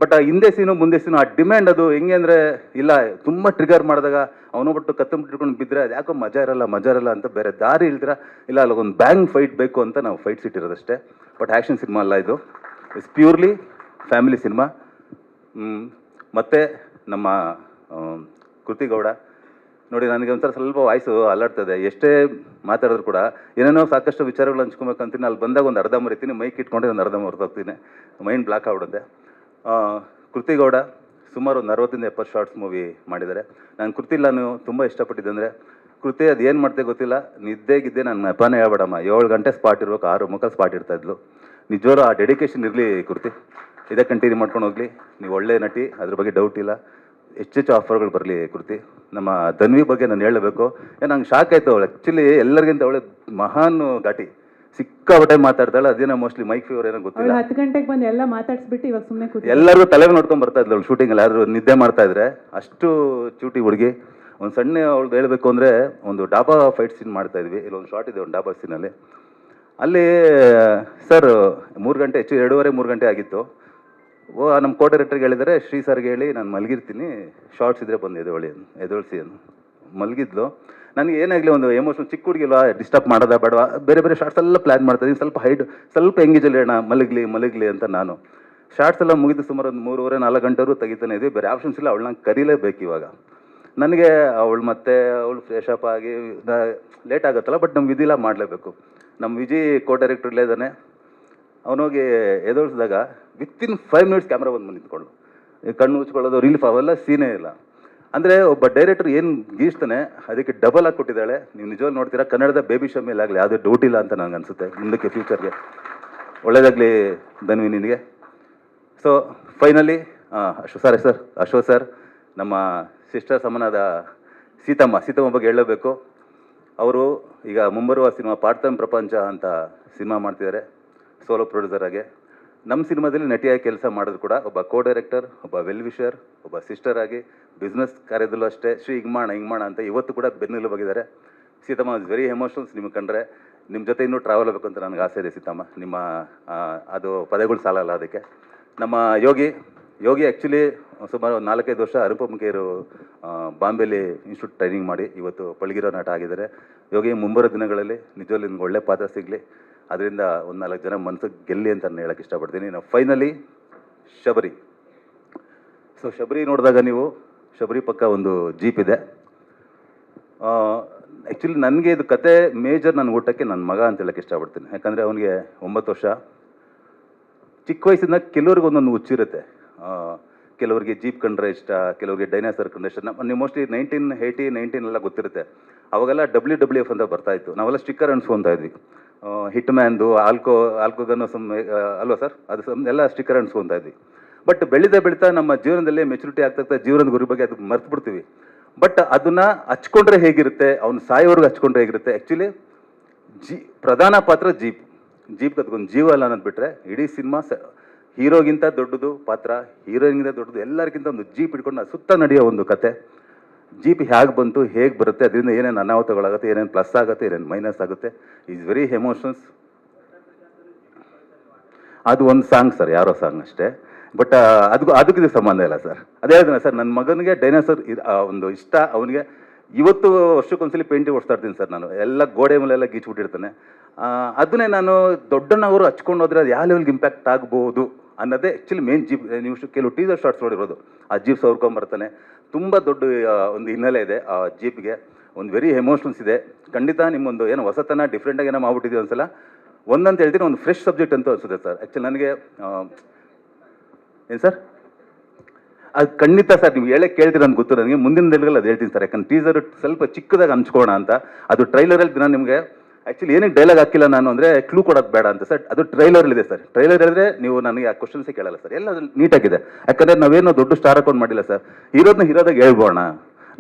ಬಟ್ ಆ ಹಿಂದೆ ಸೀನು ಮುಂದೆ ಸೀನು ಆ ಡಿಮ್ಯಾಂಡ್ ಅದು ಹೆಂಗೆ ಅಂದರೆ, ಇಲ್ಲ ತುಂಬ ಟ್ರಿಗರ್ ಮಾಡಿದಾಗ ಅವನು ಬಿಟ್ಟು ಕತ್ತಂಬಿಟ್ಟು ಹಿಡ್ಕೊಂಡು ಬಿದ್ದರೆ ಅದು ಯಾಕೋ ಮಜಾ ಇರಲ್ಲ ಅಂತ ಬೇರೆ ದಾರಿ ಇಲ್ದಿರ ಇಲ್ಲ ಅಲ್ಲೊಂದು ಬ್ಯಾಂಗ್ ಫೈಟ್ ಬೇಕು ಅಂತ ನಾವು ಫೈಟ್ ಸಿಟ್ಟಿರೋದಷ್ಟೇ. ಬಟ್ ಆ್ಯಕ್ಷನ್ ಸಿನಿಮಾ ಅಲ್ಲ ಇದು. It's purely family cinema. ಮತ್ತು ನಮ್ಮ ಕೃತಿಗೌಡ ನೋಡಿ, ನನಗೆ ಒಂಥರ ಸ್ವಲ್ಪ ವಾಯ್ಸು ಅಲ್ಲಾಡ್ತದೆ. ಎಷ್ಟೇ ಮಾತಾಡಿದ್ರು ಕೂಡ ಏನೇನೋ ಸಾಕಷ್ಟು ವಿಚಾರಗಳು ಹಂಚ್ಕೊಬೇಕಂತೀನಿ. ಅಲ್ಲಿ ಬಂದಾಗ ಒಂದು ಅರ್ಧ ಮರಿತೀನಿ, ಮೈಕ್ ಇಟ್ಕೊಂಡೆ ಒಂದು ಅರ್ಧ ಮರೆತೋಗ್ತೀನಿ, ಮೈಂಡ್ ಬ್ಲಾಕ್ ಆಗ್ಬಿಡುತ್ತೆ. ಕೃತಿಗೌಡ ಸುಮಾರು ಒಂದು 60-70 ಶಾರ್ಟ್ಸ್ ಮೂವಿ ಮಾಡಿದ್ದಾರೆ. ನಾನು ಕೃತಿ ನಾನು ತುಂಬ ಇಷ್ಟಪಟ್ಟಿದ್ದೆ ಅಂದರೆ, ಕೃತಿ ಅದು ಏನು ಮಾಡ್ತೆ ಗೊತ್ತಿಲ್ಲ, ನಿದ್ದೆಗಿದ್ದೆ ನಾನು ನೆಪಾನೇ ಹೇಳ್ಬೇಡಮ್ಮ, 7 ಗಂಟೆ ಸ್ಪಾಟ್ ಇರ್ಬೇಕು, 6 ಮುಖ ಸ್ಪಾಟ್ ಇರ್ತಾಯಿದ್ಲು. ನಿಜವಾಗ್ಲೂ ಆ ಡೆಡಿಕೇಶನ್ ಇರಲಿ ಕೃತಿ, ಇದೇ ಕಂಟಿನ್ಯೂ ಮಾಡ್ಕೊಂಡು ಹೋಗಲಿ. ನೀವು ಒಳ್ಳೆ ನಟಿ, ಅದ್ರ ಬಗ್ಗೆ ಡೌಟ್ ಇಲ್ಲ. ಹೆಚ್ಚೆಚ್ಚು ಆಫರ್ಗಳು ಬರಲಿ ಕೃತಿ. ನಮ್ಮ ಧನ್ವಿ ಬಗ್ಗೆ ನಾನು ಹೇಳಬೇಕು. ನಂಗೆ ಶಾಕ್ ಆಯಿತು. ಅವಳು ಆ್ಯಕ್ಚುಲಿ ಎಲ್ಲರಿಗಿಂತ ಅವಳೆ ಮಹಾನ್ ಘಾಟಿ, ಸಿಕ್ಕಾಪಟ್ಟೆ ಮಾತಾಡ್ತಾಳೆ. ಅದೇನೋ ಮೋಸ್ಟ್ಲಿ ಮೈಕ್ ಫೀವರ್ ಏನೋ ಗೊತ್ತಿಲ್ಲ. 10 ಗಂಟೆಗೆ ಬಂದು ಎಲ್ಲ ಮಾತಾಡ್ಸ್ಬಿಟ್ಟು ಇವಾಗ ಸುಮ್ಮನೆ ಕೂತು ಎಲ್ಲರೂ ತಲೆಗೆ ನೋಡ್ಕೊಂಡು ಬರ್ತಾ ಇದ್ಲು ಅವಳು ಶೂಟಿಂಗಲ್ಲಿ. ಯಾರು ನಿದ್ದೆ ಮಾಡ್ತಾ ಇದ್ರೆ ಅಷ್ಟು ಚೂಟಿ ಹುಡುಗಿ. ಒಂದು ಸಣ್ಣ ಅವಳು ಹೇಳಬೇಕು ಅಂದರೆ, ಒಂದು ಡಾಬಾ ಫೈಟ್ ಸೀನ್ ಮಾಡ್ತಾ ಇದ್ವಿ. ಇಲ್ಲೊಂದು ಶಾರ್ಟ್ ಇದೆ ಒಂದು ಡಾಬಾ ಸೀನಲ್ಲಿ. ಅಲ್ಲಿ ಸರ್ 3 ಗಂಟೆ ಹೆಚ್ಚು 2:30-3 ಗಂಟೆ ಆಗಿತ್ತು. ನಮ್ಮ ಕೋ ಡೈರೆಕ್ಟರ್ಗೆ ಹೇಳಿದರೆ, ಶ್ರೀ ಸರ್ಗೆ ಹೇಳಿ ನಾನು ಮಲಗಿರ್ತೀನಿ, ಶಾರ್ಟ್ಸ್ ಇದ್ದರೆ ಬಂದು ಎದೊಳಿಸಿ ಮಲಗಿದ್ಲು. ನನಗೆ ಏನಾಗಲಿ ಒಂದು ಎಮೋಷನ್, ಚಿಕ್ಕ ಹುಡುಗಿಲ್ವಾ, ಡಿಸ್ಟರ್ಬ್ ಮಾಡೋದ ಬೇಡವಾ, ಬೇರೆ ಬೇರೆ ಶಾರ್ಟ್ಸ್ ಎಲ್ಲ ಪ್ಲ್ಯಾನ್ ಮಾಡ್ತಾಯಿದ್ದೀನಿ. ಸ್ವಲ್ಪ ಹೈಟ್ ಸ್ವಲ್ಪ ಎಂಗೇಜಲ್ಲಿ ಹೇಳೋಣ, ಮಲಗಲಿ ಅಂತ ನಾನು. ಶಾರ್ಟ್ಸ್ ಎಲ್ಲ ಮುಗಿದು ಸುಮಾರು ಒಂದು 3:30-4 ಗಂಟೆವರೆಗೂ ತೆಗಿತಾನೆ ಇದ್ವಿ. ಬೇರೆ ಆಪ್ಷನ್ಸ್ ಇಲ್ಲ. ಅವಳನ್ನ ಕರೀಲೇಬೇಕು ಇವಾಗ. ನನಗೆ ಅವಳು ಫ್ರೆಶ್ ಅಪ್ ಆಗಿ ಲೇಟ್ ಆಗುತ್ತಲ್ಲ, ಬಟ್ ನಮ್ಗೆ ಇದಿಲ್ಲ, ಮಾಡಲೇಬೇಕು. ನಮ್ಮ ವಿಜಯ್ ಕೋ ಡೈರೆಕ್ಟರ್ ಇಲ್ಲೇ ಇದ್ದಾನೆ. ಅವನೋಗಿ ಎದುರಿಸಿದಾಗ ವಿತಿನ್ 5 ಮಿನಿಟ್ಸ್ ಕ್ಯಾಮ್ರಾ ಬಂದು ನಿಂತ್ಕೊಂಡು ಕಣ್ಣು ಮುಚ್ಕೊಳ್ಳೋದು, ರಿಲೀಫ್ ಅವೆಲ್ಲ ಸೀನೇ ಇಲ್ಲ. ಅಂದರೆ ಒಬ್ಬ ಡೈರೆಕ್ಟರ್ ಏನು ಗೀಸ್ತಾನೆ ಅದಕ್ಕೆ ಡಬಲ್ ಆಗಿ ಕೊಟ್ಟಿದ್ದಾಳೆ. ನೀವು ನಿಜವಾಗಿ ನೋಡ್ತೀರಾ, ಕನ್ನಡದ ಬೇಬಿ ಶೋ ಮೇಲೆ ಆಗಲಿ ಯಾವುದೇ ಡೌಟ್ ಇಲ್ಲ ಅಂತ ನನಗೆ ಅನಿಸುತ್ತೆ. ಮುಂದಕ್ಕೆ ಫ್ಯೂಚರ್ಗೆ ಒಳ್ಳೆಯದಾಗಲಿ ಧನ್ವಿ ನಿನಗೆ. ಸೊ ಫೈನಲಿ ಅಶೋಕ್ ಸರ್ ನಮ್ಮ ಸಿಸ್ಟರ್ ಸಮನಾದ ಸೀತಮ್ಮ ಬಗ್ಗೆ ಹೇಳಬೇಕು. ಅವರು ಈಗ ಮುಂಬರುವ ಸಿನಿಮಾ ಪಾರ್ಥಮ್ ಪ್ರಪಂಚ ಅಂತ ಸಿನಿಮಾ ಮಾಡ್ತಿದ್ದಾರೆ ಸೋಲೋ ಪ್ರೊಡ್ಯೂಸರ್ ಆಗಿ. ನಮ್ಮ ಸಿನಿಮಾದಲ್ಲಿ ನಟಿಯಾಗಿ ಕೆಲಸ ಮಾಡೋದು ಕೂಡ ಒಬ್ಬ ಕೋ ಡೈರೆಕ್ಟರ್, ಒಬ್ಬ ವೆಲ್ ವಿಷರ್, ಒಬ್ಬ ಸಿಸ್ಟರ್ ಆಗಿ ಬಿಸ್ನೆಸ್ ಕಾರ್ಯದಲ್ಲೂ ಅಷ್ಟೇ. ಹಿಂಗೆ ಮಾಡೋಣ ಅಂತ ಇವತ್ತು ಕೂಡ ಬೆನ್ನೆಲುಬಾಗಿದ್ದಾರೆ. Seethamma is very emotionals. ನಿಮಗೆ ಕಂಡ್ರೆ ನಿಮ್ಮ ಜೊತೆ ಇನ್ನೂ ಟ್ರಾವೆಲ್ ಆಗಬೇಕು ಅಂತ ನನಗೆ ಆಸೆ ಇದೆ ಸೀತಮ್ಮ. ನಿಮ್ಮ ಅದು ಪದಗಳು ಸಾಲಲ್ಲ ಅದಕ್ಕೆ. ನಮ್ಮ ಯೋಗಿ ಯೋಗಿ ಆ್ಯಕ್ಚುಲಿ ಸುಮಾರು 4-5 ವರ್ಷ ಅನುಪಮ್ ಖೇರ್ ಬಾಂಬೆಲಿ ಇನ್ಸ್ಟಿಟ್ಯೂಟ್ ಟ್ರೈನಿಂಗ್ ಮಾಡಿ ಇವತ್ತು ಪಳಗಿರೋ ನಟ ಆಗಿದ್ದಾರೆ. ಯೋಗಿ ಮುಂಬರೋ ದಿನಗಳಲ್ಲಿ ನಿಜವಲ್ಲಿ ನಿಮ್ಗೆ ಒಳ್ಳೆ ಪಾತ್ರ ಸಿಗಲಿ, ಅದರಿಂದ ಒಂದು 4 ಜನ ಮನಸ್ಸಿಗೆ ಗೆಲ್ಲಿ ಅಂತ ನಾನು ಹೇಳೋಕ್ಕೆ ಇಷ್ಟಪಡ್ತೀನಿ. ನಾವು ಫೈನಲಿ ಶಬರಿ. ಸೊ ಶಬರಿ ನೋಡಿದಾಗ ನೀವು ಶಬರಿ ಪಕ್ಕ ಒಂದು ಜೀಪ್ ಇದೆ. ಆ್ಯಕ್ಚುಲಿ ನನಗೆ ಇದು ಕತೆ ಮೇಜರ್ ನನ್ನ ಊಟಕ್ಕೆ ನನ್ನ ಮಗ ಅಂತ ಹೇಳೋಕ್ಕೆ ಇಷ್ಟಪಡ್ತೀನಿ. ಯಾಕಂದರೆ ಅವನಿಗೆ 9 ವರ್ಷ. ಚಿಕ್ಕ ವಯಸ್ಸಿಂದ ಕೆಲವ್ರಿಗೆ ಒಂದೊಂದು ಹುಚ್ಚಿರುತ್ತೆ. ಕೆಲವರಿಗೆ ಜೀಪ್ ಕಂಡ್ರೆ ಇಷ್ಟ, ಕೆಲವರಿಗೆ ಡೈನಾಸರ್ ಕಂಡ್ರೆ ಇಷ್ಟ. ನೀವು ಮೋಸ್ಟ್ಲಿ 1980-19 ಎಲ್ಲ ಗೊತ್ತಿರುತ್ತೆ. ಅವಾಗೆಲ್ಲ WWF ಅಂತ ಬರ್ತಾಯಿತ್ತು. ನಾವೆಲ್ಲ ಸ್ಟಿಕ್ಕರ್ ಅಂಟಿಸ್ಕೊತಾ ಇದ್ವಿ. ಹಿಟ್ ಮ್ಯಾನ್ದು ಆಲ್ಕೋಗನ್ನು ಅಲ್ವಾ ಸರ್, ಅದು ಎಲ್ಲ ಸ್ಟಿಕ್ಕರ್ ಅಂಟಿಸ್ಕೊತಾ ಇದ್ವಿ. ಬಟ್ ಬೆಳೀತಾ ನಮ್ಮ ಜೀವನದಲ್ಲಿ ಮೆಚುರಿಟಿ ಆಗ್ತಾ ಜೀವನದ ಗುರಿ ಬಗ್ಗೆ ಅದಕ್ಕೆ ಮರ್ತು ಬಿಡ್ತೀವಿ. ಬಟ್ ಅದನ್ನು ಹಚ್ಕೊಂಡ್ರೆ ಹೇಗಿರುತ್ತೆ, ಅವ್ನು ಸಾಯೋವರೆಗೂ ಹಚ್ಕೊಂಡ್ರೆ ಹೇಗಿರುತ್ತೆ. ಆ್ಯಕ್ಚುಲಿ ಪ್ರಧಾನ ಪಾತ್ರ ಜೀಪ್ ಅದಕ್ಕೊಂದು ಜೀವ ಅಲ್ಲ ಅನ್ನೋದು ಬಿಟ್ಟರೆ ಇಡೀ ಸಿನಿಮಾ ಹೀರೋಗಿಂತ ದೊಡ್ಡದು ಪಾತ್ರ, ಹೀರೋಯಿನ್ಗಿಂತ ದೊಡ್ಡದು, ಎಲ್ಲರಿಗಿಂತ ಒಂದು ಜೀಪ್ ಇಟ್ಕೊಂಡು ಸುತ್ತ ನಡೆಯೋ ಒಂದು ಕತೆ. ಜೀಪ್ ಹೇಗೆ ಬಂತು, ಹೇಗೆ ಬರುತ್ತೆ, ಅದರಿಂದ ಏನೇನು ಅನಾಹುತಗಳಾಗುತ್ತೆ, ಏನೇನು ಪ್ಲಸ್ ಆಗುತ್ತೆ, ಏನೇನು ಮೈನಸ್ ಆಗುತ್ತೆ. Is very emotions. ಅದು ಒಂದು ಸಾಂಗ್ ಸರ್, ಯಾರೋ ಸಾಂಗ್ ಅಷ್ಟೇ. ಬಟ್ ಅದಕ್ಕೆ ಇದು ಸಂಬಂಧ ಇಲ್ಲ ಸರ್. ಅದೇ ಹೇಳಿದ್ರೆ ಸರ್, ನನ್ನ ಮಗನಿಗೆ ಡೈನಾಸರ್ ಒಂದು ಇಷ್ಟ. ಅವನಿಗೆ ಇವತ್ತು ವರ್ಷಕ್ಕೊಂದ್ಸಲಿ ಪೇಂಟಿಂಗ್ ಓಡಿಸ್ತಾ ಇರ್ತೀನಿ ಸರ್ ನಾನು. ಎಲ್ಲ ಗೋಡೆ ಮೇಲೆಲ್ಲ ಗೀಚ್ಬಿಟ್ಟಿರ್ತಾನೆ. ಅದನ್ನೇ ನಾನು ದೊಡ್ಡನವರು ಹಚ್ಕೊಂಡು ಹೋದ್ರೆ ಅದು ಯಾವ ಲೆವೆಲ್ಗೆ ಇಂಪ್ಯಾಕ್ಟ್ ಆಗ್ಬೋದು ಅನ್ನೋದೇ ಆ್ಯಕ್ಚುಲಿ ಮೇನ್ ಜೀಪ್. ನೀವು ಕೆಲವು ಟೀಸರ್ ಶಾರ್ಟ್ಸ್ ನೋಡಿರೋದು, ಆ ಜೀಪ್ ಸವರ್ಕೊಂಬರ್ತಾನೆ. ತುಂಬ ದೊಡ್ಡ ಒಂದು ಹಿನ್ನೆಲೆ ಇದೆ ಆ ಜೀಪ್ಗೆ. ಒಂದು ವೆರಿ ಎಮೋಷನ್ಸ್ ಇದೆ. ಖಂಡಿತ ನಿಮ್ಮೊಂದು ಏನೋ ಹೊಸತನ ಡಿಫ್ರೆಂಟಾಗಿ ಏನೋ ಮಾಡ್ಬಿಟ್ಟಿದ್ದೀವಿ ಒಂದ್ಸಲ. ಒಂದಂತ ಹೇಳ್ತೀನಿ, ಒಂದು ಫ್ರೆಶ್ ಸಬ್ಜೆಕ್ಟ್ ಅಂತ ಅನಿಸುತ್ತೆ ಸರ್. ಆ್ಯಕ್ಚುಲಿ ನನಗೆ ಏನು ಸರ್, ಅದು ಖಂಡಿತ ಸರ್ ನೀವು ಹೇಳಕ್ಕೆ ಕೇಳ್ತೀರ ಅಂತ ಗೊತ್ತು ನನಗೆ. ಮುಂದಿನ ದಿನಗಳಲ್ಲಿ ಅದು ಹೇಳ್ತೀನಿ ಸರ್. ಯಾಕಂದ್ರೆ ಟೀಸರ್ ಸ್ವಲ್ಪ ಚಿಕ್ಕದಾಗಿ ಹಂಚ್ಕೋಣ ಅಂತ. ಅದು ಟ್ರೈಲರಲ್ಲಿ ದಿನ ನಿಮಗೆ ಆ್ಯಕ್ಚುಲಿ ಏನಕ್ಕೆ ಡೈಲಾಗ್ ಹಾಕಿಲ್ಲ ನಾನು ಅಂದರೆ ಕ್ಲೂ ಕೊಡೋದು ಬೇಡ ಅಂತ ಸರ್. ಅದು ಟ್ರೈಲರಲ್ಲಿದೆ ಸರ್. ಟ್ರೈಲರ್ ಹೇಳಿದ್ರೆ ನೀವು ನನಗೆ ಆ ಕ್ವಶನ್ಸೇ ಕೇಳಲ್ಲ ಸರ್. ಎಲ್ಲ ನೀಟಾಗಿದೆ. ಯಾಕಂದರೆ ನಾವೇನೋ ದೊಡ್ಡ ಸ್ಟಾರ್ ಅಕೌಂಟ್ ಮಾಡಿಲ್ಲ ಸರ್. ಹೀರೋದಾಗ ಹೇಳ್ಬೋಣ.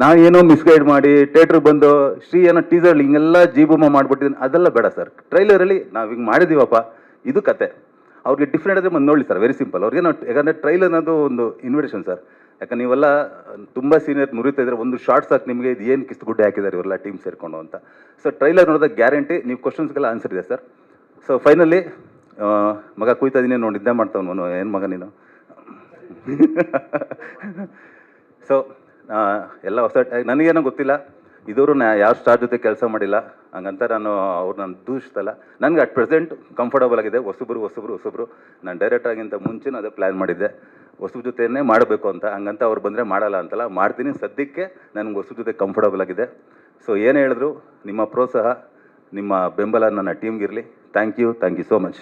ನಾವು ಏನೋ ಮಿಸ್ಗೈಡ್ ಮಾಡಿ ಥಿಯೇಟ್ರಿಗೆ ಬಂದು ಶ್ರೀ ಏನೋ ಟೀಸರ್ಲಿ ಹಿಂಗೆಲ್ಲ ಜೀಬುಮ ಮಾಡಿಬಿಟ್ಟಿದ್ದೀನಿ, ಅದೆಲ್ಲ ಬೇಡ ಸರ್. ಟ್ರೈಲರಲ್ಲಿ ನಾವು ಹಿಂಗೆ ಮಾಡಿದ್ದೀವಪ್ಪ, ಇದು ಕತೆ. ಅವ್ರಿಗೆ ಡಿಫ್ರೆಂಟ್ ಆದರೆ ಬಂದು ನೋಡಿ ಸರ್. Very simple. ಅವ್ರಿಗೇನೋ ಯಾಕಂದರೆ ಟ್ರೈಲರ್ ಅನ್ನೋದು ಒಂದು ಇನ್ವಿಟೇಷನ್ ಸರ್. ಯಾಕಂದ್ರೆ ನೀವೆಲ್ಲ ತುಂಬ ಸೀನಿಯರ್ ಮುರಿತಾ ಇದ್ದಾರೆ. ಒಂದು ಶಾರ್ಟ್ ಸಾಕು ನಿಮಗೆ, ಇದು ಏನು ಕಿಸ್ತುಗುಡ್ಡೆ ಹಾಕಿದ್ದಾರೆ ಇವರೆಲ್ಲ ಟೀಮ್ ಸೇರಿಕೊಂಡು ಅಂತ. ಸೊ ಟ್ರೈಲರ್ ನೋಡಿದಾಗ ಗ್ಯಾರಂಟಿ ನೀವು ಕ್ವಶನ್ಸ್ಗೆಲ್ಲ ಆನ್ಸರ್ ಇದೆ ಸರ್. ಸೊ ಫೈನಲಿ ಮಗ ಕುಯ್ತಾ ಇದೀನಿ ನೋಡಿ, ನಿದ್ದೆ ಮಾಡ್ತಾವನು. ಏನು ಮಗ ನೀನು? ಸೊ ಎಲ್ಲ ಹೊಸ ನನಗೇನೋ ಗೊತ್ತಿಲ್ಲ, ಇದುವರು ಯಾವ ಸ್ಟಾರ್ ಜೊತೆ ಕೆಲಸ ಮಾಡಿಲ್ಲ, ಹಂಗಂತ ನಾನು ನಾನು ದೂಷಿಸ್ತಲ್ಲ. ನನಗೆ ಅಟ್ ಪ್ರೆಸೆಂಟ್ ಕಂಫರ್ಟಬಲ್ ಆಗಿದೆ. ಹೊಸಬ್ರು ನಾನು ಡೈರೆಕ್ಟರ್ಗಿಂತ ಮುಂಚೆ ಅದೇ ಪ್ಲ್ಯಾನ್ ಮಾಡಿದ್ದೆ, ಹೊಸಬ್ರ ಜೊತೆನೇ ಮಾಡಬೇಕು ಅಂತ. ಹಂಗಂತ ಅವ್ರು ಬಂದರೆ ಮಾಡಲ್ಲ ಅಂತಲ್ಲ, ಮಾಡ್ತೀನಿ. ಸದ್ಯಕ್ಕೆ ನನಗೆ ಹೊಸಬ್ರ ಜೊತೆ ಕಂಫರ್ಟಬಲ್ ಆಗಿದೆ. ಸೊ ಏನು ಹೇಳಿದ್ರು ನಿಮ್ಮ ಪ್ರೋತ್ಸಾಹ, ನಿಮ್ಮ ಬೆಂಬಲ ನನ್ನ ಟೀಮ್ಗಿರಲಿ. Thank you so much.